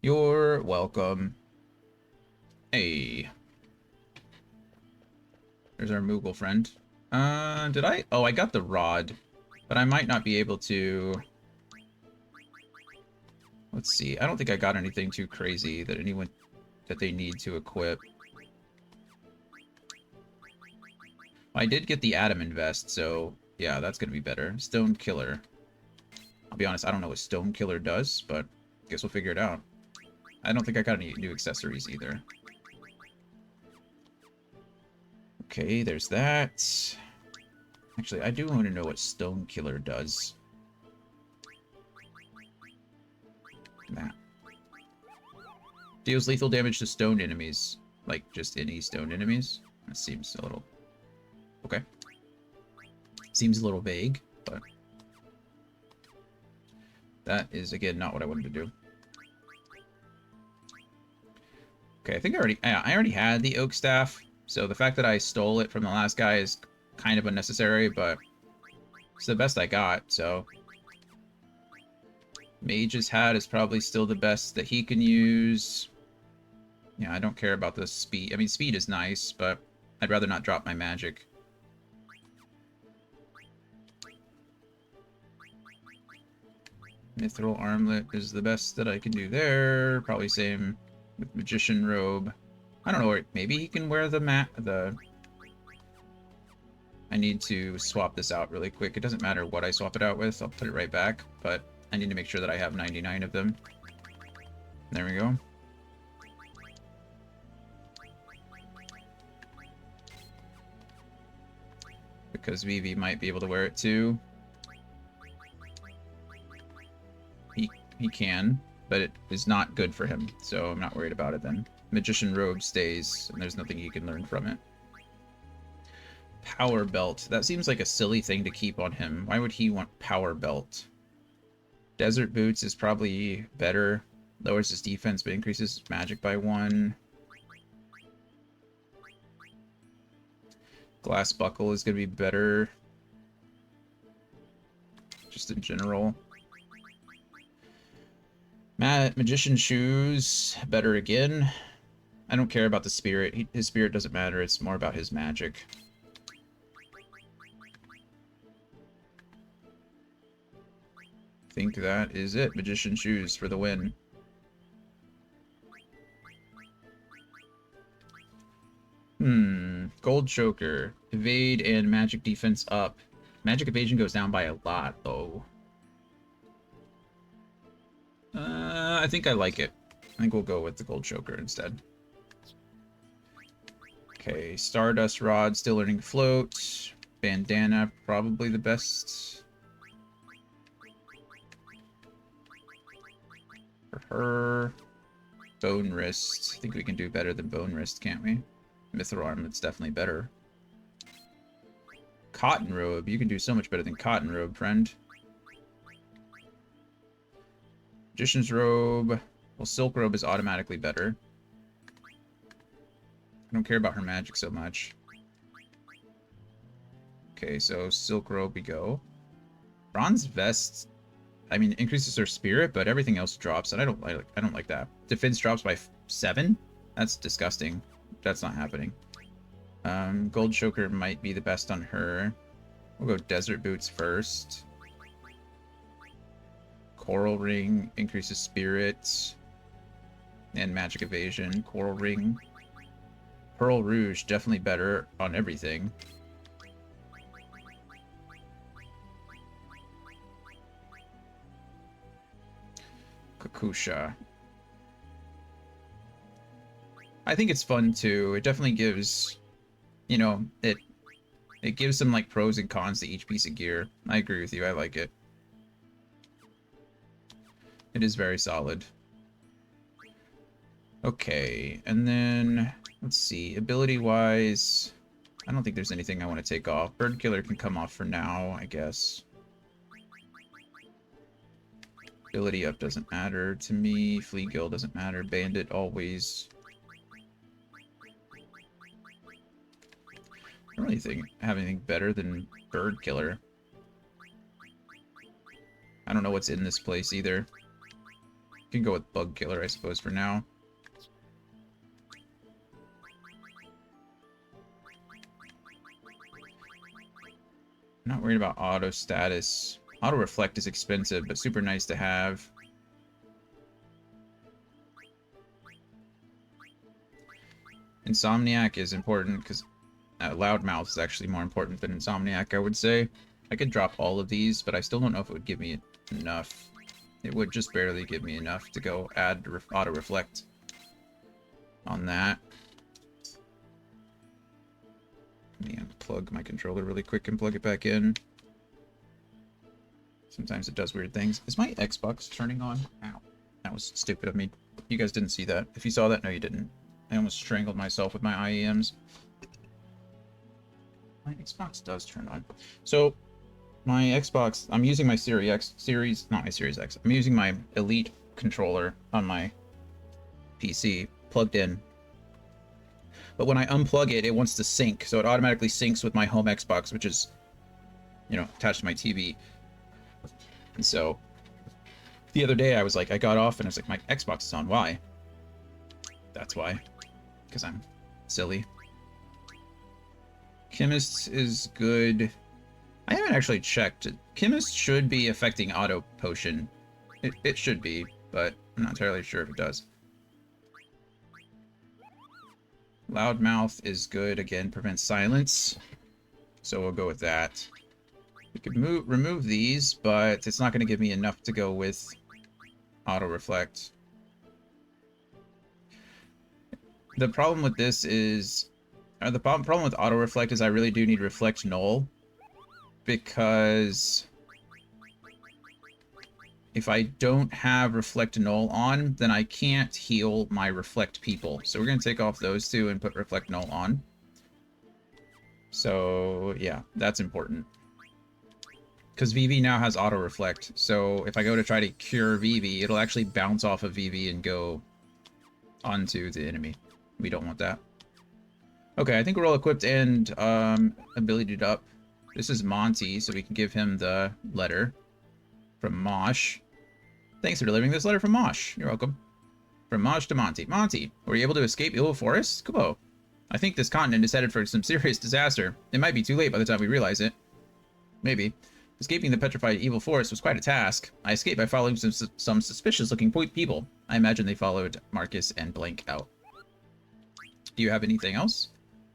You're welcome. Hey. There's our Moogle friend. Did I? Oh, I got the rod. But I might not be able to... Let's see. I don't think I got anything too crazy that they need to equip. I did get the Adamant vest, so yeah, that's gonna be better. Stone Killer. I'll be honest, I don't know what Stone Killer does, but I guess we'll figure it out. I don't think I got any new accessories either. Okay, there's that. Actually, I do want to know what Stone Killer does. Nah. Deals lethal damage to stone enemies. Like, just any stone enemies? That seems a little... Okay. Seems a little vague, but... That is, again, not what I wanted to do. Okay, I think I already had the Oak Staff, so the fact that I stole it from the last guy is kind of unnecessary, but it's the best I got, so... Mage's Hat is probably still the best that he can use. Yeah, I don't care about the speed. I mean, speed is nice, but I'd rather not drop my magic. Mithril Armlet is the best that I can do there. Probably same with Magician Robe. I don't know, maybe he can wear the... I need to swap this out really quick. It doesn't matter what I swap it out with. I'll put it right back, but I need to make sure that I have 99 of them. There we go. Because Vivi might be able to wear it too. He can, but it is not good for him, so I'm not worried about it then. Magician Robe stays, and there's nothing he can learn from it. Power Belt. That seems like a silly thing to keep on him. Why would he want Power Belt? Desert Boots is probably better. Lowers his defense, but increases his magic by 1. Glass Buckle is going to be better. Just in general. Magician Shoes, better again. I don't care about the spirit. His spirit doesn't matter. It's more about his magic. I think that is it. Magician Shoes for the win. Gold Choker. Evade and magic defense up. Magic evasion goes down by a lot, though. I think I like it. I think we'll go with the Gold Choker instead. Okay, Stardust Rod, still learning Float. Bandana, probably the best. For her. Bone Wrist. I think we can do better than Bone Wrist, can't we? Mithril Armlet's definitely better. Cotton Robe. You can do so much better than Cotton Robe, friend. Magician's Robe. Well, Silk Robe is automatically better. I don't care about her magic so much. Okay, so Silk Robe we go. Bronze Vest, I mean, increases her spirit, but everything else drops, and I don't like that. Defense drops by 7? That's disgusting. That's not happening. Gold Choker might be the best on her. We'll go Desert Boots first. Coral Ring increases spirit and magic evasion. Coral Ring. Pearl Rouge, definitely better on everything. Kakusha. I think it's fun too. It definitely gives, you know, it gives some like pros and cons to each piece of gear. I agree with you. I like it. It is very solid. Okay, and then let's see. Ability-wise, I don't think there's anything I want to take off. Bird Killer can come off for now, I guess. Ability up doesn't matter to me. Flea Gill doesn't matter. Bandit always. I don't really have anything better than Bird Killer. I don't know what's in this place either. Can go with Bug Killer, I suppose, for now. I'm not worried about auto status. Auto Reflect is expensive, but super nice to have. Insomniac is important because Loudmouth is actually more important than Insomniac, I would say. I could drop all of these, but I still don't know if it would give me enough. It would just barely give me enough to go add Auto Reflect on that. Let me unplug my controller really quick and plug it back in. Sometimes it does weird things. Is my Xbox turning on? Ow. That was stupid of me. You guys didn't see that. If you saw that, no, you didn't. I almost strangled myself with my IEMs. My Xbox does turn on. So, my Xbox, I'm using my not my Series X. I'm using my Elite controller on my PC, plugged in. But when I unplug it, it wants to sync. So it automatically syncs with my home Xbox, which is, you know, attached to my TV. And so, the other day I was like, I got off and I was like, my Xbox is on. Why? That's why. Because I'm silly. Chemist is good. I haven't actually checked. Chemist should be affecting Auto Potion. It should be, but I'm not entirely sure if it does. Loudmouth is good. Again, prevents silence. So we'll go with that. We could remove these, but it's not going to give me enough to go with auto reflect. The problem with this is, the problem with auto reflect is I really do need reflect null, because if I don't have reflect null on, then I can't heal my reflect people. So we're going to take off those two and put reflect null on. So yeah, that's important. Because VV now has auto reflect. So if I go to try to cure VV, it'll actually bounce off of VV and go onto the enemy. We don't want that. Okay, I think we're all equipped and abilityed up. This is Monty, so we can give him the letter from Mosh. Thanks for delivering this letter from Mosh. You're welcome. From Mosh to Monty. Monty, were you able to escape Evil Forest? Kubo. I think this continent is headed for some serious disaster. It might be too late by the time we realize it. Maybe. Escaping the petrified Evil Forest was quite a task. I escaped by following some suspicious-looking people. I imagine they followed Marcus and Blank out. Do you have anything else?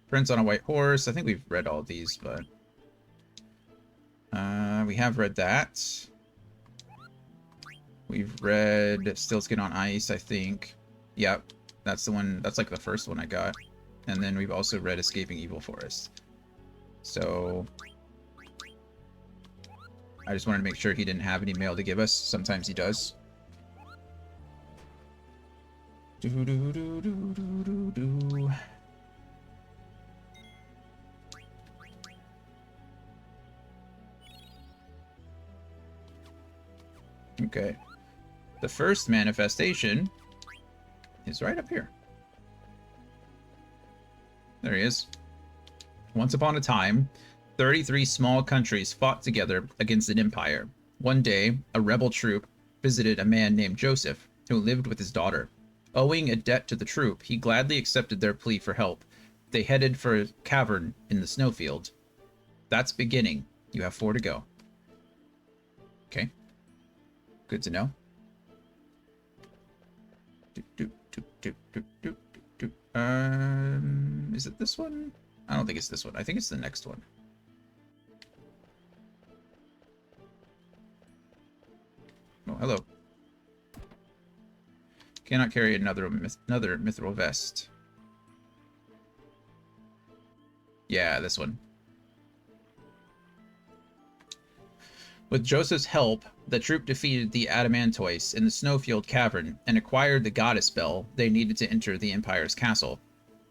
Prince on a White Horse. I think we've read all of these, but... we have read that. We've read Stillskin on Ice, I think. Yep, that's the one. That's like the first one I got. And then we've also read Escaping Evil Forest. So... I just wanted to make sure he didn't have any mail to give us. Sometimes he does. Okay. The first manifestation is right up here. There he is. Once upon a time, 33 small countries fought together against an empire. One day, a rebel troop visited a man named Joseph, who lived with his daughter. Owing a debt to the troop, he gladly accepted their plea for help. They headed for a cavern in the snowfield. That's beginning. You have 4 to go. Okay. Good to know. Is it this one? I don't think it's this one. I think it's the next one. Oh, hello. Cannot carry another mithril vest. Yeah, this one. With Joseph's help, the troop defeated the Adamantois in the Snowfield Cavern and acquired the goddess bell they needed to enter the Empire's castle.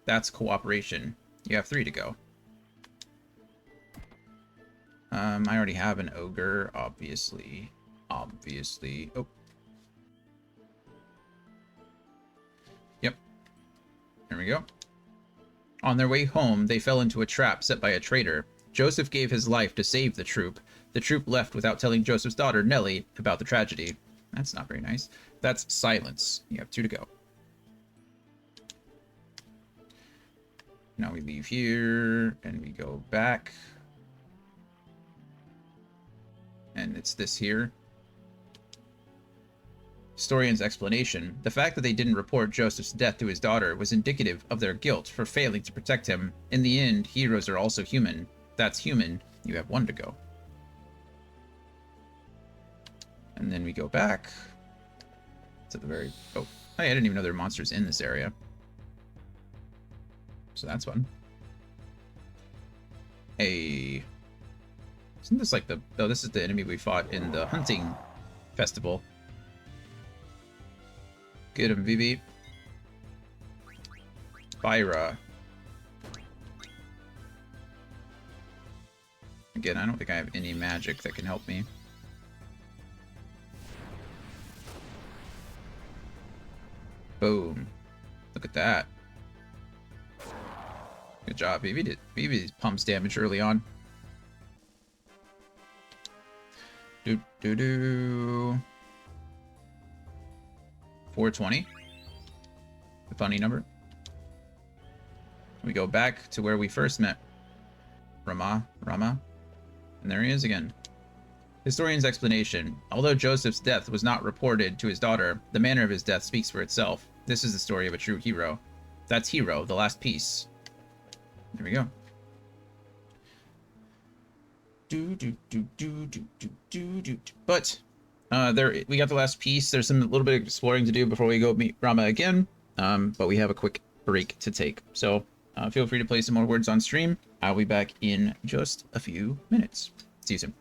That's cooperation. You have 3 to go. I already have an ogre, obviously. Obviously. Oh. Yep. There we go. On their way home, they fell into a trap set by a traitor. Joseph gave his life to save the troop. The troop left without telling Joseph's daughter, Nellie, about the tragedy. That's not very nice. That's silence. You have 2 to go. Now we leave here, and we go back. And it's this here. Historian's explanation. The fact that they didn't report Joseph's death to his daughter was indicative of their guilt for failing to protect him. In the end, heroes are also human. That's human. You have 1 to go. And then we go back to the very... Oh, I didn't even know there were monsters in this area. So that's fun. Hey. Isn't this like the... Oh, this is the enemy we fought in the hunting festival. Get him, VV. Byra. Again, I don't think I have any magic that can help me. Boom. Look at that. Good job, VV. VV pumps damage early on. Do. 420. The funny number. We go back to where we first met Rama. And there he is again. Historian's explanation. Although Joseph's death was not reported to his daughter, the manner of his death speaks for itself. This is the story of a true hero. That's Hero, the last piece. There we go. But there we got the last piece. There's some little bit of exploring to do before we go meet Rama again. But we have a quick break to take. So feel free to play some more words on stream. I'll be back in just a few minutes. See you soon.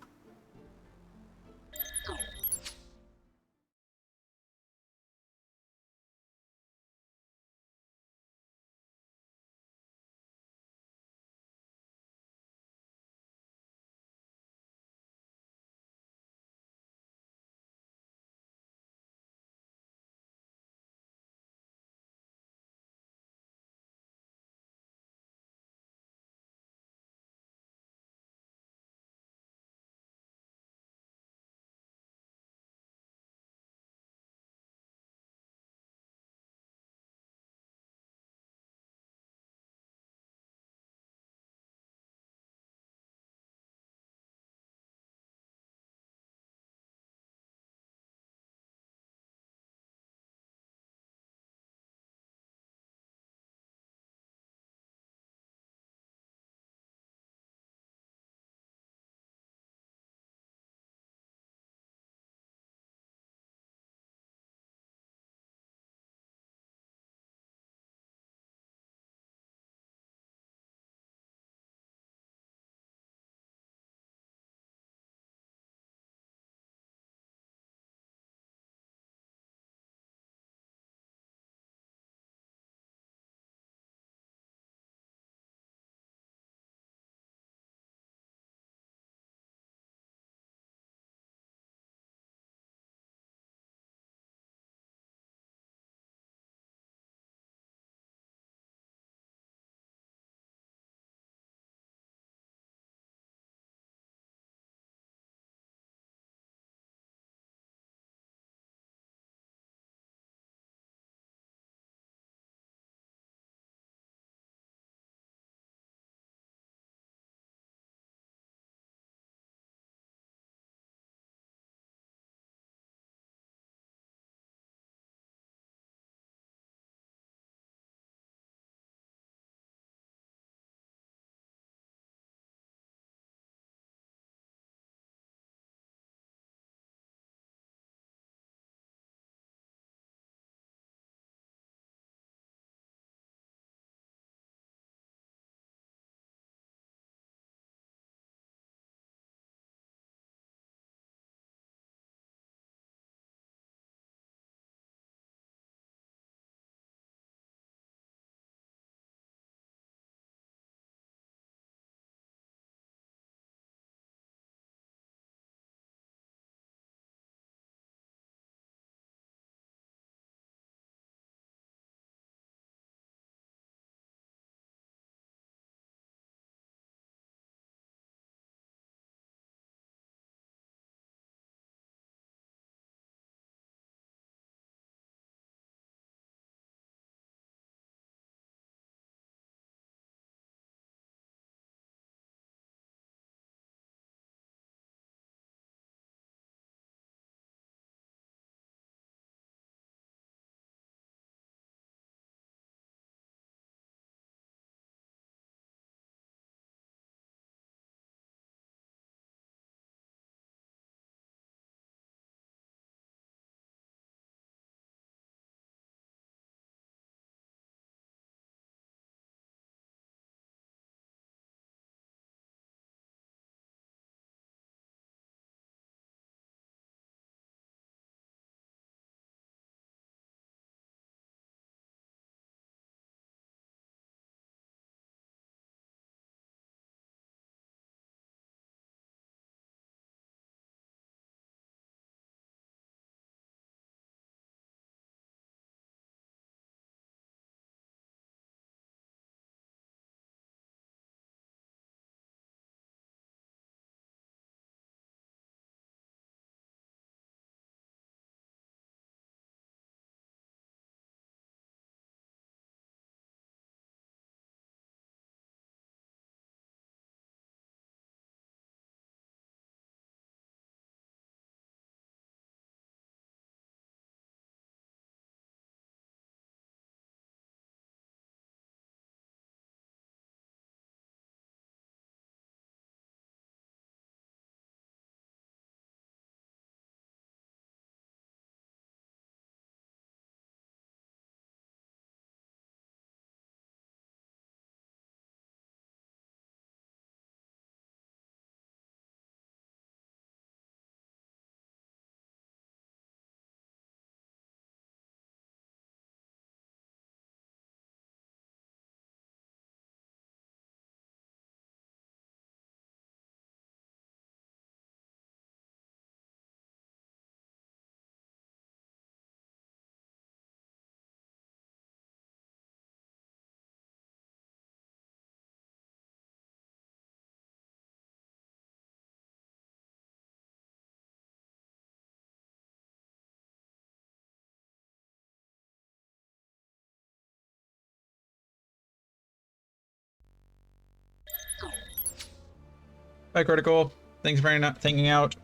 Bye, Critical. Thanks for hanging out.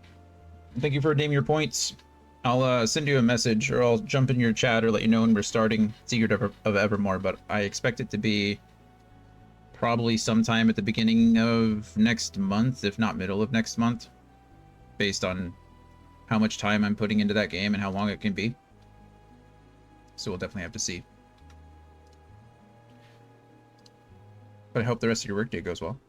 Thank you for redeeming your points. I'll send you a message, or I'll jump in your chat, or let you know when we're starting Secret of Evermore, but I expect it to be probably sometime at the beginning of next month, if not middle of next month, based on how much time I'm putting into that game and how long it can be. So we'll definitely have to see. But I hope the rest of your workday goes well.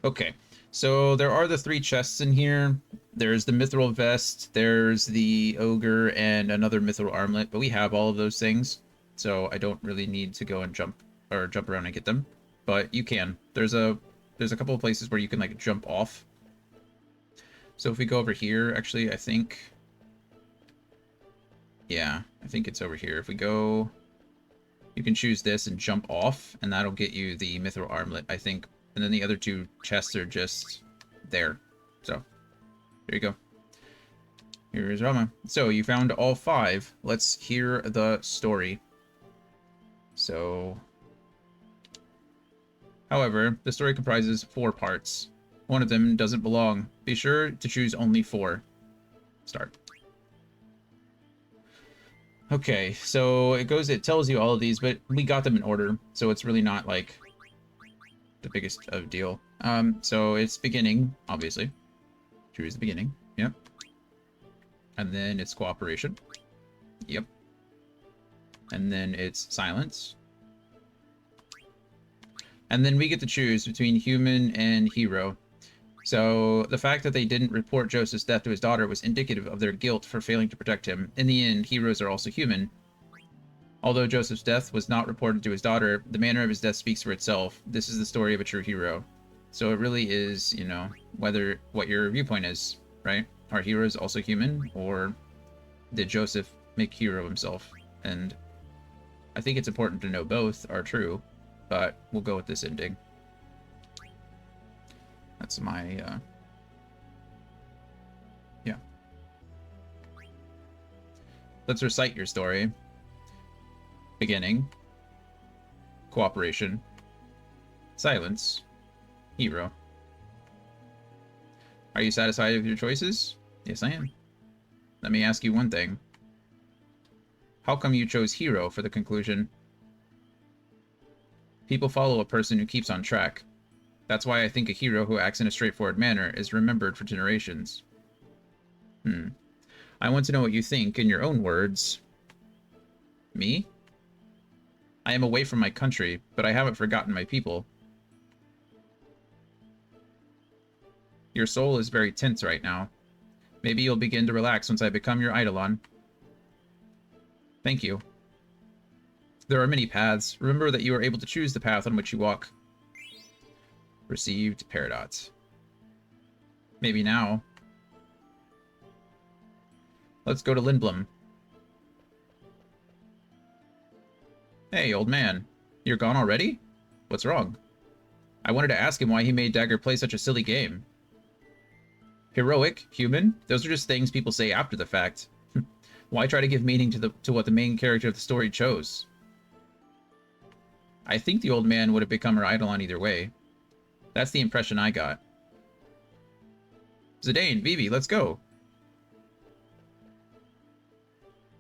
Okay, so there are the 3 chests in here. There's the mithril vest, there's the ogre, and another mithril armlet, but we have all of those things, so I don't really need to go and jump around and get them. But you can. There's a couple of places where you can like jump off. So if we go over here, actually, I think, yeah, I think it's over here. If we go, you can choose this and jump off, and that'll get you the mithril armlet, I think. And then the other 2 chests are just there. So, there you go. Here's Rama. So, you found all 5. Let's hear the story. So, however, the story comprises 4 parts. One of them doesn't belong. Be sure to choose only 4. Start. Okay, so it tells you all of these, but we got them in order, so it's really not like the biggest of deal. So it's beginning, obviously. Choose the beginning. Yep. And then it's cooperation. Yep. And then it's silence. And then we get to choose between human and hero. So the fact that they didn't report Joseph's death to his daughter was indicative of their guilt for failing to protect him. In the end, heroes are also human. Although Joseph's death was not reported to his daughter, the manner of his death speaks for itself. This is the story of a true hero. So it really is, you know, what your viewpoint is, right? Are heroes also human, or did Joseph make hero himself? And I think it's important to know both are true, but we'll go with this ending. That's my, yeah. Let's recite your story. Beginning. Cooperation. Silence. Hero. Are you satisfied with your choices? Yes, I am. Let me ask you one thing. How come you chose hero for the conclusion? People follow a person who keeps on track. That's why I think a hero who acts in a straightforward manner is remembered for generations. I want to know what you think in your own words. Me? I am away from my country, but I haven't forgotten my people. Your soul is very tense right now. Maybe you'll begin to relax once I become your Eidolon. Thank you. There are many paths. Remember that you are able to choose the path on which you walk. Received Peridot. Maybe now. Let's go to Lindblom. Hey, old man. You're gone already? What's wrong? I wanted to ask him why he made Dagger play such a silly game. Heroic, human, those are just things people say after the fact. Why try to give meaning to what the main character of the story chose? I think the old man would have become her Eidolon either way. That's the impression I got. Zidane, Vivi, let's go.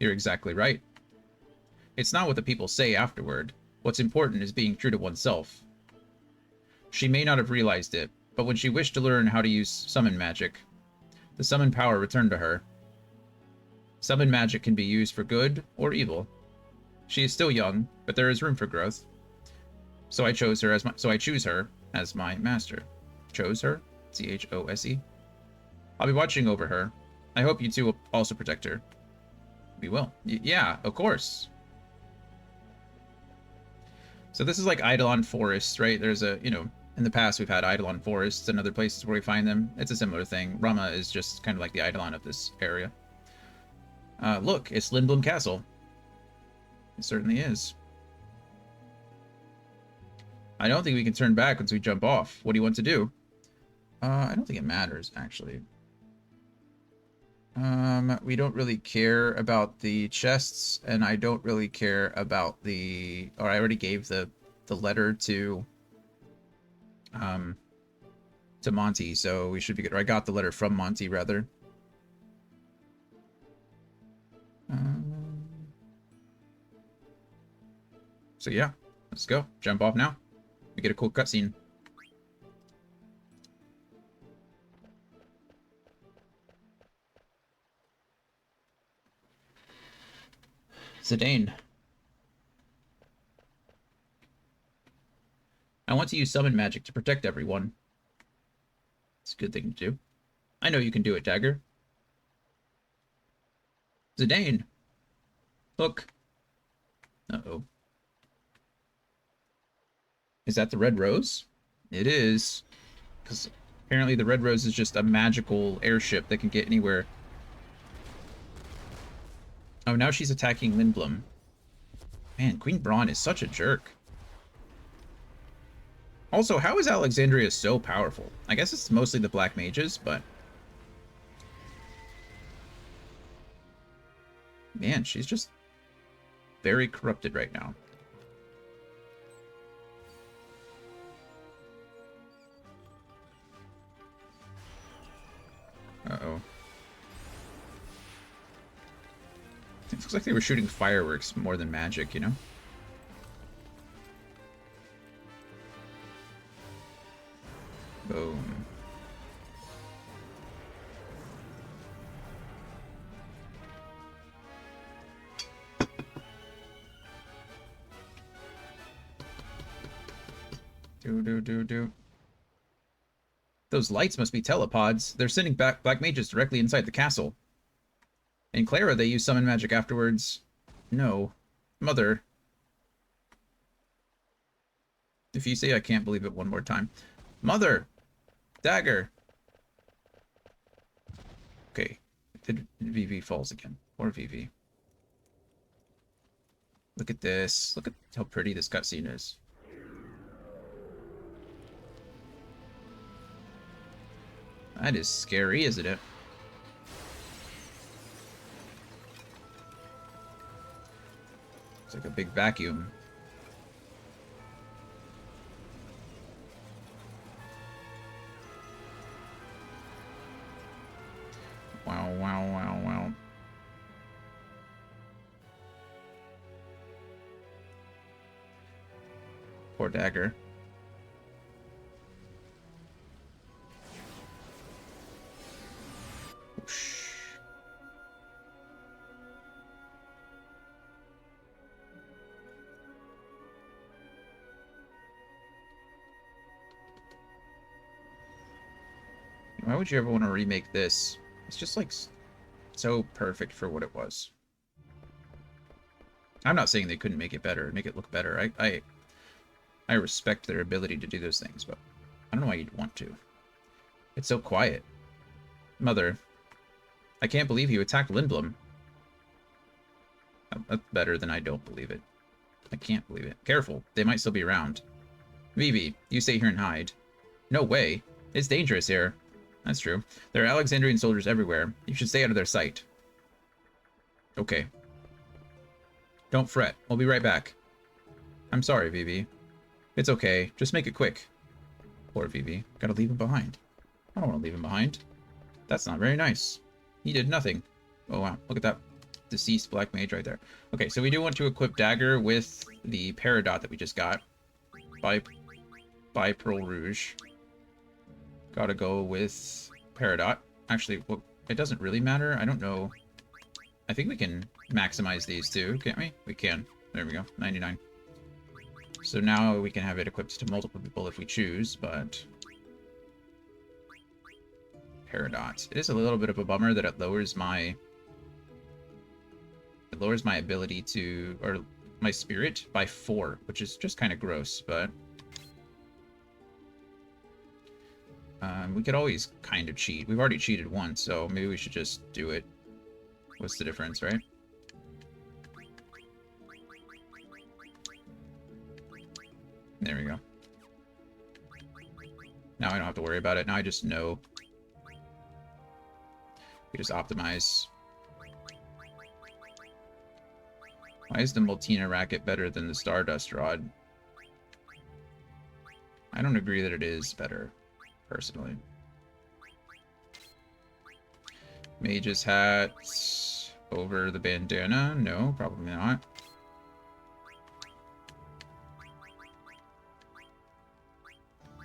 You're exactly right. It's not what the people say afterward. What's important is being true to oneself. She may not have realized it, but when she wished to learn how to use summon magic, the summon power returned to her. Summon magic can be used for good or evil. She is still young, but there is room for growth. So I choose her as my master. Chose her? C-H-O-S-E. I'll be watching over her. I hope you two will also protect her. We will. Yeah, of course. So this is like Eidolon Forest, right? There's a, in the past we've had Eidolon Forests and other places where we find them. It's a similar thing. Rama is just kind of like the Eidolon of this area. Look, it's Lindblom Castle. It certainly is. I don't think we can turn back once we jump off. What do you want to do? I don't think it matters, actually. We don't really care about the chests, and I don't really care about the... Or I already gave the the letter to Monty, so we should be good. Or I got the letter from Monty, rather. So yeah, let's go. Jump off now. We get a cool cutscene. Zidane. I want to use summon magic to protect everyone. It's a good thing to do. I know you can do it, Dagger. Zidane! Look! Uh-oh. Is that the Red Rose? It is. Because apparently the Red Rose is just a magical airship that can get anywhere. Oh, now she's attacking Lindblom. Man, Queen Braun is such a jerk. Also, how is Alexandria so powerful? I guess it's mostly the black mages, but... Man, she's just very corrupted right now. Uh-oh. It looks like they were shooting fireworks more than magic, you know? Boom. Do. Those lights must be telepods. They're sending back black mages directly inside the castle. In Clara, they use summon magic afterwards. No. Mother. If you say I can't believe it one more time. Mother! Dagger! Okay. VV falls again. Poor VV. Look at this. Look at how pretty this cutscene is. That is scary, isn't it? It's like a big vacuum. Wow. Poor Dagger. Whoosh. Why would you ever want to remake this? It's just like so perfect for what it was. I'm not saying they couldn't make it better, make it look better. I respect their ability to do those things, but I don't know why you'd want to. It's so quiet. Mother, I can't believe you attacked Lindblom. That's better than I don't believe it. I can't believe it. Careful, they might still be around. Vivi, you stay here and hide. No way. It's dangerous here. That's true. There are Alexandrian soldiers everywhere. You should stay out of their sight. Okay. Don't fret. We'll be right back. I'm sorry, Vivi. It's okay. Just make it quick. Poor Vivi. Gotta leave him behind. I don't want to leave him behind. That's not very nice. He did nothing. Oh, wow. Look at that deceased black mage right there. Okay, so we do want to equip Dagger with the Peridot that we just got. By Pearl Rouge. Gotta go with Peridot. Actually, well, it doesn't really matter. I don't know. I think we can maximize these too, can't we? We can. There we go. 99. So now we can have it equipped to multiple people if we choose, but... Peridot. It is a little bit of a bummer that it lowers my... It lowers my ability to... or my spirit by 4, which is just kind of gross, but... we could always kind of cheat. We've already cheated once, so maybe we should just do it. What's the difference, right? There we go. Now I don't have to worry about it. Now I just know. We just optimize. Why is the Multina racket better than the Stardust Rod? I don't agree that it is better, personally. Mage's hat over the bandana? No, probably not.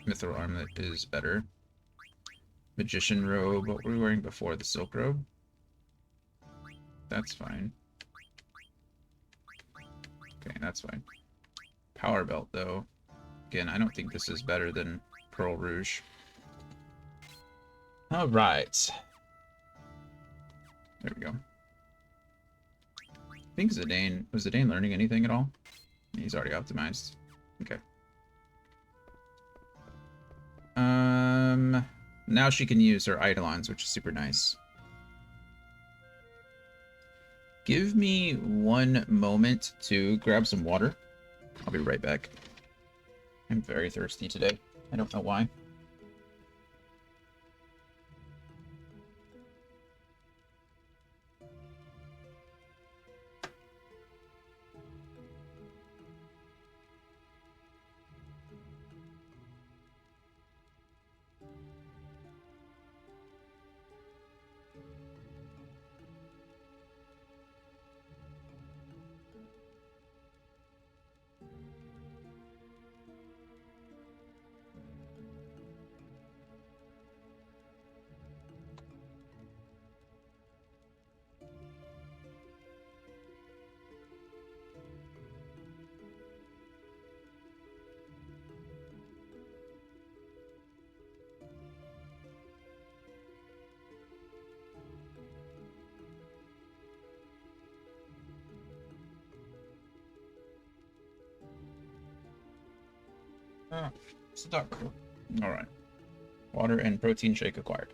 Mithril armlet is better. Magician robe. What were we wearing before? The silk robe? That's fine. Okay, that's fine. Power belt, though. Again, I don't think this is better than Pearl Rouge. Alright. There we go. I think Zidane... Was Zidane learning anything at all? He's already optimized. Okay. Now she can use her Eidolons, which is super nice. Give me one moment to grab some water. I'll be right back. I'm very thirsty today. I don't know why. Stuck. Alright. Water and protein shake acquired.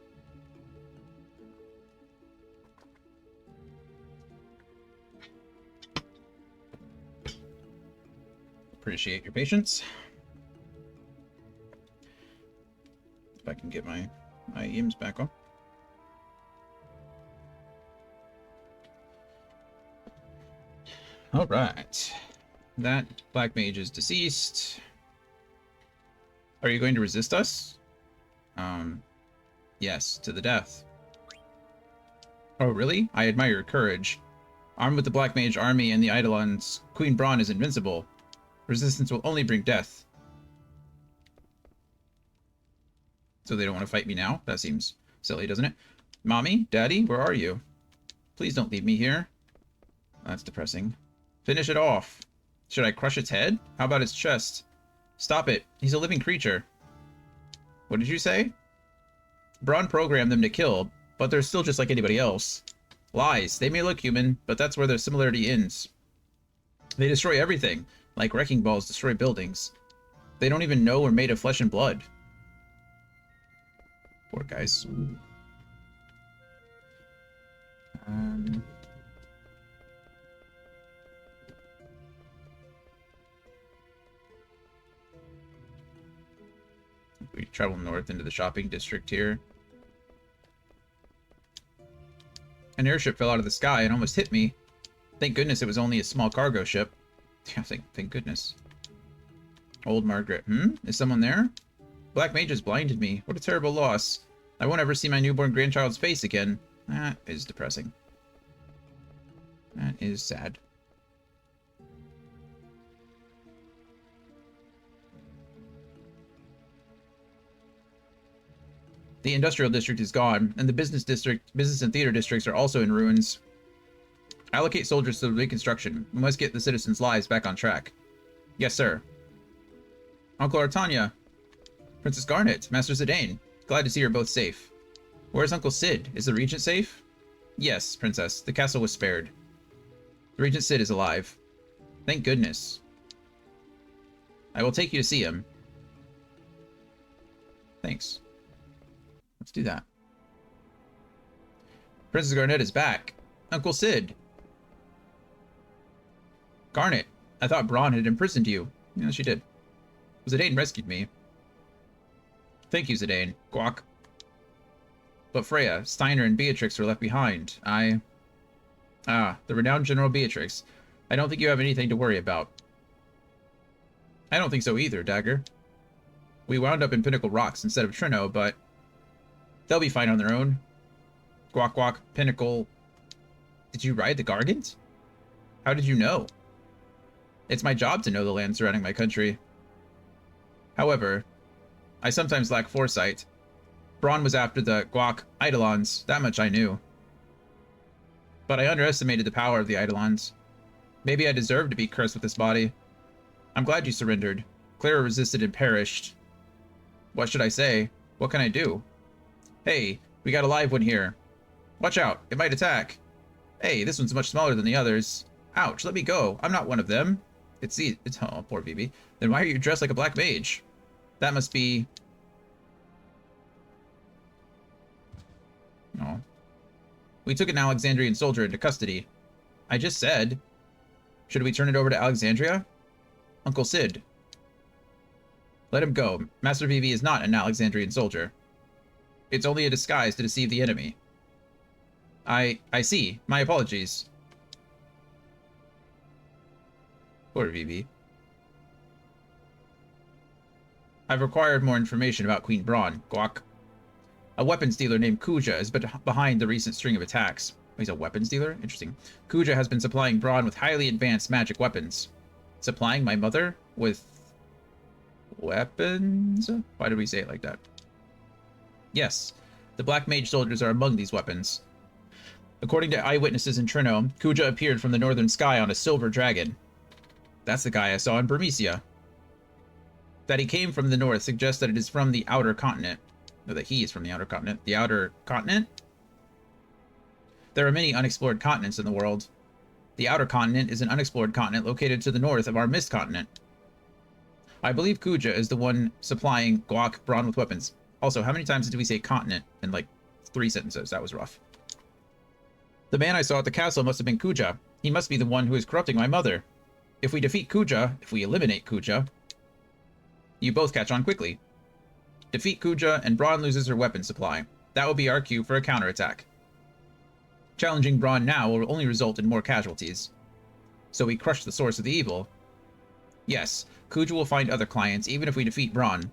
Appreciate your patience. If I can get my IEMs back on. Alright. That black mage is deceased. Are you going to resist us? Yes, to the death. Oh, really? I admire your courage. Armed with the Black Mage army and the Eidolons, Queen Braun is invincible. Resistance will only bring death. So they don't want to fight me now? That seems silly, doesn't it? Mommy? Daddy? Where are you? Please don't leave me here. That's depressing. Finish it off. Should I crush its head? How about its chest? Stop it. He's a living creature. What did you say? Braun programmed them to kill, but they're still just like anybody else. Lies. They may look human, but that's where their similarity ends. They destroy everything, like wrecking balls destroy buildings. They don't even know we're made of flesh and blood. Poor guys. We travel north into the shopping district here. An airship fell out of the sky and almost hit me. Thank goodness it was only a small cargo ship. Yeah, thank goodness. Old Margaret. Is someone there? Black mages blinded me. What a terrible loss. I won't ever see my newborn grandchild's face again. That is depressing. That is sad. The industrial district is gone, and the business and theater districts are also in ruins. Allocate soldiers to the reconstruction. We must get the citizens' lives back on track. Yes, sir. Uncle Artania. Princess Garnet. Master Zidane. Glad to see you're both safe. Where's Uncle Sid? Is the Regent safe? Yes, Princess. The castle was spared. The Regent Sid is alive. Thank goodness. I will take you to see him. Thanks. Let's do that. Princess Garnet is back. Uncle Sid. Garnet, I thought Braun had imprisoned you. Yeah, she did. Zidane rescued me. Thank you, Zidane. Guac. But Freya, Steiner, and Beatrix were left behind. The renowned General Beatrix. I don't think you have anything to worry about. I don't think so either, Dagger. We wound up in Pinnacle Rocks instead of Trino, but they'll be fine on their own. Guac Guac, Pinnacle. Did you ride the Gargant? How did you know? It's my job to know the land surrounding my country. However, I sometimes lack foresight. Braun was after the Guac Eidolons, that much I knew. But I underestimated the power of the Eidolons. Maybe I deserved to be cursed with this body. I'm glad you surrendered. Clara resisted and perished. What should I say? What can I do? Hey, we got a live one here. Watch out, it might attack. Hey, this one's much smaller than the others. Ouch, let me go. I'm not one of them. It's oh, poor Vivi. Then why are you dressed like a black mage? That must be... Oh. We took an Alexandrian soldier into custody. I just said... Should we turn it over to Alexandria? Uncle Sid. Let him go. Master Vivi is not an Alexandrian soldier. It's only a disguise to deceive the enemy. I see. My apologies. Poor Vivi. I've required more information about Queen Braun. Guac. A weapons dealer named Kuja is behind the recent string of attacks. He's a weapons dealer? Interesting. Kuja has been supplying Braun with highly advanced magic weapons. Supplying my mother with... weapons? Why did we say it like that? Yes. The Black Mage soldiers are among these weapons. According to eyewitnesses in Trino, Kuja appeared from the northern sky on a silver dragon. That's the guy I saw in Burmecia. That he came from the north suggests that it is from the outer continent. Or that he is from the outer continent. The outer continent? There are many unexplored continents in the world. The outer continent is an unexplored continent located to the north of our mist continent. I believe Kuja is the one supplying Guac Braun with weapons. Also, how many times did we say continent in like 3 sentences? That was rough. The man I saw at the castle must have been Kuja. He must be the one who is corrupting my mother. If we defeat Kuja, if we eliminate Kuja, you both catch on quickly. Defeat Kuja and Braun loses her weapon supply. That will be our cue for a counterattack. Challenging Braun now will only result in more casualties. So we crush the source of the evil. Yes, Kuja will find other clients even if we defeat Braun.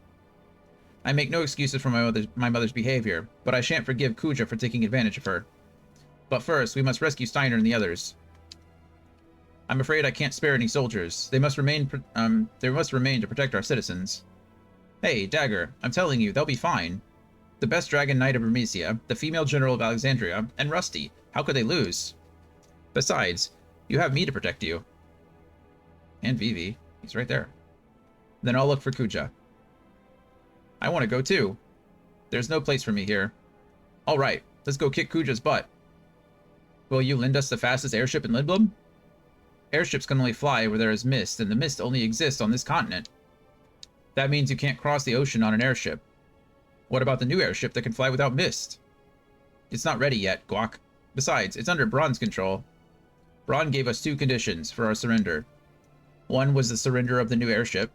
I make no excuses for my mother's behavior, but I shan't forgive Kuja for taking advantage of her. But first, we must rescue Steiner and the others. I'm afraid I can't spare any soldiers. They must remain to protect our citizens. Hey, Dagger, I'm telling you, they'll be fine. The best Dragon Knight of Burmecia, the female general of Alexandria, and Rusty. How could they lose? Besides, you have me to protect you. And Vivi. He's right there. Then I'll look for Kuja. I want to go too. There's no place for me here. Alright, let's go kick Kuja's butt. Will you lend us the fastest airship in Lindblom? Airships can only fly where there is mist, and the mist only exists on this continent. That means you can't cross the ocean on an airship. What about the new airship that can fly without mist? It's not ready yet, Guac. Besides, it's under Braun's control. Braun gave us 2 conditions for our surrender. One was the surrender of the new airship.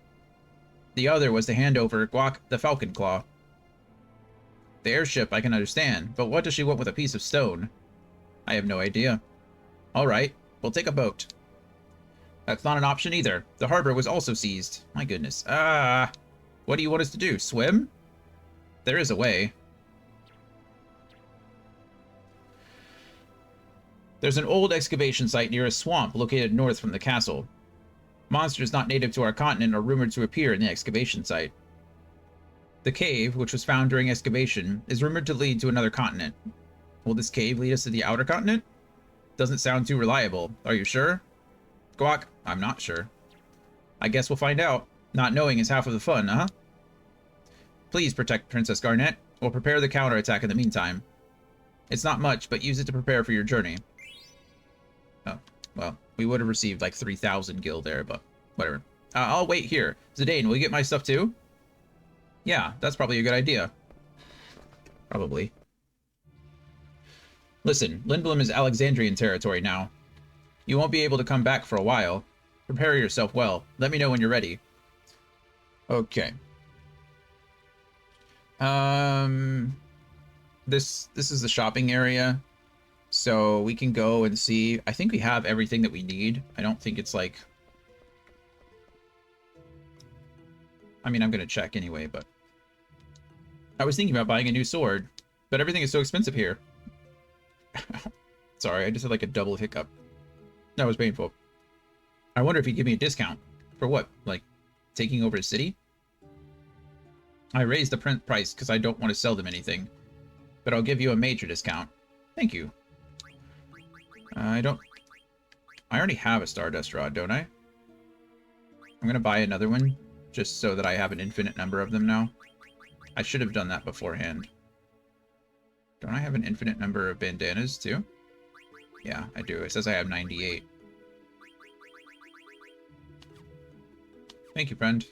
The other was to hand over Guac the Falcon Claw. The airship I can understand, but what does she want with a piece of stone? I have no idea. Alright, we'll take a boat. That's not an option either. The harbor was also seized. My goodness. What do you want us to do? Swim? There is a way. There's an old excavation site near a swamp located north from the castle. Monsters not native to our continent are rumored to appear in the excavation site. The cave, which was found during excavation, is rumored to lead to another continent. Will this cave lead us to the outer continent? Doesn't sound too reliable. Are you sure? Guac, I'm not sure. I guess we'll find out. Not knowing is half of the fun, huh? Please protect Princess Garnet. We'll prepare the counterattack in the meantime. It's not much, but use it to prepare for your journey. Oh, well, we would have received like 3,000 gil there, but whatever. I'll wait here. Zidane, will you get my stuff too? Yeah, that's probably a good idea. Probably. Listen, Lindblom is Alexandrian territory now. You won't be able to come back for a while. Prepare yourself well. Let me know when you're ready. Okay. This is the shopping area. So we can go and see. I think we have everything that we need. I don't think it's like... I mean, I'm going to check anyway, but I was thinking about buying a new sword, but everything is so expensive here. Sorry, I just had like a double hiccup. That was painful. I wonder if he'd give me a discount. For what? Like, taking over a city? I raised the print price because I don't want to sell them anything. But I'll give you a major discount. Thank you. I already have a Stardust Rod, don't I? I'm gonna buy another one, just so that I have an infinite number of them now. I should have done that beforehand. Don't I have an infinite number of bandanas, too? Yeah, I do. It says I have 98. Thank you, friend.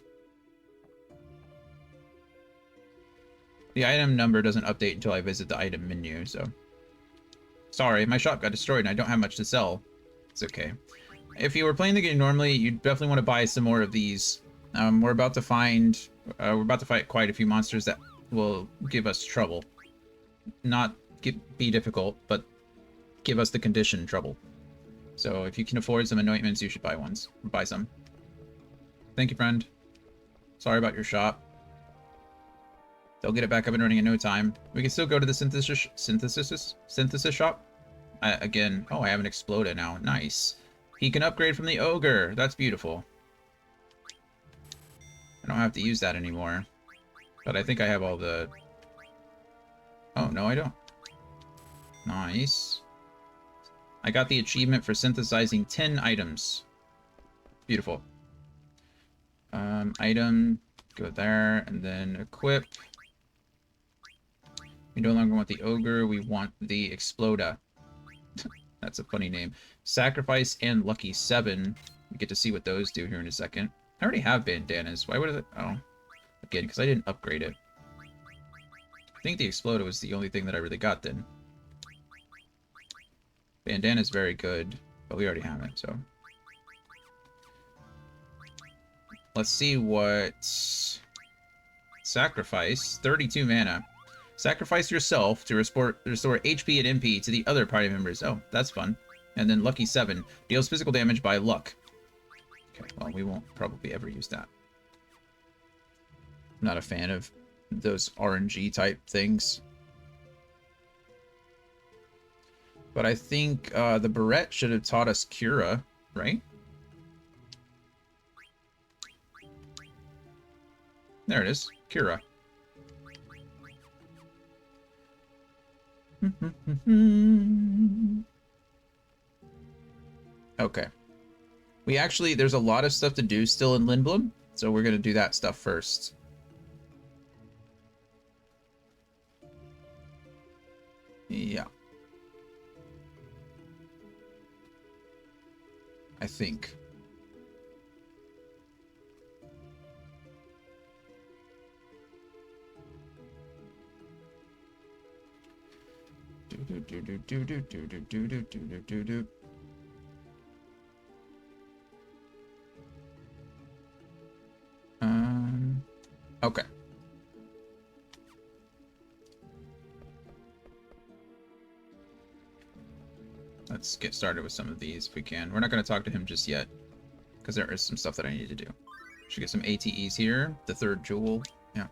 The item number doesn't update until I visit the item menu, so... Sorry, my shop got destroyed and I don't have much to sell. It's okay. If you were playing the game normally, you'd definitely want to buy some more of these. We're about to fight quite a few monsters that will give us trouble. Not be difficult, but give us the condition trouble. So if you can afford some anointments, you should buy some. Thank you, friend. Sorry about your shop. They'll get it back up and running in no time. We can still go to the synthesis shop. Again, oh, I have an Exploda now. Nice. He can upgrade from the ogre. That's beautiful. I don't have to use that anymore. But I think I have all the... Oh, no, I don't. Nice. I got the achievement for synthesizing 10 items. Beautiful. Item, go there, and then equip. We no longer want the ogre, we want the Exploda. That's a funny name. Sacrifice and Lucky 7. We get to see what those do here in a second. I already have bandanas. Why would it... Oh. Again, because I didn't upgrade it. I think the Exploda was the only thing that I really got then. Bandana's very good, but we already have it, so... Let's see what... Sacrifice. 32 mana. Sacrifice yourself to restore HP and MP to the other party members. Oh, that's fun. And then Lucky 7. Deals physical damage by luck. Okay, well, we won't probably ever use that. I'm not a fan of those RNG type things. But I think the Barrette should have taught us Cura, right? There it is. Cura. Okay. There's a lot of stuff to do still in Lindblom, so we're going to do that stuff first. Yeah. I think. Okay. Let's get started with some of these if we can. We're not going to talk to him just yet, because there is some stuff that I need to do. Should get some ATEs here. The third jewel. Yeah.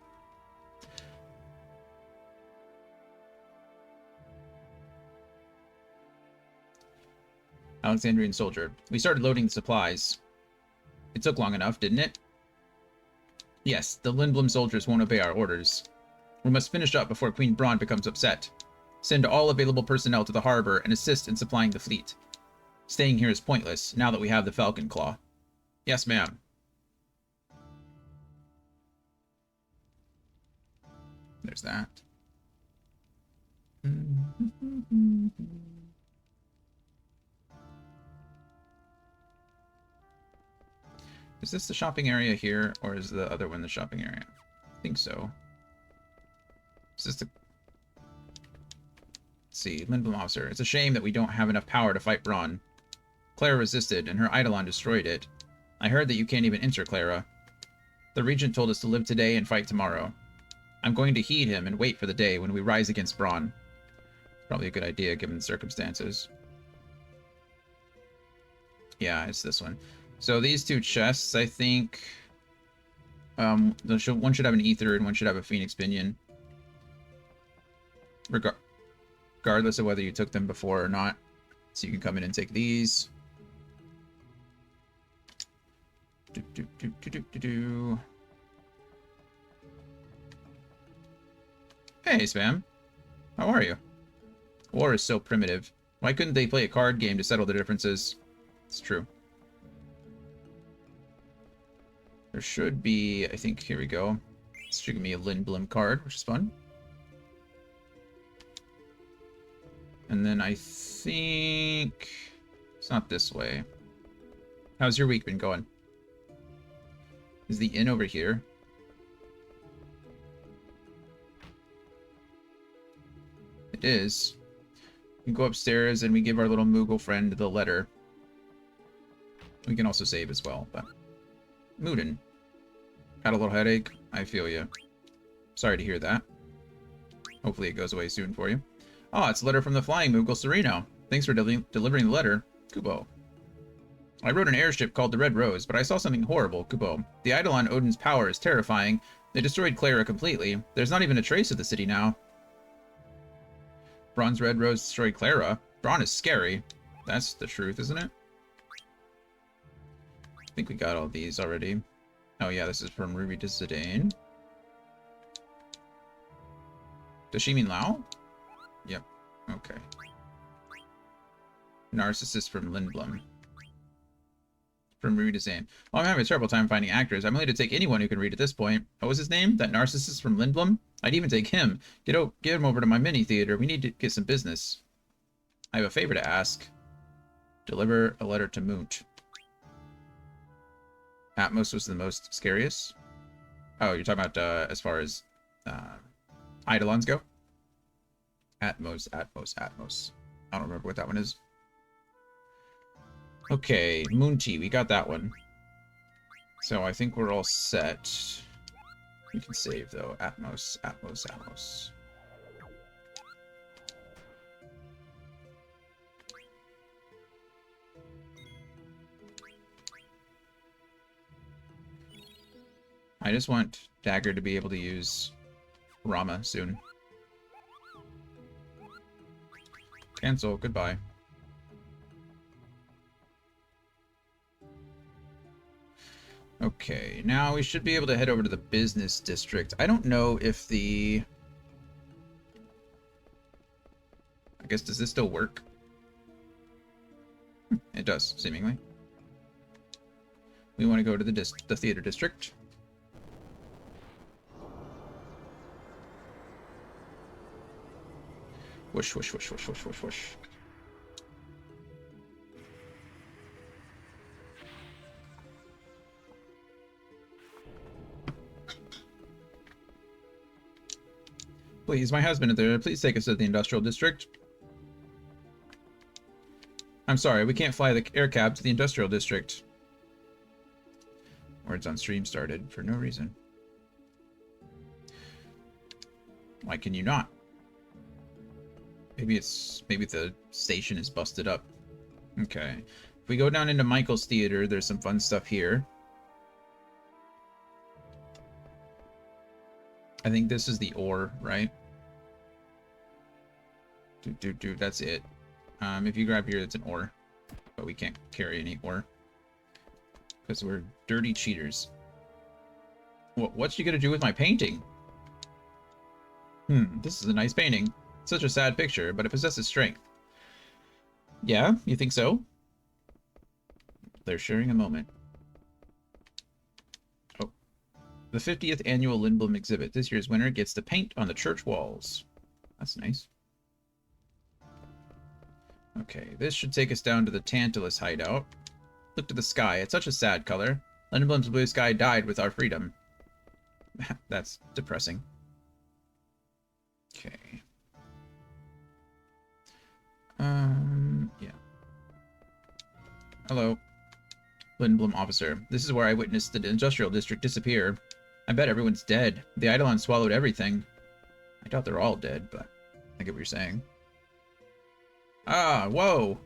Alexandrian soldier. We started loading the supplies. It took long enough, didn't it? Yes, the Lindblom soldiers won't obey our orders. We must finish up before Queen Braun becomes upset. Send all available personnel to the harbor and assist in supplying the fleet. Staying here is pointless, now that we have the Falcon Claw. Yes, ma'am. There's that. Is this the shopping area here, or is the other one the shopping area? I think so. Is this the... Let's see, Lindblom officer. It's a shame that we don't have enough power to fight Braun. Clara resisted, and her Eidolon destroyed it. I heard that you can't even enter Clara. The Regent told us to live today and fight tomorrow. I'm going to heed him and wait for the day when we rise against Braun. Probably a good idea, given the circumstances. Yeah, it's this one. So these two chests, I think... one should have an Ether and one should have a Phoenix Pinion. regardless of whether you took them before or not. So you can come in and take these. Hey, Spam. How are you? War is so primitive. Why couldn't they play a card game to settle the differences? It's true. There should be, I think, here we go. It's showing me a Lindblom card, which is fun. And then I think it's not this way. How's your week been going? Is the inn over here? It is. We go upstairs and we give our little Moogle friend the letter. We can also save as well, but... Moodin. Got a little headache? I feel you. Sorry to hear that. Hopefully it goes away soon for you. Oh, it's a letter from the flying Moogle Sereno. Thanks for delivering the letter, Kubo. I rode an airship called the Red Rose, but I saw something horrible, Kubo. The Eidolon Odin's power is terrifying. They destroyed Clara completely. There's not even a trace of the city now. Braun's Red Rose destroyed Clara. Braun is scary. That's the truth, isn't it? I think we got all these already. Oh yeah, this is from Ruby to Zidane. Does she mean Lao? Yep. Okay. Narcissist from Lindblom. From Ruby to Zidane. Well, I'm having a terrible time finding actors. I'm willing to take anyone who can read at this point. What was his name? That narcissist from Lindblom? I'd even take him. Get him over to my mini theater. We need to get some business. I have a favor to ask. Deliver a letter to Moont. Atmos was the most scariest. Oh, you're talking about as far as Eidolons go? Atmos. I don't remember what that one is. Okay, Moonty, we got that one. So I think we're all set. We can save though. Atmos. I just want Dagger to be able to use Rama soon. Cancel. Goodbye. Okay, now we should be able to head over to the business district. I don't know if the... I guess, does this still work? It does, seemingly. We want to go to the theater district. Whoosh, whoosh, whoosh, whoosh, whoosh, whoosh, whoosh. Please, my husband is there. Please take us to the industrial district. I'm sorry, we can't fly the air cab to the industrial district. Words on stream started for no reason. Why can you not? Maybe the station is busted up. Okay. If we go down into Michael's theater, there's some fun stuff here. I think this is the ore, right? That's it. If you grab here, it's an ore. But we can't carry any ore. Because we're dirty cheaters. What's she gonna do with my painting? This is a nice painting. Such a sad picture, but it possesses strength. Yeah, you think so? They're sharing a moment. Oh. The 50th annual Lindblom exhibit. This year's winner gets to paint on the church walls. That's nice. Okay, this should take us down to the Tantalus hideout. Look to the sky. It's such a sad color. Lindblom's blue sky died with our freedom. That's depressing. Okay. Yeah. Hello. Lindblom officer. This is where I witnessed the industrial district disappear. I bet everyone's dead. The Eidolon swallowed everything. I doubt they're all dead, but I get what you're saying. Ah, whoa!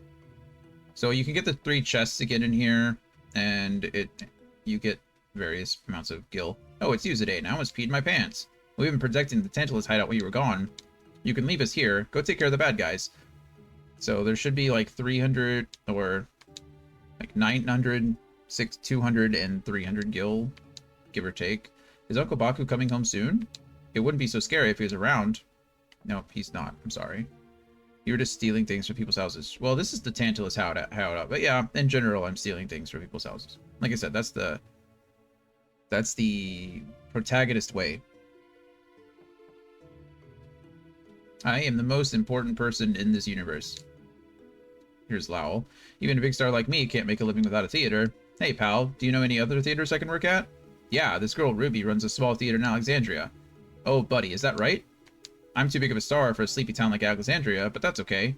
So you can get the 3 chests to get in here, and you get various amounts of gil. Oh, it's you today. Now I almost peed my pants. We've been protecting the Tantalus hideout while you were gone. You can leave us here. Go take care of the bad guys. So there should be like 300 or like 900, 200, and 300 gil, give or take. Is Uncle Baku coming home soon? It wouldn't be so scary if he was around. No, he's not. I'm sorry. You're just stealing things from people's houses. Well, this is the Tantalus how but yeah, in general, I'm stealing things from people's houses. Like I said, that's the protagonist way. I am the most important person in this universe. Here's Lowell. Even a big star like me can't make a living without a theater. Hey, pal, do you know any other theaters I can work at? Yeah, this girl Ruby runs a small theater in Alexandria. Oh, buddy, is that right? I'm too big of a star for a sleepy town like Alexandria, but that's okay.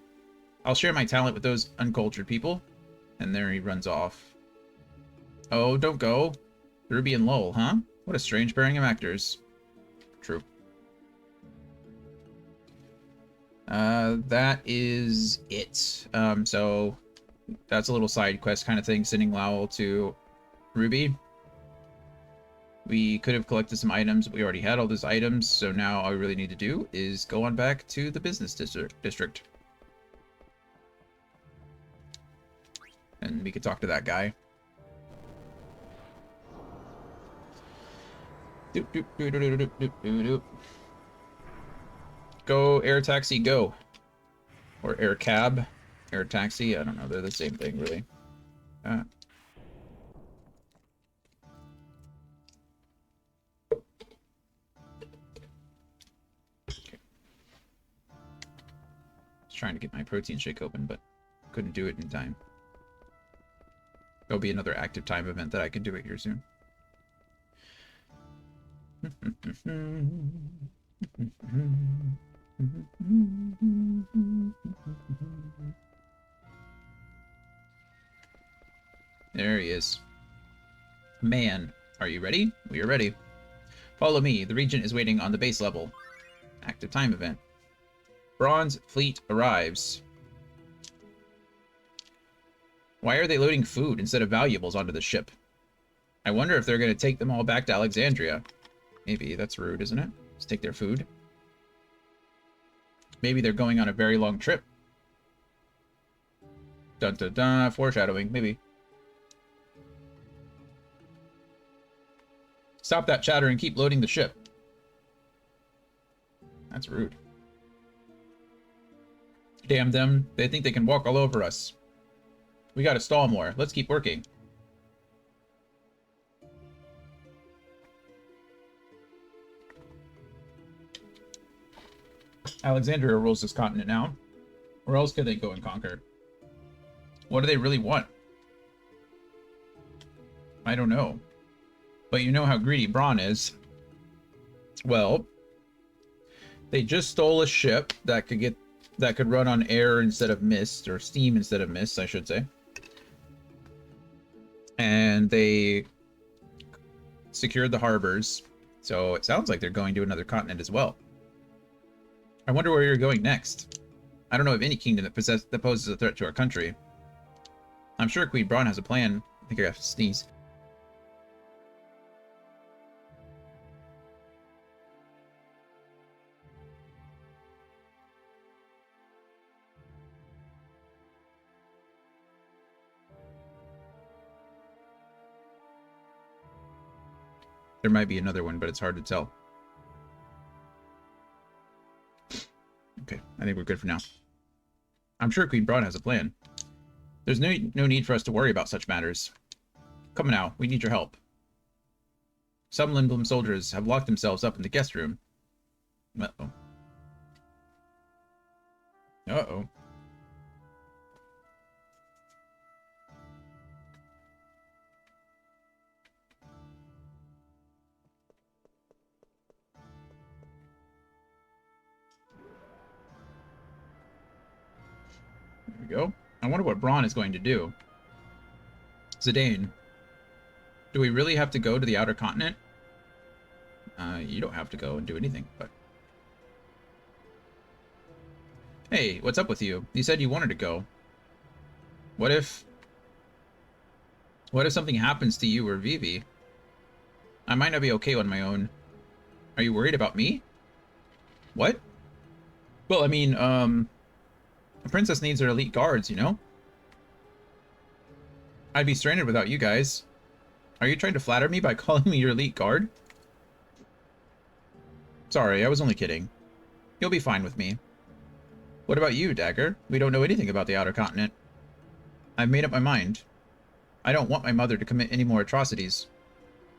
I'll share my talent with those uncultured people. And there he runs off. Oh, don't go. Ruby and Lowell, huh? What a strange pairing of actors. True. That is it. So that's a little side quest kind of thing, sending Lowell to Ruby. We could have collected some items, but we already had all those items, so now all we really need to do is go on back to the business district. And we could talk to that guy. Doop, doop, doop, doop, doop, doop, doop, doop. Go, air taxi, go. Or air cab, air taxi, I don't know, they're the same thing, really. Trying to get my protein shake open, but couldn't do it in time. There'll be another active time event that I can do it here soon. There he is. Man, are you ready? We are ready. Follow me. The Regent is waiting on the base level. Active time event. Bronze fleet arrives. Why are they loading food instead of valuables onto the ship? I wonder if they're going to take them all back to Alexandria. Maybe. That's rude, isn't it? Let's take their food. Maybe they're going on a very long trip. Dun dun dun. Foreshadowing. Maybe. Stop that chatter and keep loading the ship. That's rude. Damn them. They think they can walk all over us. We gotta stall more. Let's keep working. Alexandria rules this continent now. Where else could they go and conquer? What do they really want? I don't know. But you know how greedy Braun is. Well, they just stole a ship that could run on air instead of mist, or steam instead of mist, I should say. And they secured the harbors. So it sounds like they're going to another continent as well. I wonder where you're going next. I don't know of any kingdom that poses a threat to our country. I'm sure Queen Braun has a plan. I think I have to sneeze. There might be another one, but it's hard to tell. Okay, I think we're good for now. I'm sure Queen Braun has a plan. There's no need for us to worry about such matters. Come now, we need your help. Some Lindblom soldiers have locked themselves up in the guest room. Uh-oh. Uh-oh. There we go. I wonder what Braun is going to do. Zidane, do we really have to go to the outer continent? You don't have to go and do anything, but... Hey, what's up with you? You said you wanted to go. What if something happens to you or Vivi? I might not be okay on my own. Are you worried about me? What? Well, I mean, a princess needs her elite guards, you know? I'd be stranded without you guys. Are you trying to flatter me by calling me your elite guard? Sorry, I was only kidding. You'll be fine with me. What about you, Dagger? We don't know anything about the Outer Continent. I've made up my mind. I don't want my mother to commit any more atrocities.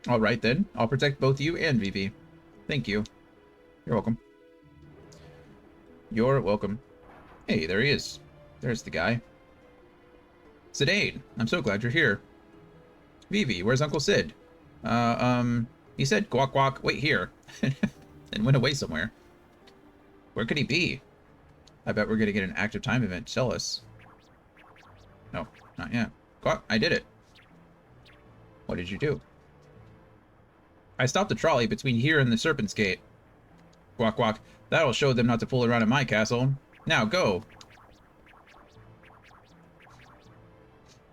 All right, then. I'll protect both you and Vivi. Thank you. You're welcome. You're welcome. Hey, there he is. There's the guy. Zidane, I'm so glad you're here. Vivi, where's Uncle Sid? He said guac guac, wait here. And went away somewhere. Where could he be? I bet we're gonna get an active time event to tell us. No, not yet. Guac, I did it. What did you do? I stopped the trolley between here and the Serpent's Gate. Guac guac, that'll show them not to fool around in my castle. Now, go!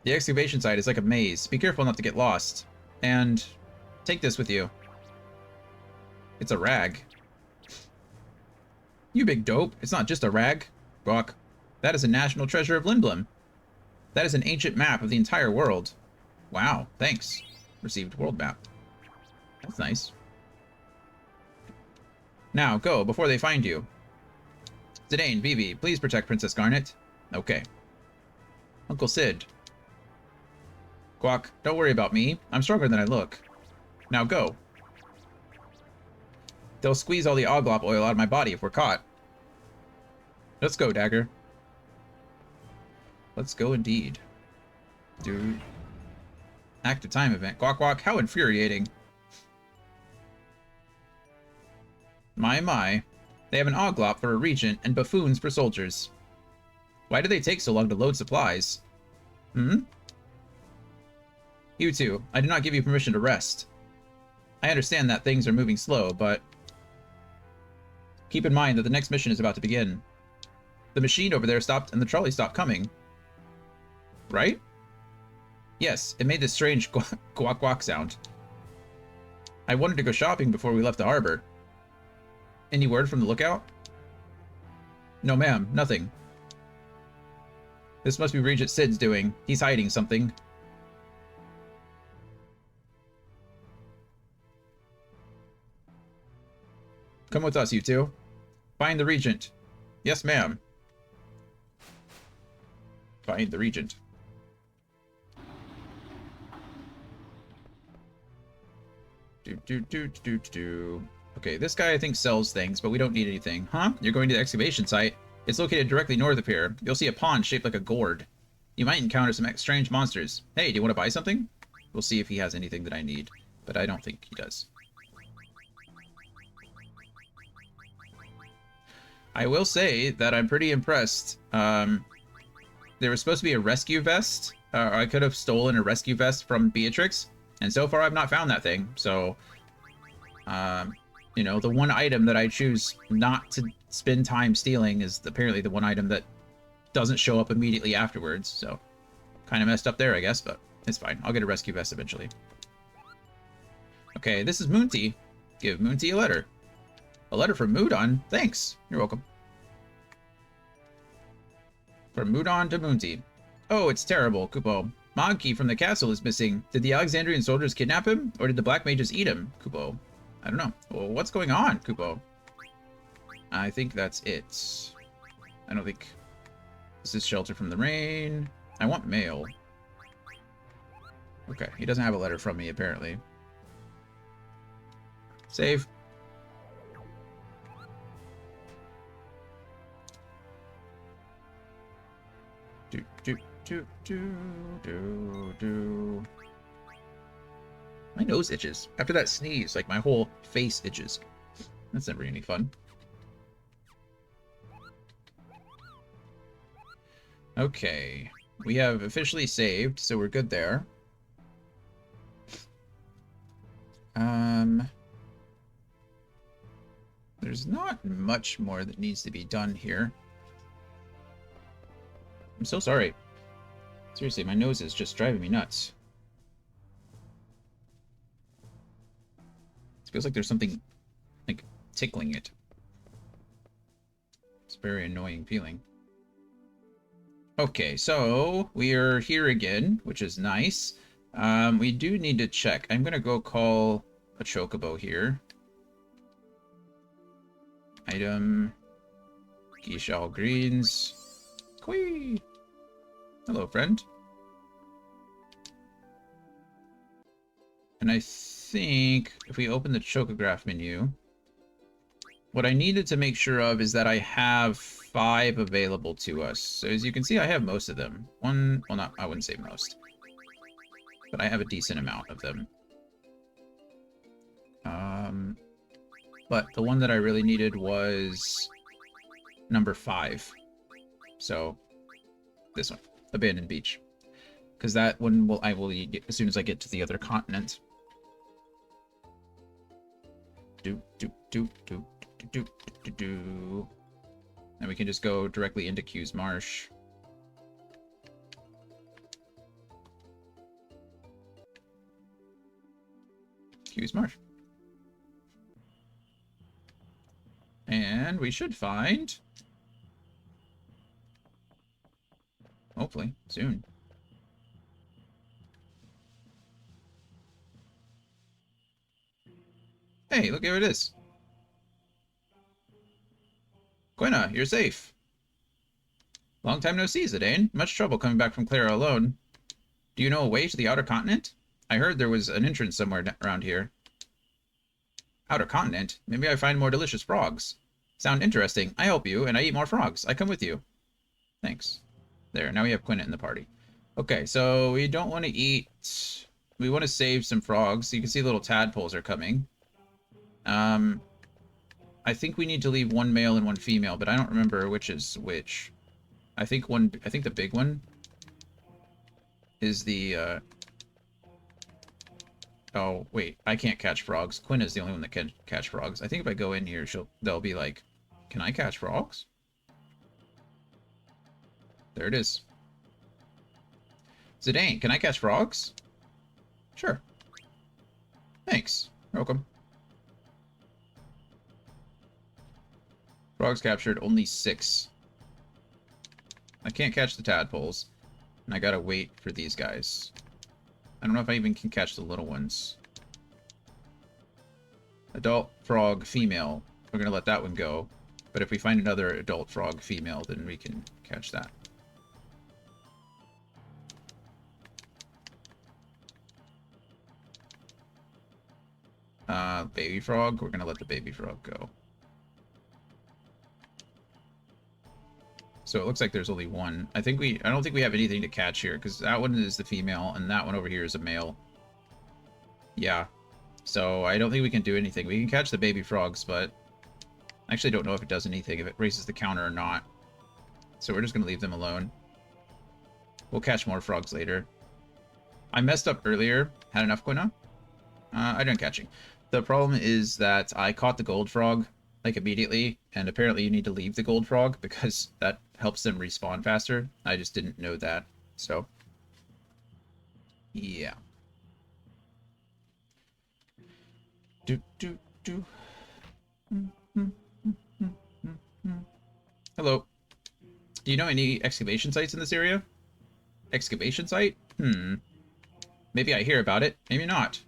The excavation site is like a maze. Be careful not to get lost. And take this with you. It's a rag. You big dope. It's not just a rag. Guac. That is a national treasure of Lindblum. That is an ancient map of the entire world. Wow, thanks. Received world map. That's nice. Now, go, before they find you. Zidane, Vivi, please protect Princess Garnet. Okay. Uncle Sid. Guac, don't worry about me. I'm stronger than I look. Now go. They'll squeeze all the oglop oil out of my body if we're caught. Let's go, Dagger. Let's go indeed. Dude. Active time event. Guac guac, how infuriating. My. They have an oglop for a regent and buffoons for soldiers. Why do they take so long to load supplies? Hmm? You two, I did not give you permission to rest. I understand that things are moving slow, but keep in mind that the next mission is about to begin. The machine over there stopped and the trolley stopped coming. Right? Yes, it made this strange guac guac sound. I wanted to go shopping before we left the harbor. Any word from the lookout? No, ma'am, nothing. This must be Regent Sid's doing. He's hiding something. Come with us, you two. Find the Regent. Yes, ma'am. Find the Regent. Okay, this guy I think sells things, but we don't need anything. Huh? You're going to the excavation site? It's located directly north of here. You'll see a pond shaped like a gourd. You might encounter some strange monsters. Hey, do you want to buy something? We'll see if he has anything that I need, but I don't think he does. I will say that I'm pretty impressed. There was supposed to be a rescue vest. I could have stolen a rescue vest from Beatrix, and so far I've not found that thing. So, you know, the one item that I choose not to spend time stealing is apparently the one item that doesn't show up immediately afterwards. So, kind of messed up there, I guess, but it's fine. I'll get a rescue vest eventually. Okay, this is Moonty. Give Moonty a letter. A letter from Moodon? Thanks. You're welcome. From Moodon to Moonty. Oh, it's terrible, Kupo. Mogki from the castle is missing. Did the Alexandrian soldiers kidnap him? Or did the black mages eat him, Kupo? I don't know. Well, what's going on, Kupo? I think that's it. I don't think... This is shelter from the rain. I want mail. Okay, he doesn't have a letter from me, apparently. Save. My nose itches. After that sneeze, like my whole face itches. That's never any fun. Okay. We have officially saved, so we're good there. There's not much more that needs to be done here. I'm so sorry. Seriously, my nose is just driving me nuts. It feels like there's something, like, tickling it. It's very annoying feeling. Okay, so we are here again, which is nice. We do need to check. I'm gonna go call a chocobo here. Item. Geisha all greens. Quee! Hello, friend. And I think if we open the chocograph menu, what I needed to make sure of is that I have 5 available to us. So as you can see, I have most of them. Well, not, I wouldn't say most, but I have a decent amount of them. But the one that I really needed was number 5. So this one, Abandoned Beach, because that one I will eat as soon as I get to the other continent. And we can just go directly into Q's Marsh. Q's Marsh. And we should find, hopefully, soon. Hey, look who it is. Quina, you're safe. Long time no see, Zidane. Much trouble coming back from Clara alone. Do you know a way to the outer continent? I heard there was an entrance somewhere around here. Outer continent? Maybe I find more delicious frogs. Sound interesting. I help you, and I eat more frogs. I come with you. Thanks. There, now we have Quina in the party. Okay, so we don't want to eat... We want to save some frogs. You can see little tadpoles are coming. I think we need to leave 1 male and 1 female, but I don't remember which is which. I think the big one is the, Oh, wait, I can't catch frogs. Quinn is the only one that can catch frogs. I think if I go in here, they'll be like, can I catch frogs? There it is. Zidane, can I catch frogs? Sure. Thanks. You're welcome. Frogs captured, only 6. I can't catch the tadpoles, and I gotta wait for these guys. I don't know if I even can catch the little ones. Adult frog female. We're gonna let that one go. But if we find another adult frog female, then we can catch that. Baby frog. We're gonna let the baby frog go. So it looks like there's only 1. I don't think we have anything to catch here, because that one is the female, and that one over here is a male. Yeah. So I don't think we can do anything. We can catch the baby frogs, but I actually don't know if it does anything, if it raises the counter or not. So we're just going to leave them alone. We'll catch more frogs later. I messed up earlier. Had enough, Quina? I didn't catching. The problem is that I caught the gold frog, like, immediately, and apparently you need to leave the gold frog because that helps them respawn faster. I just didn't know that, so yeah. Hello. Do you know any excavation sites in this area? Excavation site? Maybe I hear about it, maybe not.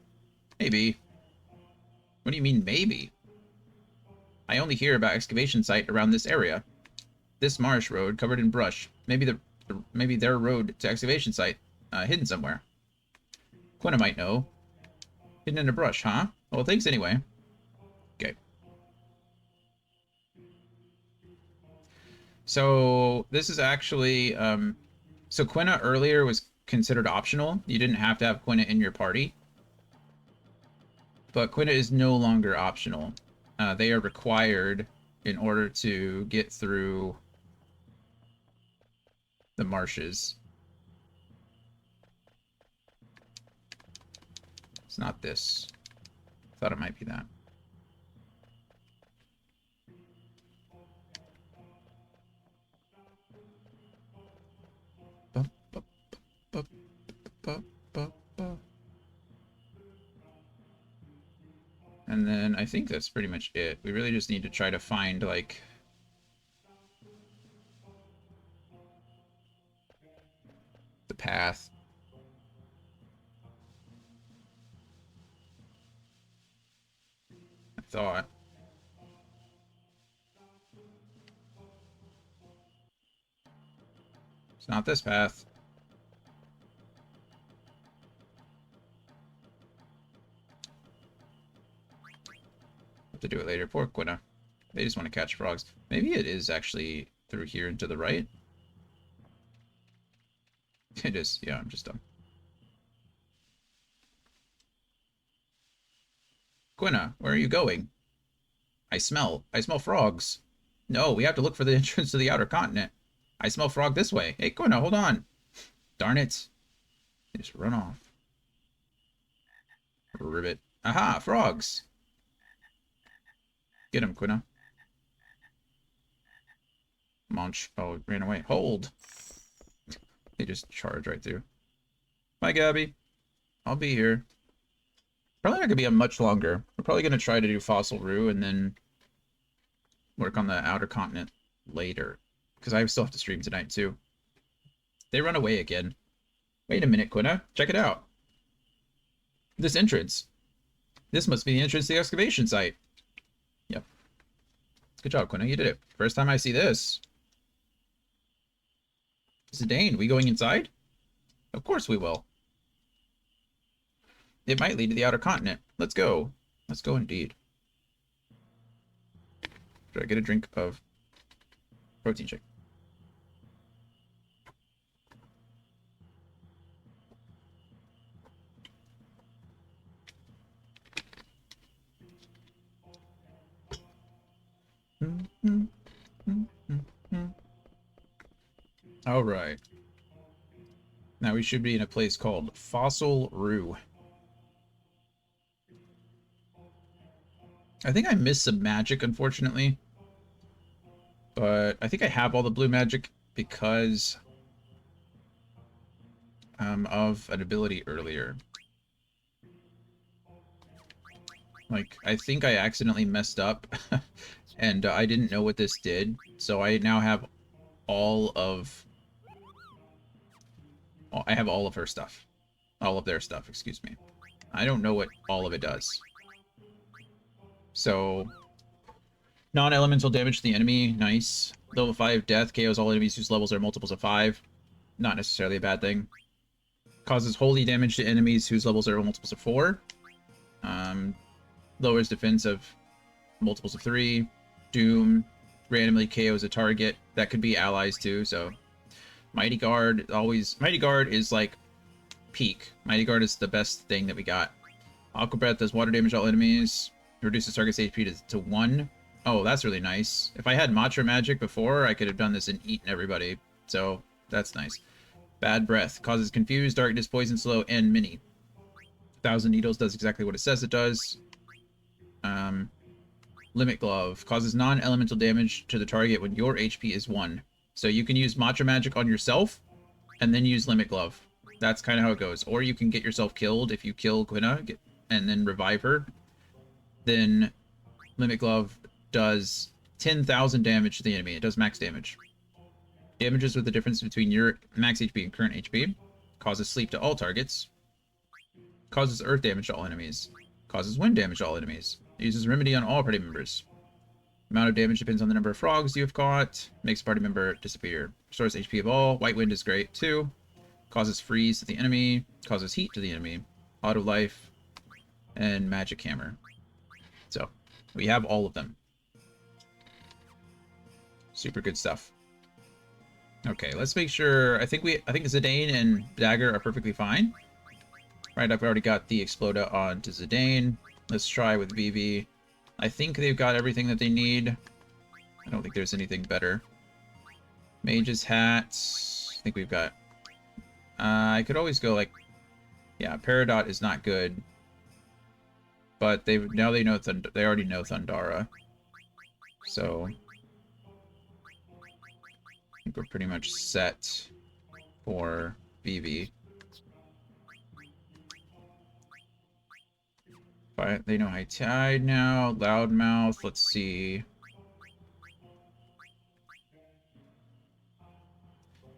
Maybe. What do you mean, maybe? I only hear about excavation site around this area. This marsh road covered in brush. Maybe their road to excavation site, hidden somewhere. Quina might know. Hidden in a brush, huh? Well, thanks anyway. Okay. So this is actually, so Quina earlier was considered optional. You didn't have to have Quina in your party. But Quina is no longer optional. They are required in order to get through the marshes. It's not this. Thought it might be that. And then I think that's pretty much it. We really just need to try to find, like, path. I thought. It's not this path. Have to do it later. Poor Quina. They just want to catch frogs. Maybe it is actually through here and to the right. It is. Yeah, I'm just dumb. Quina, where are you going? I smell frogs. No, we have to look for the entrance to the outer continent. I smell frog this way. Hey, Quina, hold on. Darn it. They just run off. Ribbit. Aha, frogs. Get him, Quina. Munch. Oh, it ran away. Hold. They just charge right through. Bye, Gabby. I'll be here. Probably not going to be a much longer. We're probably going to try to do Fossil Rue and then work on the outer continent later. Because I still have to stream tonight, too. They run away again. Wait a minute, Quina. Check it out. This entrance. This must be the entrance to the excavation site. Yep. Good job, Quina. You did it. First time I see this. Zidane, we going inside? Of course we will. It might lead to the outer continent. Let's go. Let's go indeed. Should I get a drink of protein shake? All right. Now we should be in a place called Fossil Rue. I think I missed some magic, unfortunately. But I think I have all the blue magic because of an ability earlier. Like, I think I accidentally messed up and I didn't know what this did. So I now have all of... I have all of her stuff. All of their stuff, excuse me. I don't know what all of it does. So, non-elemental damage to the enemy, nice. Level 5 death, KOs all enemies whose levels are multiples of 5. Not necessarily a bad thing. Causes holy damage to enemies whose levels are multiples of 4. Lowers defense of multiples of 3. Doom, randomly KOs a target. That could be allies too, so... Mighty Guard, always... Mighty Guard is like peak. Mighty Guard is the best thing that we got. Aqua Breath does water damage to all enemies. Reduces target's HP to 1. Oh, that's really nice. If I had Matra Magic before, I could have done this and eaten everybody. So, that's nice. Bad Breath. Causes Confuse, Darkness, Poison, Slow, and Mini. 1,000 Needles does exactly what it says it does. Limit Glove. Causes non-elemental damage to the target when your HP is 1. So you can use Matra Magic on yourself, and then use Limit Glove. That's kind of how it goes. Or you can get yourself killed if you kill Quina, and then revive her. Then Limit Glove does 10,000 damage to the enemy. It does max damage. Damages with the difference between your max HP and current HP. Causes sleep to all targets. Causes earth damage to all enemies. Causes wind damage to all enemies. Uses remedy on all party members. Amount of damage depends on the number of frogs you have caught. Makes a party member disappear. Restores HP of all. White wind is great too. Causes freeze to the enemy. Causes heat to the enemy. Auto life. And magic hammer. So, we have all of them. Super good stuff. Okay, let's make sure. I think Zidane and Dagger are perfectly fine. Right, I've already got the Exploda onto Zidane. Let's try with Vivi. I think they've got everything that they need. I don't think there's anything better. Mage's Hat. I think we've got... I could always go like... Yeah, Peridot is not good. But they already know Thundara. So... I think we're pretty much set for Vivi. They know High Tide now. Loudmouth. Let's see.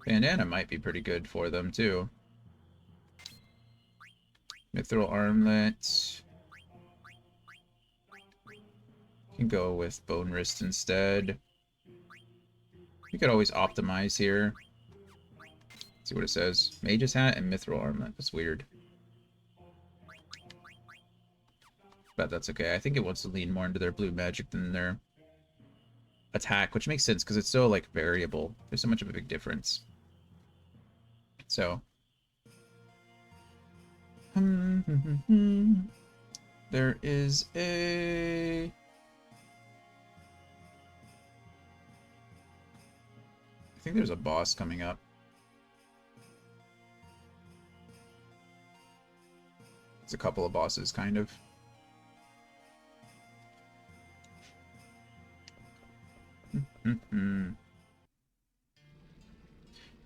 Bandana might be pretty good for them, too. Mithril armlet. Can go with bone wrist instead. You could always optimize here. See what it says. Mage's hat and mithril armlet. That's weird. But that's okay. I think it wants to lean more into their blue magic than their attack, which makes sense because it's so like variable. There's so much of a big difference. So there is a I think there's a boss coming up. It's a couple of bosses, kind of.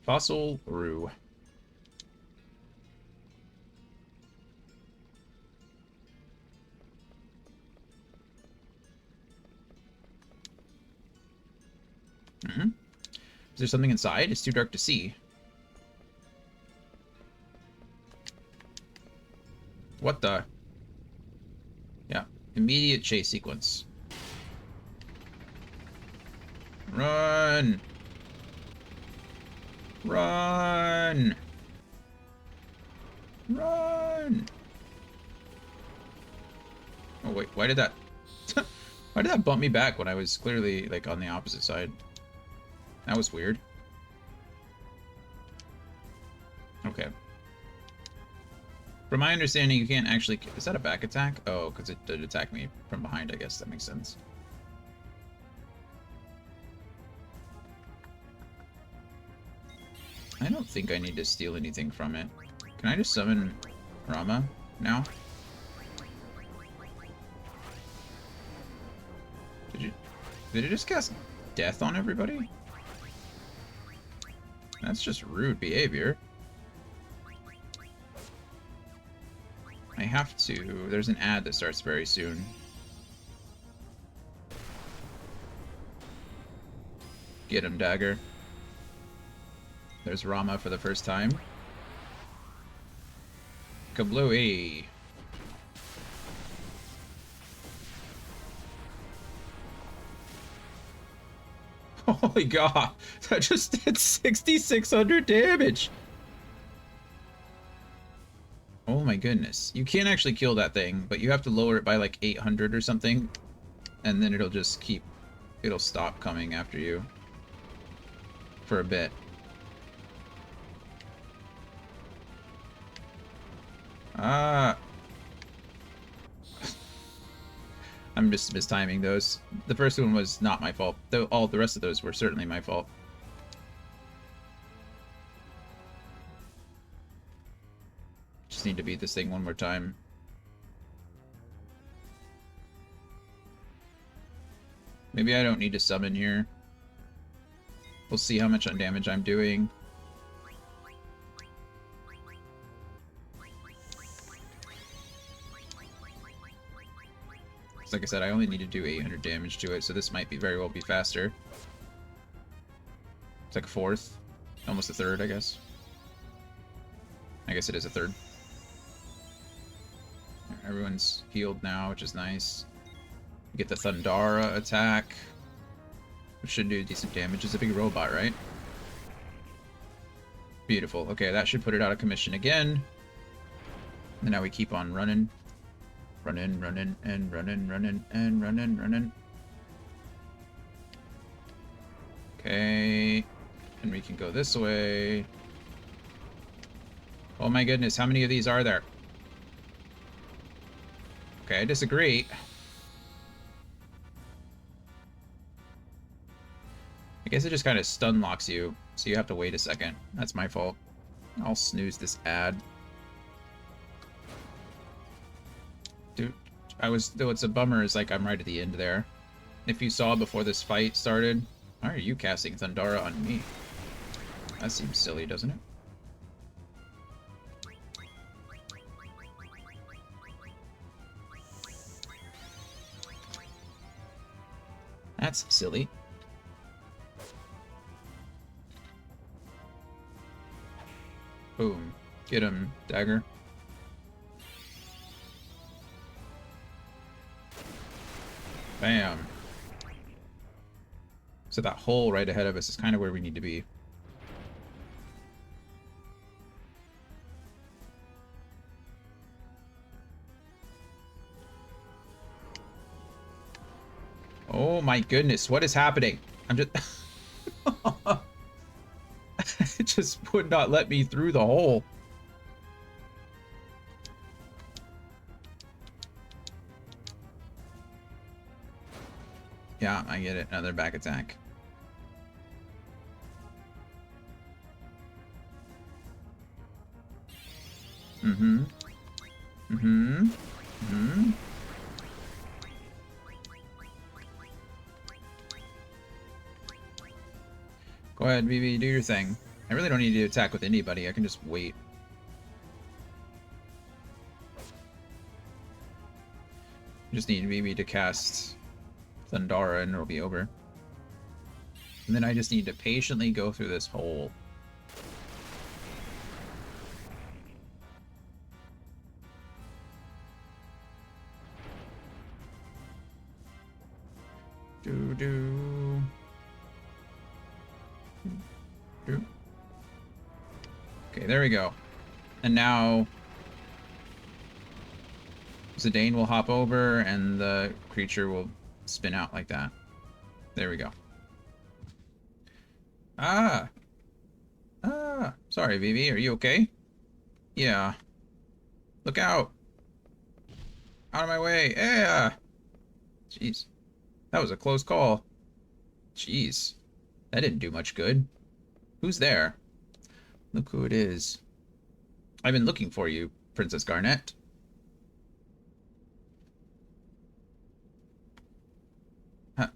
Fossil Rue. Is there something inside? It's too dark to see. What the? Yeah. Immediate chase sequence. Run! Run! Run! Oh wait, why did that... why did that bump me back when I was clearly, like, on the opposite side? That was weird. Okay. From my understanding, you can't actually... Is that a back attack? Oh, because it did attack me from behind, I guess. That makes sense. I don't think I need to steal anything from it. Can I just summon Rama now? Did it just cast death on everybody? That's just rude behavior. I have to... There's an ad that starts very soon. Get him, Dagger. There's Rama for the first time. Kablooey. Holy god, that just did 6,600 damage! Oh my goodness. You can't actually kill that thing, but you have to lower it by like 800 or something, and then it'll just keep... It'll stop coming after you. For a bit. Ah! I'm just mistiming those. The first one was not my fault. Though all the rest of those were certainly my fault. Just need to beat this thing one more time. Maybe I don't need to summon here. We'll see how much damage I'm doing. Like I said, I only need to do 800 damage to it, so this might very well be faster. It's like a fourth. Almost a third, I guess. I guess it is a third. Everyone's healed now, which is nice. You get the Thundara attack, which should do decent damage. It's a big robot, right? Beautiful. Okay, that should put it out of commission again. And now we keep on running. Running, running, and running, running, and running, running. Okay. And we can go this way. Oh my goodness, how many of these are there? Okay, I disagree. I guess it just kind of stun locks you, so you have to wait a second. That's my fault. I'll snooze this ad. Dude, though it's a bummer is like I'm right at the end there. If you saw before this fight started, why are you casting Thundara on me? That seems silly, doesn't it? That's silly. Boom. Get him, Dagger. Bam. So that hole right ahead of us is kind of where we need to be. Oh my goodness, what is happening? I'm just... It just would not let me through the hole. Yeah, I get it. Another back attack. Mm-hmm. Mm-hmm. Mm-hmm. Go ahead, BB, do your thing. I really don't need to attack with anybody. I can just wait. Just need BB to cast Thundara and it'll be over. And then I just need to patiently go through this hole. Do. Okay, there we go. And now Zidane will hop over and the creature will spin out like that. There we go. Ah! Ah! Sorry, Vivi. Are you okay? Yeah. Look out! Out of my way! Yeah! Jeez. That was a close call. Jeez. That didn't do much good. Who's there? Look who it is. I've been looking for you, Princess Garnet.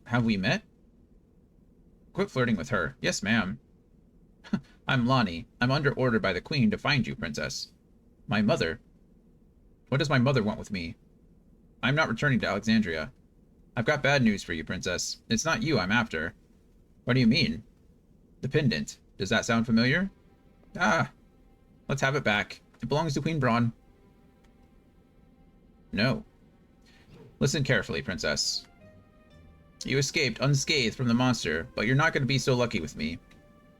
Have we met? Quit flirting with her. Yes, ma'am. I'm Lonnie. I'm under order by the Queen to find you, Princess. My mother? What does my mother want with me? I'm not returning to Alexandria. I've got bad news for you, Princess. It's not you I'm after. What do you mean? The pendant. Does that sound familiar? Ah, let's have it back. It belongs to Queen Braun. No. Listen carefully, Princess. You escaped unscathed from the monster, but you're not going to be so lucky with me.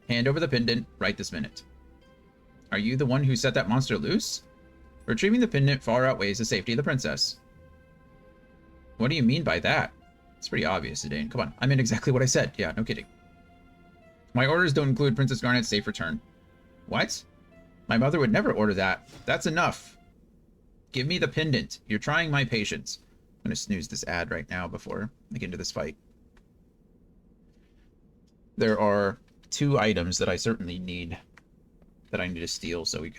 Hand over the pendant right this minute. Are you the one who set that monster loose? Retrieving the pendant far outweighs the safety of the princess. What do you mean by that? It's pretty obvious, Zidane. Come on, I meant exactly what I said. Yeah, no kidding. My orders don't include Princess Garnet's safe return. What? My mother would never order that. That's enough. Give me the pendant. You're trying my patience. I'm going to snooze this ad right now before I get into this fight. There are 2 items that I certainly need that I need to steal, so we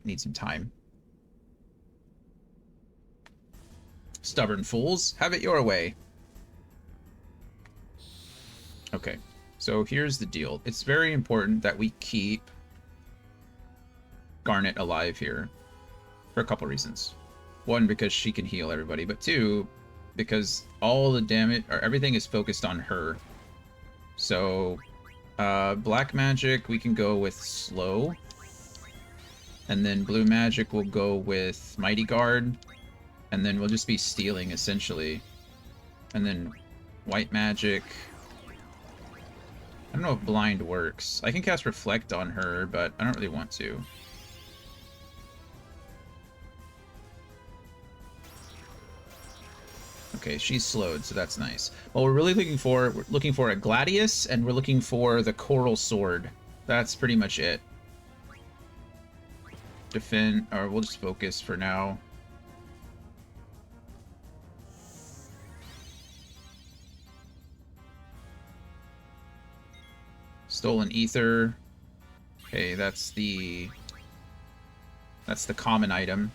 need some time. Stubborn fools, have it your way. Okay, so here's the deal. It's very important that we keep Garnet alive here for a couple reasons. 1, because she can heal everybody, but 2, because all the damage or everything is focused on her. So black magic we can go with slow, and then blue magic will go with mighty guard, and then we'll just be stealing essentially. And then white magic, I don't know if blind works. I can cast reflect on her, but I don't really want to. Okay, she's slowed, so that's nice. Well, we're looking for a Gladius, and we're looking for the Coral Sword. That's pretty much it. Defend, or we'll just focus for now. Stolen Ether. Okay, that's the common item.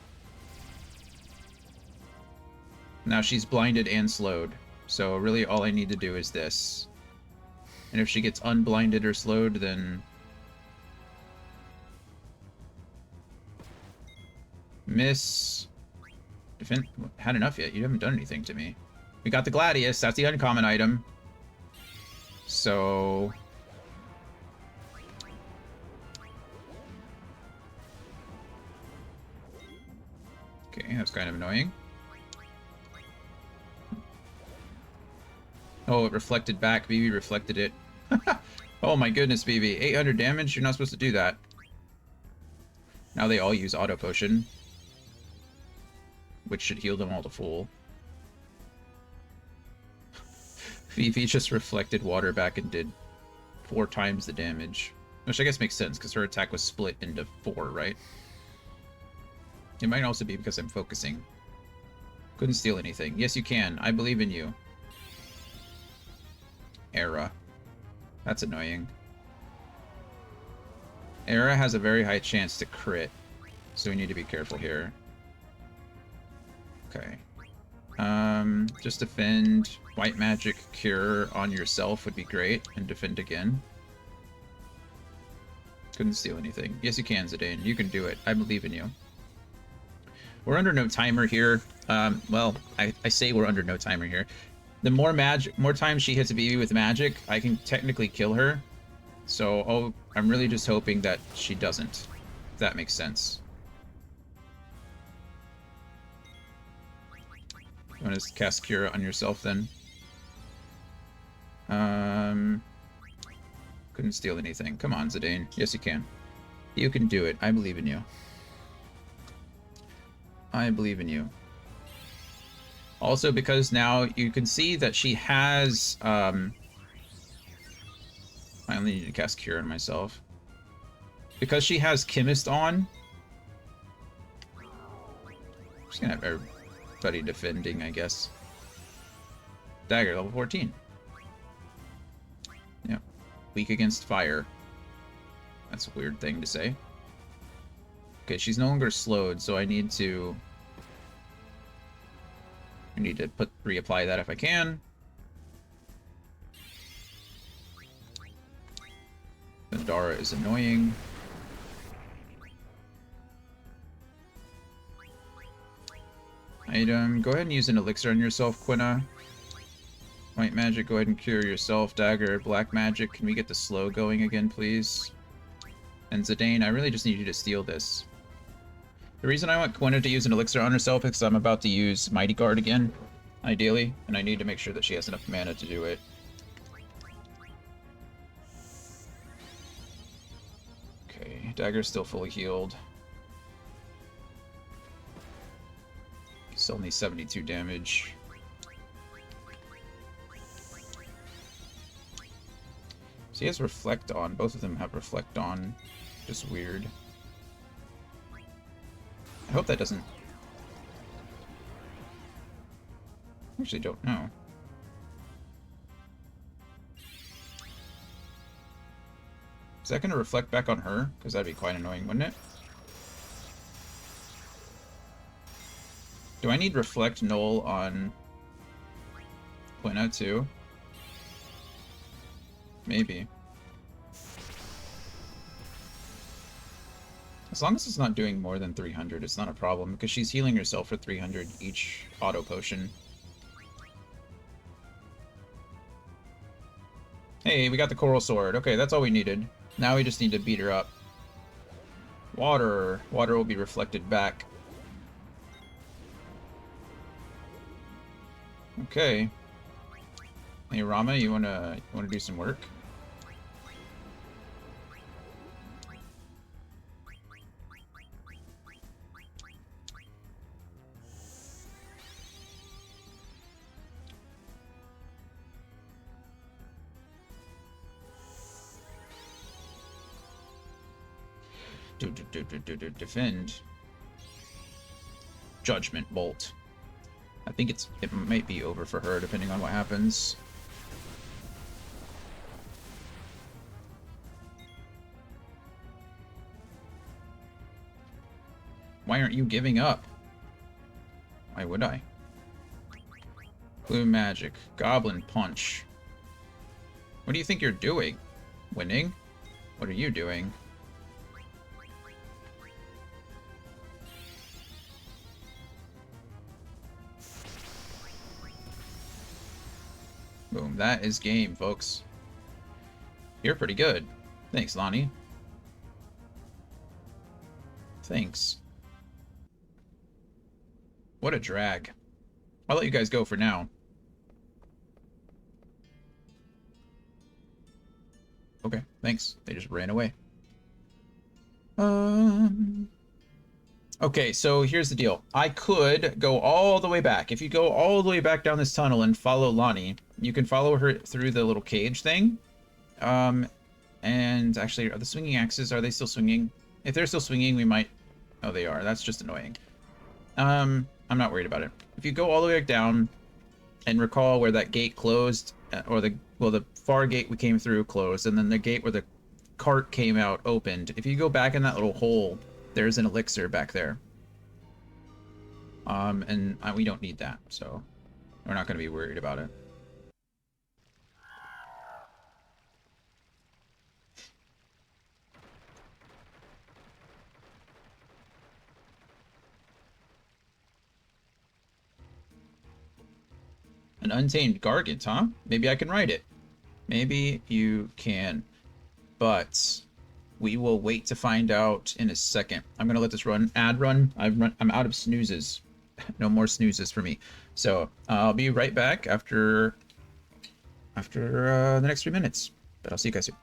Now she's blinded and slowed, so really all I need to do is this. And if she gets unblinded or slowed, then... Miss... Defend... Had enough yet? You haven't done anything to me. We got the Gladius, that's the uncommon item. So... Okay, that's kind of annoying. Oh, it reflected back. BB reflected it. Oh my goodness, BB. 800 damage? You're not supposed to do that. Now they all use auto potion, which should heal them all to full. BB just reflected water back and did 4 times the damage. Which I guess makes sense, because her attack was split into 4, right? It might also be because I'm focusing. Couldn't steal anything. Yes, you can. I believe in you. Era. That's annoying. Era has a very high chance to crit, so we need to be careful here. Okay. Just defend. White magic cure on yourself would be great, and defend again. Couldn't steal anything. Yes, you can, Zidane. You can do it. I believe in you. We're under no timer here. Well, I say we're under no timer here. The more times she hits a BB with magic, I can technically kill her. So, I'm really just hoping that she doesn't. If that makes sense. You want to cast Cure on yourself then? Couldn't steal anything. Come on, Zidane. Yes, you can. You can do it. I believe in you. I believe in you. Also, because now you can see that she has, I only need to cast Cure on myself. Because she has Chemist on, I'm just gonna have everybody defending, I guess. Dagger, level 14. Yep. Weak against fire. That's a weird thing to say. Okay, she's no longer slowed, so I need to reapply that if I can. Dara is annoying. Item, go ahead and use an elixir on yourself, Quina. White magic, go ahead and cure yourself. Dagger, black magic, can we get the slow going again, please? And Zidane, I really just need you to steal this. The reason I want Quina to use an elixir on herself is because I'm about to use Mighty Guard again, ideally, and I need to make sure that she has enough mana to do it. Okay, Dagger's still fully healed. Still only 72 damage. So he has Reflect on. Both of them have Reflect on. Just weird. I hope that doesn't... I actually don't know. Is that going to reflect back on her? Because that'd be quite annoying, wouldn't it? Do I need Reflect Null on Quina too? Maybe. As long as it's not doing more than 300, it's not a problem, because she's healing herself for 300 each auto potion. Hey, we got the Coral Sword. Okay, that's all we needed. Now we just need to beat her up. Water. Water will be reflected back. Okay. Hey Rama, you wanna do some work? Defend. Judgment Bolt. I think it might be over for her depending on what happens. Why aren't you giving up? Why would I? Blue Magic. Goblin Punch. What do you think you're doing? Winning? What are you doing? Boom. That is game, folks. You're pretty good. Thanks, Lonnie. Thanks. What a drag. I'll let you guys go for now. okay, thanks. They just ran away. Um... Okay, so here's the deal. I could go all the way back. If you go all the way back down this tunnel and follow Lonnie, you can follow her through the little cage thing. And actually, are the swinging axes, are they still swinging? If they're still swinging, we might... Oh, they are. That's just annoying. I'm not worried about it. If you go all the way back down and recall where that gate closed, or the far gate we came through closed, and then the gate where the cart came out opened. If you go back in that little hole, there's an elixir back there. And we don't need that, so we're not going to be worried about it. An untamed gargant, huh? Maybe I can ride it. Maybe you can. But we will wait to find out in a second. I'm gonna let this run. Ad run. I'm out of snoozes. No more snoozes for me. So I'll be right back after the next 3 minutes. But I'll see you guys soon.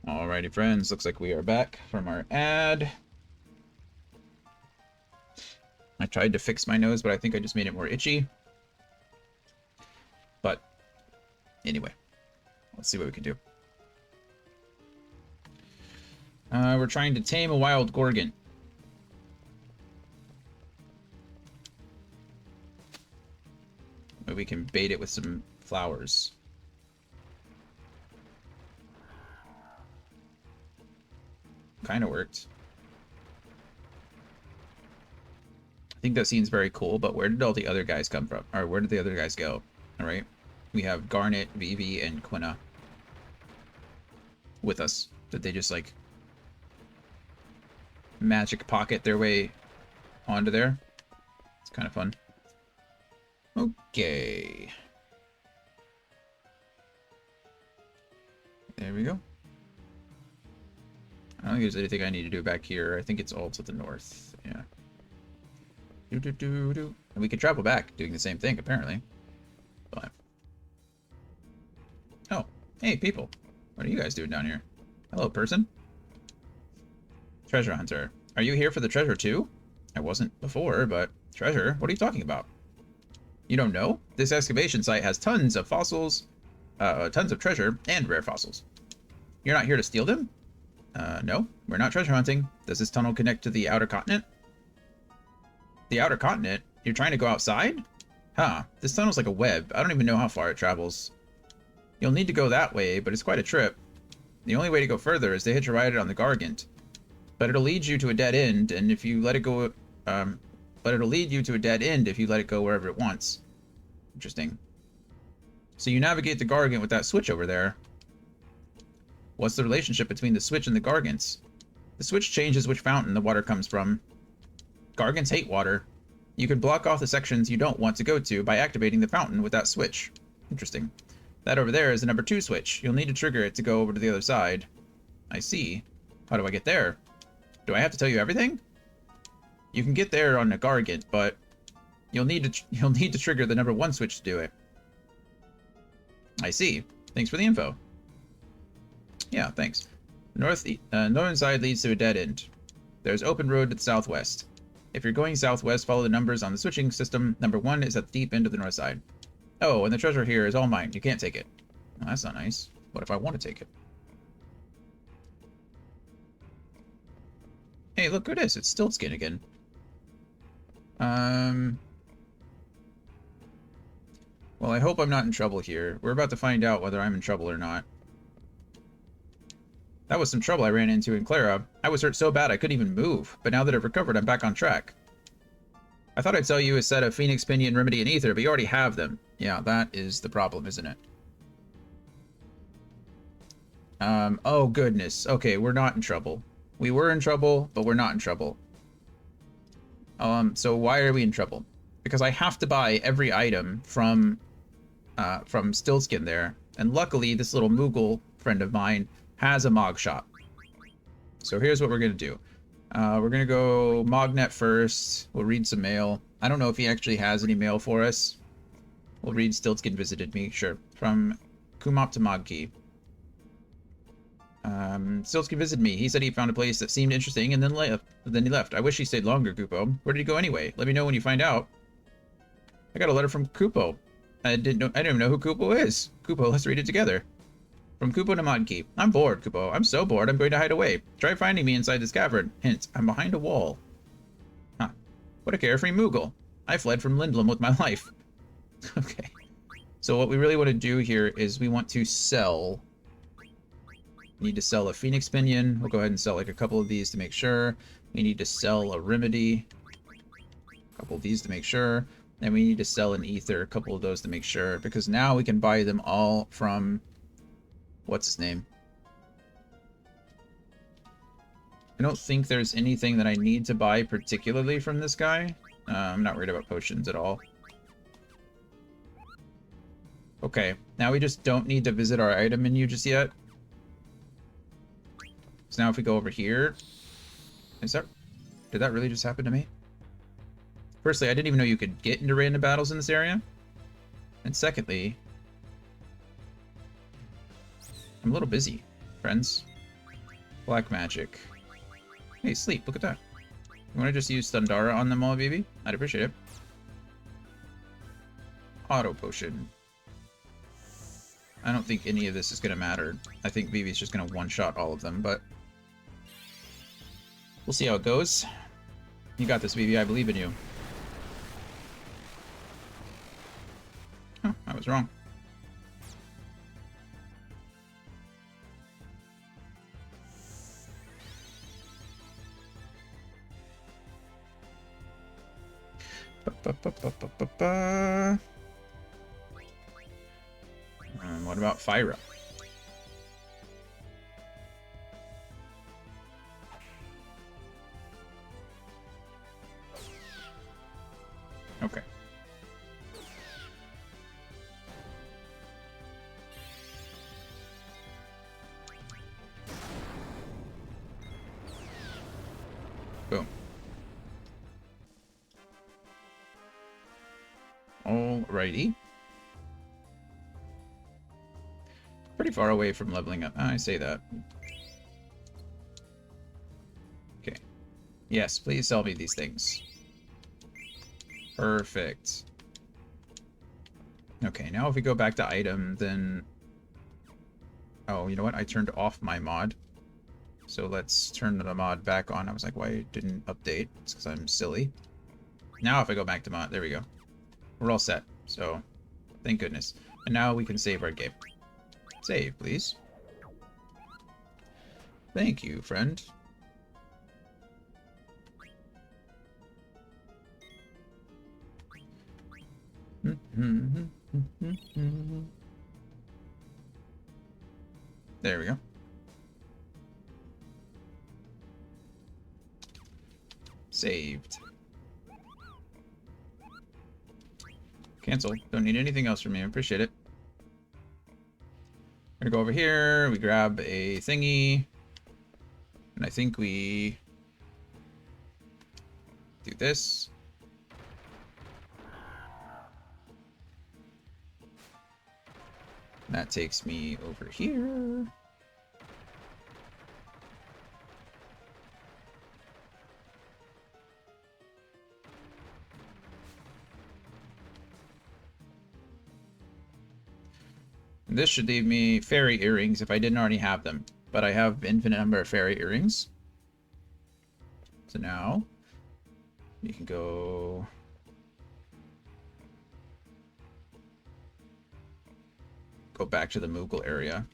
Alrighty, friends. Looks like we are back from our ad. I tried to fix my nose, but I think I just made it more itchy. But anyway, let's see what we can do. We're trying to tame a wild gorgon. Maybe we can bait it with some flowers. Kind of worked. I think that scene's very cool, but where did all the other guys come from? Or where did the other guys go? All right. We have Garnet, Vivi, and Quina with us. Did they just, like, magic pocket their way onto there? It's kind of fun. Okay. There we go. I don't think there's anything I need to do back here. I think it's all to the north. Yeah. And we can travel back doing the same thing, apparently. But... oh, hey, people. What are you guys doing down here? Hello, person. Treasure hunter. Are you here for the treasure, too? I wasn't before, but... treasure? What are you talking about? You don't know? This excavation site has tons of fossils, tons of treasure, and rare fossils. You're not here to steal them? No, we're not treasure hunting. Does this tunnel connect to the outer continent? The outer continent? You're trying to go outside? Huh, this tunnel's like a web. I don't even know how far it travels. You'll need to go that way, but it's quite a trip. The only way to go further is to hitch a ride on the Gargant. But it'll lead you to a dead end, and if you let it go, but it'll lead you to a dead end if you let it go wherever it wants. Interesting. So you navigate the Gargant with that switch over there. What's the relationship between the switch and the Gargants? The switch changes which fountain the water comes from. Gargants hate water. You can block off the sections you don't want to go to by activating the fountain with that switch. Interesting. That over there is the number 2 switch. You'll need to trigger it to go over to the other side. I see. How do I get there? Do I have to tell you everything? You can get there on a Gargant, but you'll need to trigger the number 1 switch to do it. I see. Thanks for the info. Yeah, thanks. The northern side leads to a dead end. There's open road to the southwest. If you're going southwest, follow the numbers on the switching system. Number 1 is at the deep end of the north side. Oh, and the treasure here is all mine. You can't take it. Well, that's not nice. What if I want to take it? Hey, look who it is. It's Stiltskin again. Well, I hope I'm not in trouble here. We're about to find out whether I'm in trouble or not. That was some trouble I ran into in Clara. I was hurt so bad I couldn't even move, but now that I've recovered, I'm back on track. I thought I'd sell you a set of Phoenix, Pinion, Remedy, and Ether, but you already have them. Yeah, that is the problem, isn't it? Oh goodness. Okay, we're not in trouble. We were in trouble, but we're not in trouble. So why are we in trouble? Because I have to buy every item from Stillskin there, and luckily this little Moogle friend of mine has a Mog shop. So here's what we're gonna do. We're gonna go Mognet first. We'll read some mail. I don't know if he actually has any mail for us. We'll read Stiltskin visited me. Sure. From Kumop to Mogkey. Stiltskin visited me. He said he found a place that seemed interesting and then he left. I wish he stayed longer, Kupo. Where did he go anyway? Let me know when you find out. I got a letter from Kupo. I didn't even know who Kupo is. Kupo, let's read it together. From Kupo to Modkey. I'm bored, Kupo. I'm so bored, I'm going to hide away. Try finding me inside this cavern. Hint, I'm behind a wall. Huh. What a carefree Moogle. I fled from Lindblom with my life. Okay. So what we really want to do here is we want to sell. We need to sell a Phoenix Pinion. We'll go ahead and sell like a couple of these to make sure. We need to sell a Remedy. A couple of these to make sure. And we need to sell an Ether. A couple of those to make sure. Because now we can buy them all from... what's his name? I don't think there's anything that I need to buy particularly from this guy. I'm not worried about potions at all. Okay, now we just don't need to visit our item menu just yet. So now if we go over here... did that really just happen to me? Firstly, I didn't even know you could get into random battles in this area. And secondly... I'm a little busy, friends. Black magic. Hey, sleep, look at that. You want to just use Thundara on them all, baby? I'd appreciate it. Auto potion. I don't think any of this is going to matter. I think Vivi's just going to one-shot all of them, but we'll see how it goes. You got this, Vivi. I believe in you. Oh, I was wrong. What about Fyra? Okay. Boom. Alrighty. Pretty far away from leveling up. I say that. Okay. Yes, please sell me these things. Perfect. Okay, now if we go back to item, then... Oh, you know what? I turned off my mod. So let's turn the mod back on. I was like, why it didn't update? It's because I'm silly. Now if I go back to mod, there we go. We're all set. So, thank goodness. And now we can save our game. Save, please. Thank you, friend. There we go. Saved. Cancel. Don't need anything else from me. I appreciate it. Gonna go over here. We grab a thingy. And I think we do this. That takes me over here. This should leave me fairy earrings if I didn't already have them. But I have infinite number of fairy earrings. So now you can go back to the Moogle area.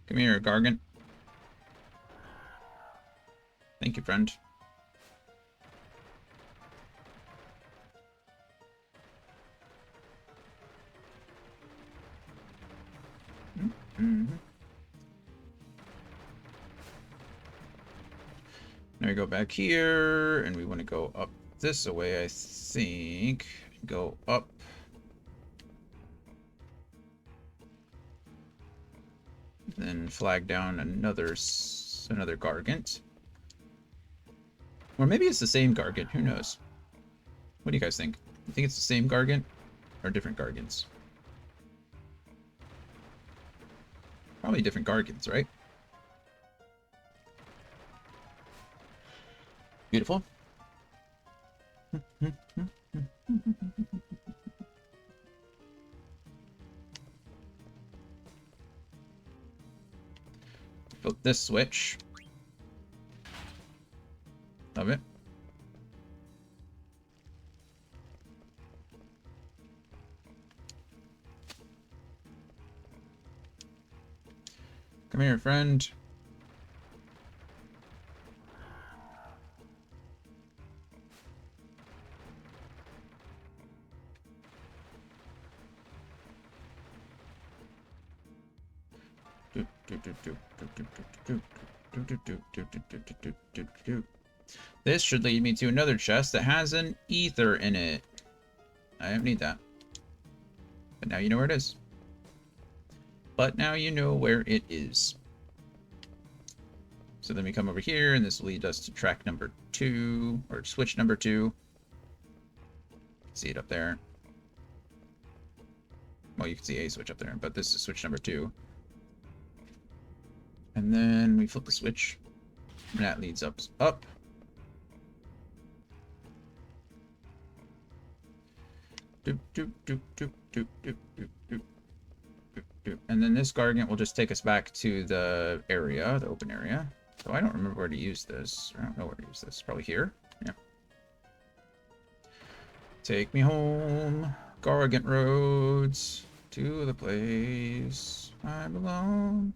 Come here, Gargant. Thank you, friend. Now we go back here, and we want to go up this way, I think. Go up. Then flag down another Gargant. Or maybe it's the same Gargant, who knows? What do you guys think? You think it's the same Gargant or different Gargants? Probably different Gargants, right? Beautiful. Flip this switch. Love it. Come here, friend. This should lead me to another chest that has an ether in it. I don't need that. But now you know where it is. But now you know where it is. So then we come over here, and this will lead us to track number 2, or switch number 2. See it up there. Well, you can see a switch up there, but this is switch number 2. And then we flip the switch. And that leads up. Up. Doop, doop, doop, doop, doop, doop, doop, doop, doop, doop. And then this Gargant will just take us back to the area, the open area. So I don't remember where to use this. I don't know where to use this. Probably here? Yeah. Take me home, Gargant roads, to the place I belong.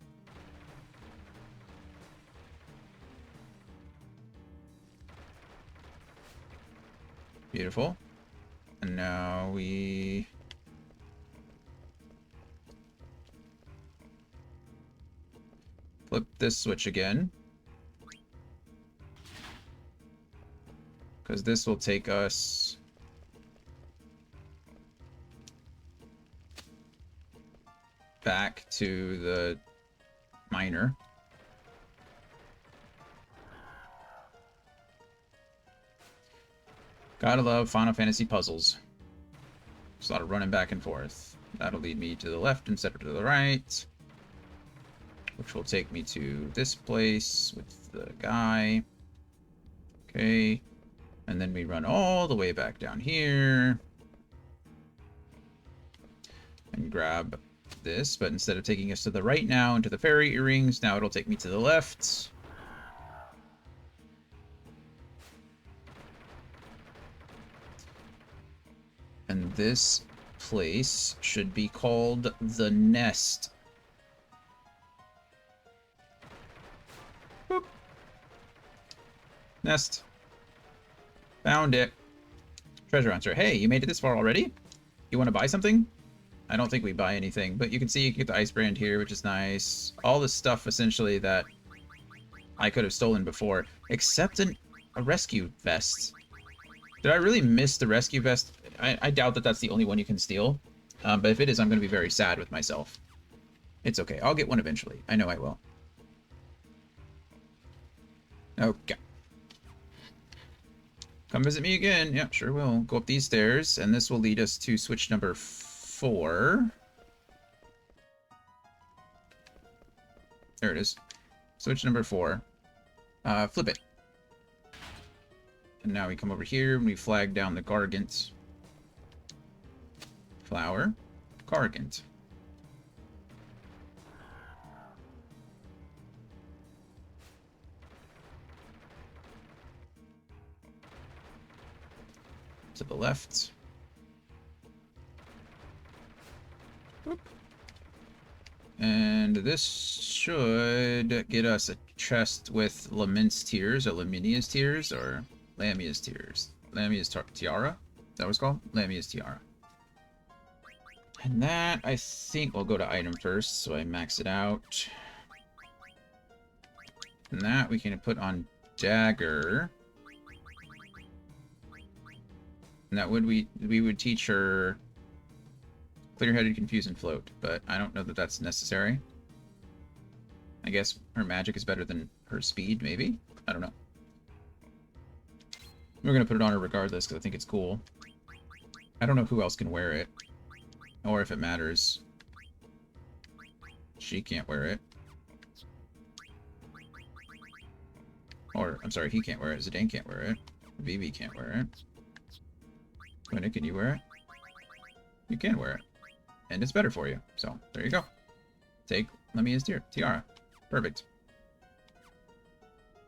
Beautiful. And now we... flip this switch again. Because this will take us... back to the miner. Gotta love Final Fantasy puzzles. There's a lot of running back and forth. That'll lead me to the left instead of to the right. Which will take me to this place with the guy. Okay. And then we run all the way back down here. And grab this, but instead of taking us to the right now into the fairy earrings, now it'll take me to the left. And this place should be called the Nest. Boop. Nest. Found it. Treasure hunter. Hey, you made it this far already? You want to buy something? I don't think we buy anything, but you can see you can get the ice brand here, which is nice. All the stuff, essentially, that I could have stolen before, except a rescue vest. Did I really miss the rescue vest? I doubt that that's the only one you can steal, but if it is, I'm going to be very sad with myself. It's okay. I'll get one eventually. I know I will. Okay. Come visit me again. Yeah, sure will. Go up these stairs, and this will lead us to switch number 4. There it is. Switch number 4. Flip it. And now we come over here and we flag down the Gargant. Flower. Gargant. To the left. Boop. And this should get us a chest with Lament's Tears, or Laminia's Tears, or Lamia's Tears. Lamia's Tiara? Is that what it's called? Lamia's Tiara. And that, I think, we'll go to item first, so I max it out. And that we can put on Dagger. And that we would teach her Clear-Headed, Confuse, and Float, but I don't know that that's necessary. I guess her magic is better than her speed, maybe? I don't know. We're going to put it on her regardless, because I think it's cool. I don't know who else can wear it. Or if it matters. She can't wear it. Or, I'm sorry, he can't wear it. Zidane can't wear it. Vivi can't wear it. Quinna, can you wear it? You can wear it. And it's better for you. So, there you go. Take Lamia's Tiara. Perfect.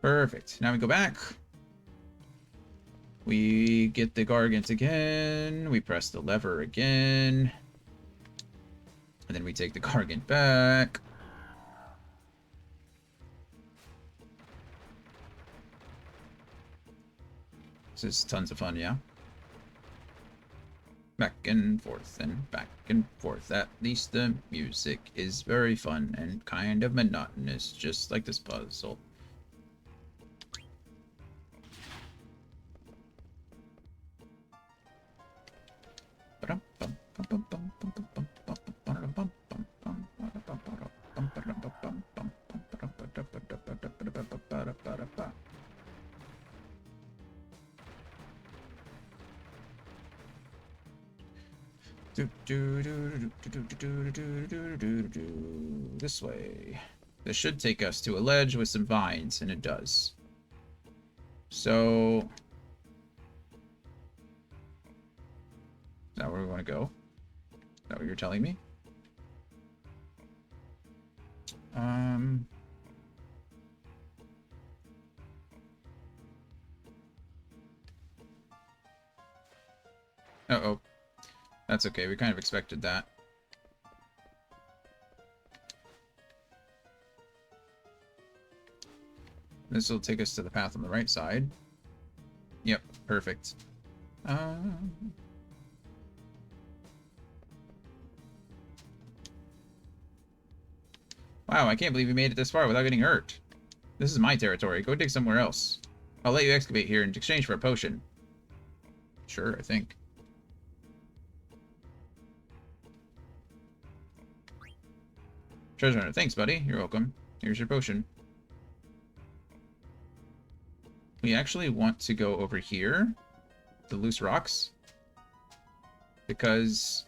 Perfect. Now we go back. We get the Gargant again. We press the lever again. And then we take the Gargant back. This is tons of fun, yeah? Back and forth and back and forth. At least the music is very fun and kind of monotonous, just like this puzzle. This way. This should take us to a ledge with some vines, and it does. So... Is that where we want to go? Is that what you're telling me? Uh-oh. That's okay, we kind of expected that. This will take us to the path on the right side. Yep, perfect. Wow, I can't believe we made it this far without getting hurt. This is my territory. Go dig somewhere else. I'll let you excavate here in exchange for a potion. Sure, I think. Treasure hunter, thanks, buddy. You're welcome. Here's your potion. We actually want to go over here, the loose rocks, because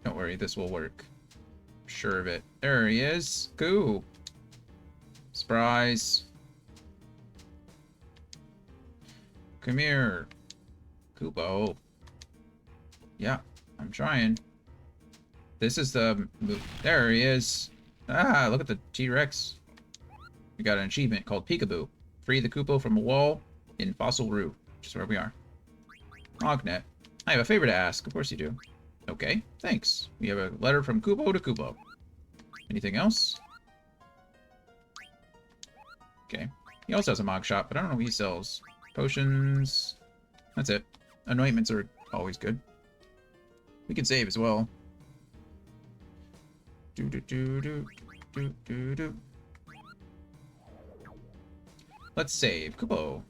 don't worry, this will work. Sure of it. There he is. Cool. Surprise. Come here. Kubo. Yeah, I'm trying. This is the... There he is. Ah, look at the T-Rex. We got an achievement called Peekaboo. Free the Kupo from a wall in Fossil Roo, which is where we are. Ognet. I have a favor to ask. Of course you do. Okay, thanks. We have a letter from Kupo to Kupo. Anything else? Okay. He also has a mog shop, but I don't know what he sells. Potions. That's it. Anointments are always good. We can save as well. Do do do do do do do. Let's save. Kupo.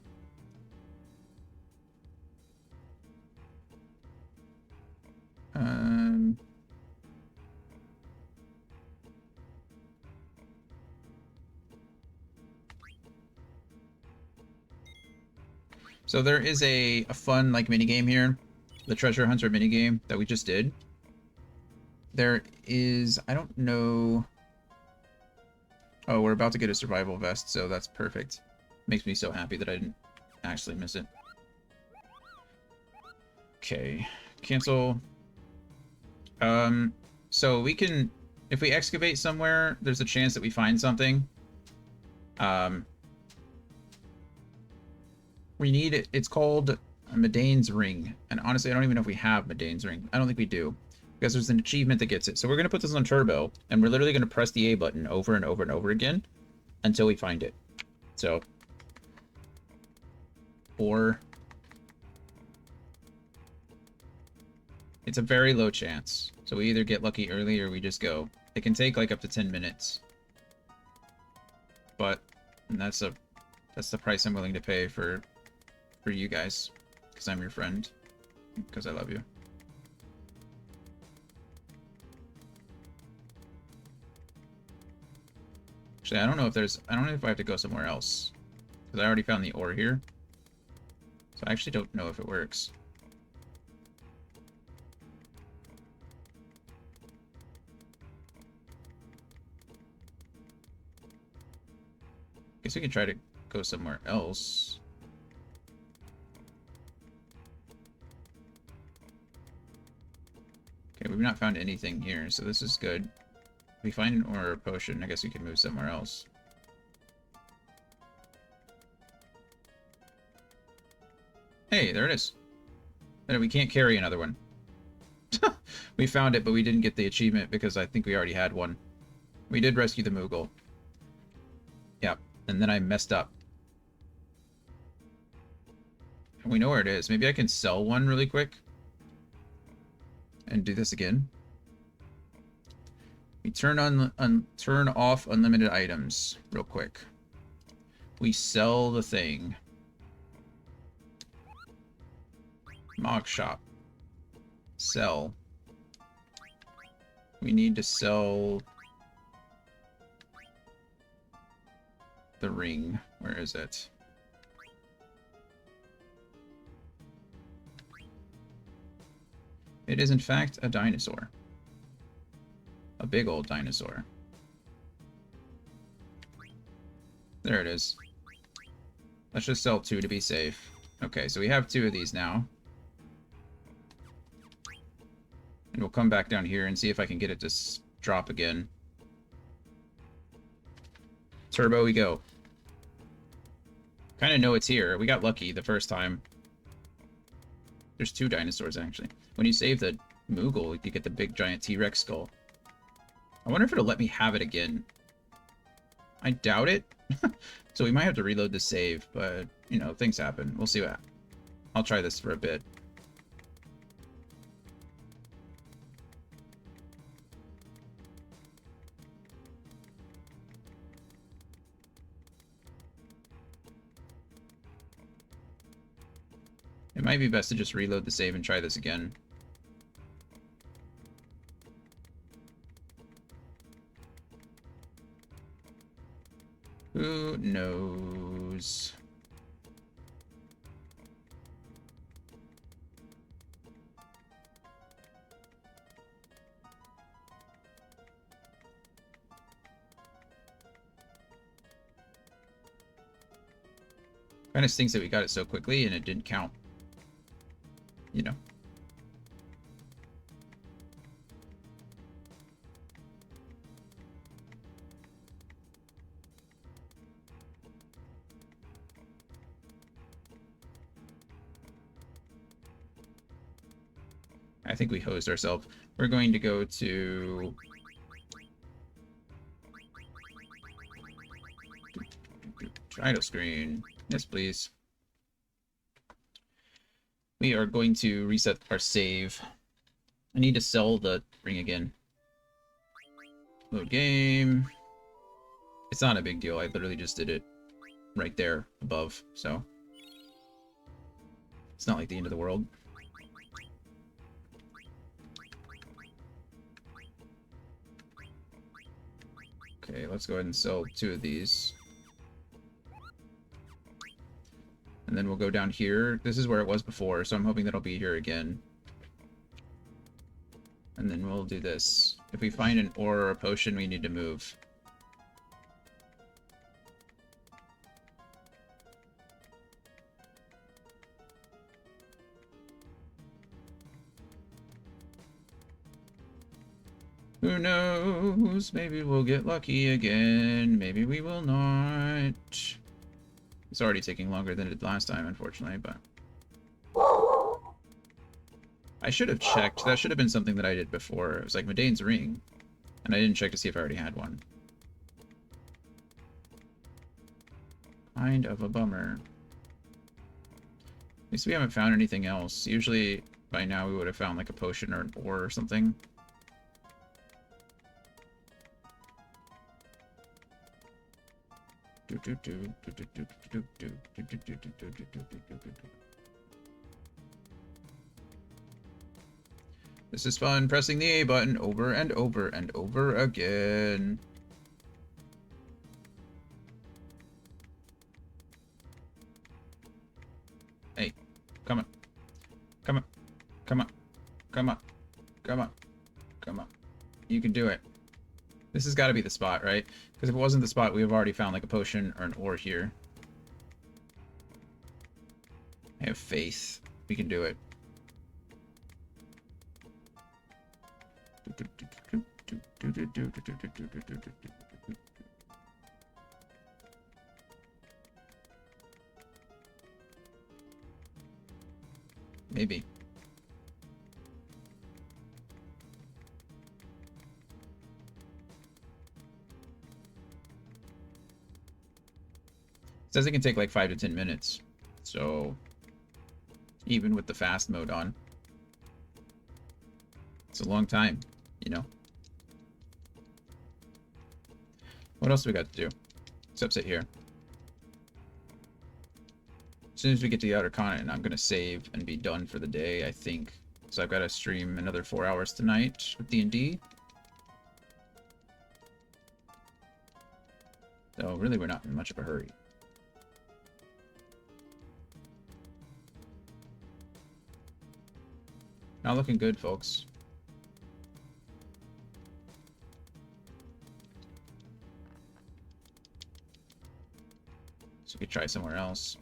So there is a fun like mini game here, the treasure hunter mini game that we just did. There is, I don't know. Oh, we're about to get a survival vest, so that's perfect. Makes me so happy that I didn't actually miss it. Okay, cancel. So we can, if we excavate somewhere, there's a chance that we find something. We need it. It's called Medane's Ring, and honestly, I don't even know if we have Medane's Ring. I don't think we do, because there's an achievement that gets it. So we're gonna put this on turbo, and we're literally gonna press the A button over and over and over again until we find it. So, or it's a very low chance. So we either get lucky early or we just go. It can take like up to 10 minutes, but that's the price I'm willing to pay for you guys, because I'm your friend, because I love you. Actually, I don't know if I have to go somewhere else, because I already found the ore here. So I actually don't know if it works. Guess we can try to go somewhere else. Okay, we've not found anything here, so this is good. If we find an ore or a potion, I guess we can move somewhere else. Hey, there it is. And we can't carry another one. We found it, but we didn't get the achievement because I think we already had one. We did rescue the Moogle. Yep, and then I messed up. And we know where it is. Maybe I can sell one really quick. And do this again. We turn off unlimited items real quick. We sell the thing. Mog shop. Sell. We need to sell the ring. Where is it? It is in fact a dinosaur. A big old dinosaur. There it is. Let's just sell 2 to be safe. Okay, so we have 2 of these now. And we'll come back down here and see if I can get it to drop again. Turbo, we go. Kind of know it's here. We got lucky the first time. There's 2 dinosaurs, actually. When you save the Moogle, you get the big giant T-Rex skull. I wonder if it'll let me have it again. I doubt it. So we might have to reload the save, but, you know, things happen. We'll see what happens. I'll try this for a bit. It might be best to just reload the save and try this again. Who knows? Kind of stinks that we got it so quickly and it didn't count. You know. I think we hosed ourselves. We're going to go to... Title screen. Yes, please. We are going to reset our save. I need to sell the ring again. Load game. It's not a big deal. I literally just did it right there above, so it's not like the end of the world. Okay, let's go ahead and sell 2 of these. And then we'll go down here. This is where it was before, so I'm hoping that'll be here again. And then we'll do this. If we find an ore or a potion, we need to move. Who knows? Maybe we'll get lucky again. Maybe we will not. It's already taking longer than it did last time, unfortunately, but... I should have checked. That should have been something that I did before. It was like Medane's ring. And I didn't check to see if I already had one. Kind of a bummer. At least we haven't found anything else. Usually, by now, we would have found like a potion or an ore or something. This is fun, pressing the A button over and over and over again. Hey, come on. Come on. Come on. Come on. Come on. Come on. You can do it. This has got to be the spot, right? Because if it wasn't the spot, we have already found like a potion or an ore here. I have faith. We can do it. Maybe. It says it can take like 5 to 10 minutes. So, even with the fast mode on, it's a long time, you know? What else do we got to do? Except sit here. As soon as we get to the outer continent, I'm going to save and be done for the day, I think. So I've got to stream another 4 hours tonight with D&D. So really, we're not in much of a hurry. Not looking good, folks. So we could try somewhere else.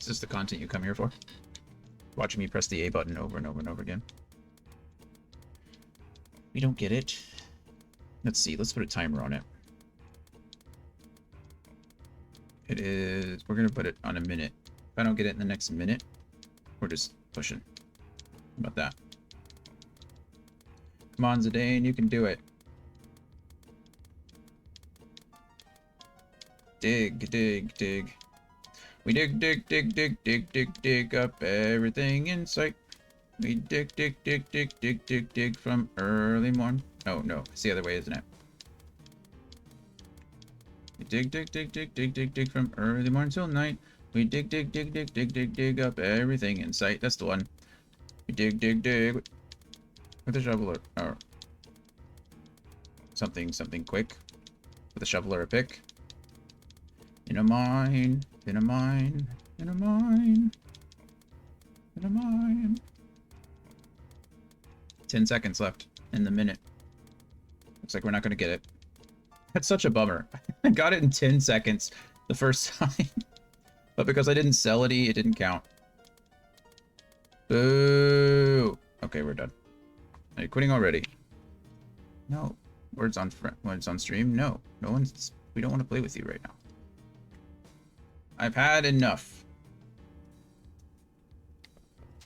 Is this the content you come here for? Watching me press the A button over and over and over again. We don't get it. Let's see, let's put a timer on it. It is, we're gonna put it on a minute. If I don't get it in the next minute, we're just pushing. How about that? Come on, Zidane, you can do it. Dig, dig, dig. We dig, dig, dig, dig, dig, dig, dig up everything in sight. We dig, dig, dig, dig, dig, dig, dig from early morn. Oh, no, it's the other way, isn't it? We dig, dig, dig, dig, dig, dig, dig from early morn till night. We dig, dig, dig, dig, dig, dig, dig up everything in sight. That's the one. We dig, dig, dig with a shovel or something quick with a shovel or a pick. In a mine, in a mine, in a mine, in a mine. 10 seconds left in the minute. Looks like we're not going to get it. That's such a bummer. I got it in 10 seconds the first time. But because I didn't sell it, it didn't count. Boo! Okay, we're done. Are you quitting already? No. Words on stream? No. No one's... We don't want to play with you right now. I've had enough.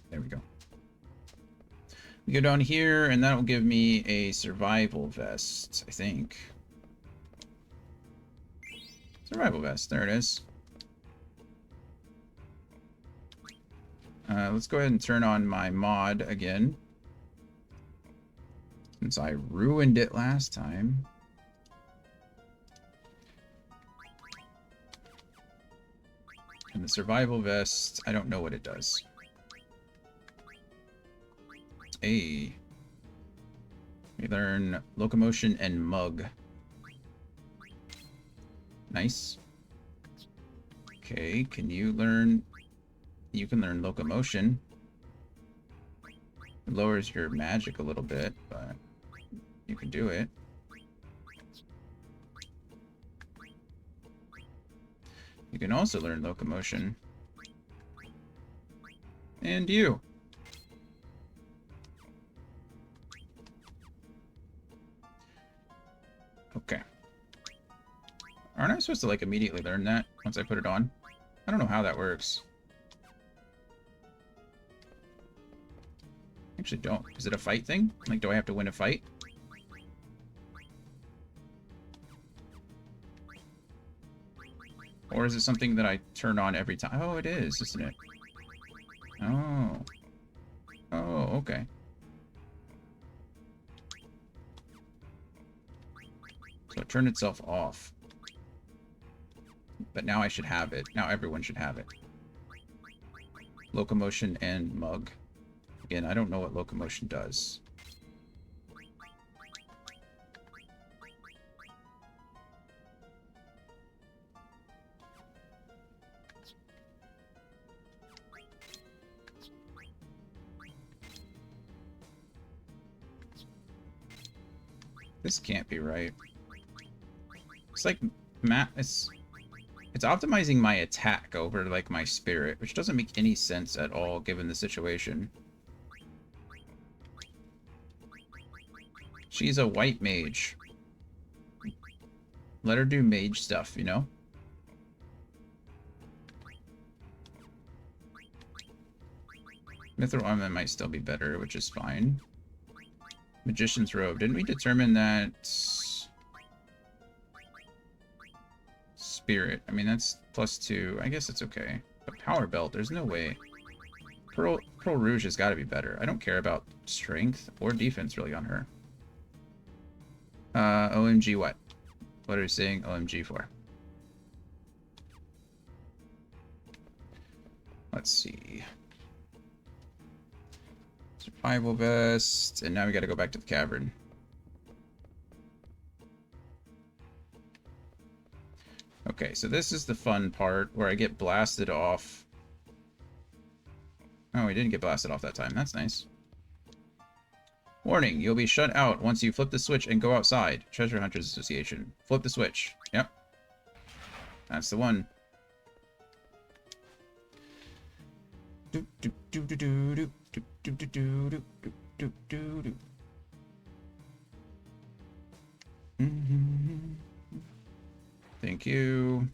There we go. We go down here, and that will give me a survival vest, I think. Survival vest. There it is. Let's go ahead and turn on my mod again, since I ruined it last time. And the survival vest, I don't know what it does. Hey. We learn locomotion and mug. Nice. Okay, can you learn... You can learn locomotion. It lowers your magic a little bit, but you can do it. You can also learn locomotion. And you. Okay. Aren't I supposed to, like, immediately learn that once I put it on? I don't know how that works. Actually don't. Is it a fight thing? Like, do I have to win a fight? Or is it something that I turn on every time? Oh, it is, isn't it? Oh. Oh, okay. So it turned itself off. But now I should have it. Now everyone should have it. Locomotion and mug. Again, I don't know what locomotion does. This can't be right. It's like it's optimizing my attack over like my spirit, which doesn't make any sense at all given the situation. She's a white mage. Let her do mage stuff, you know? Mithril armor might still be better, which is fine. Magician's robe. Didn't we determine that... Spirit. I mean, that's +2. I guess it's okay. But power belt, there's no way. Pearl Rouge has got to be better. I don't care about strength or defense really on her. OMG what? What are you saying OMG for? Let's see. Survival vest, and now we gotta go back to the cavern. Okay, so this is the fun part where I get blasted off. Oh, we didn't get blasted off that time. That's nice. Warning, you'll be shut out once you flip the switch and go outside. Treasure Hunters Association. Flip the switch. Yep. That's the one. Thank you.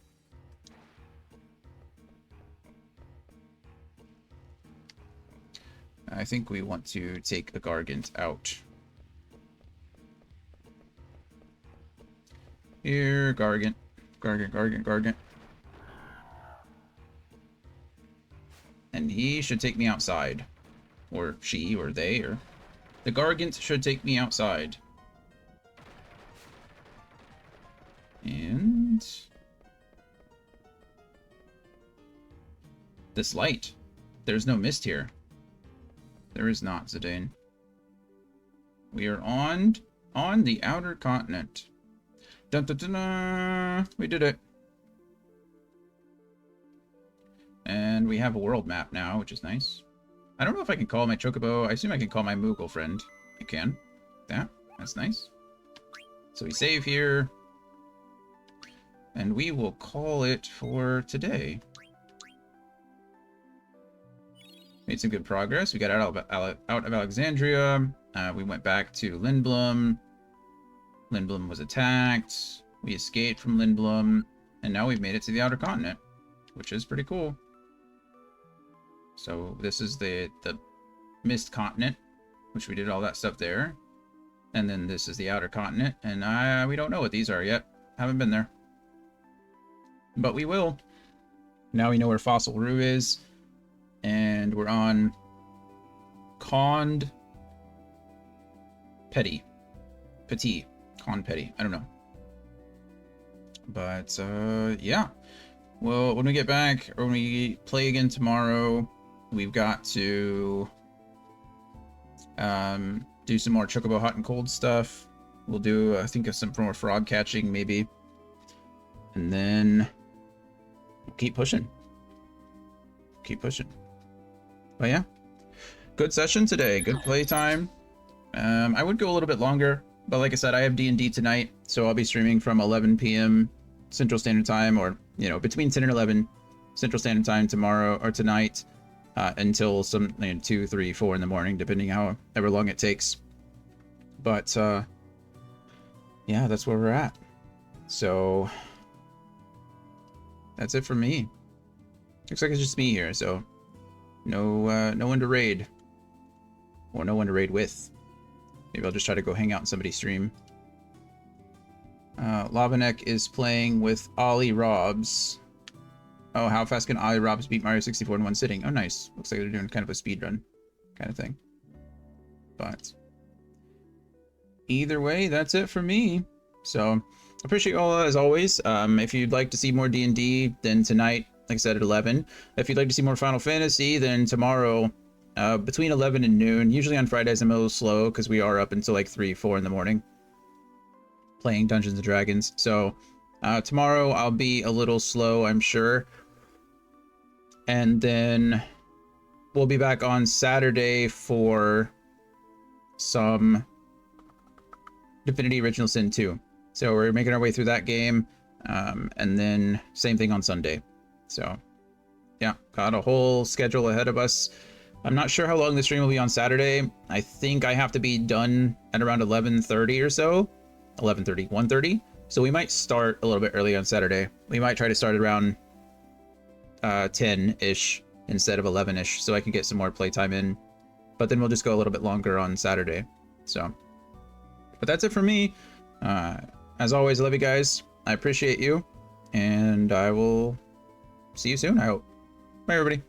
I think we want to take a Gargant out. Here, Gargant. Gargant. And he should take me outside. Or she, or they, or... The Gargant should take me outside. And... this light. There's no mist here. There is not, Zidane. We are on the outer continent. Dun, dun, dun, dun. We did it. And we have a world map now, which is nice. I don't know if I can call my Chocobo. I assume I can call my Moogle friend. I can. That's nice. So we save here. And we will call it for today. Made some good progress. We got out of Alexandria. We went back to Lindblum. Lindblum was attacked. We escaped from Lindblum. And now we've made it to the outer continent, which is pretty cool. So this is the Mist Continent, which we did all that stuff there. And then this is the outer continent. And we don't know what these are yet. Haven't been there. But we will. Now we know where Fossil Rue is. And we're on Cond Petty. Petit. Cond Petty. I don't know. But, yeah. Well, when we get back, or when we play again tomorrow, we've got to do some more Chocobo Hot and Cold stuff. We'll do, I think, some more frog catching, maybe. And then we'll keep pushing. But yeah, good session today. Good playtime. I would go a little bit longer, but like I said, I have D&D tonight, so I'll be streaming from 11 p.m. Central Standard Time, or between 10 and 11 Central Standard Time tomorrow or tonight, until some 2, 3, 4 in the morning, depending however long it takes. But yeah, that's where we're at. So that's it for me. Looks like it's just me here, so. No one to raid. Or no one to raid with. Maybe I'll just try to go hang out in somebody's stream. Lavanek is playing with Ollie Robs. Oh, how fast can Ollie Robs beat Mario 64 in one sitting? Oh, nice. Looks like they're doing kind of a speed run kind of thing. But either way, that's it for me. So, appreciate you all as always. If you'd like to see more D&D, then tonight, like I said, at 11. If you'd like to see more Final Fantasy, then tomorrow, between 11 and noon. Usually on Fridays I'm a little slow because we are up until like 3, 4 in the morning playing Dungeons & Dragons. So tomorrow I'll be a little slow, I'm sure. And then we'll be back on Saturday for some Divinity Original Sin 2. So we're making our way through that game. And then same thing on Sunday. So, yeah, got a whole schedule ahead of us. I'm not sure how long the stream will be on Saturday. I think I have to be done at around 11:30 or so. 11:30, 1:30. So we might start a little bit early on Saturday. We might try to start around 10-ish instead of 11-ish, so I can get some more playtime in. But then we'll just go a little bit longer on Saturday. So, but that's it for me. As always, I love you guys. I appreciate you. And I will see you soon, I hope. Bye, everybody.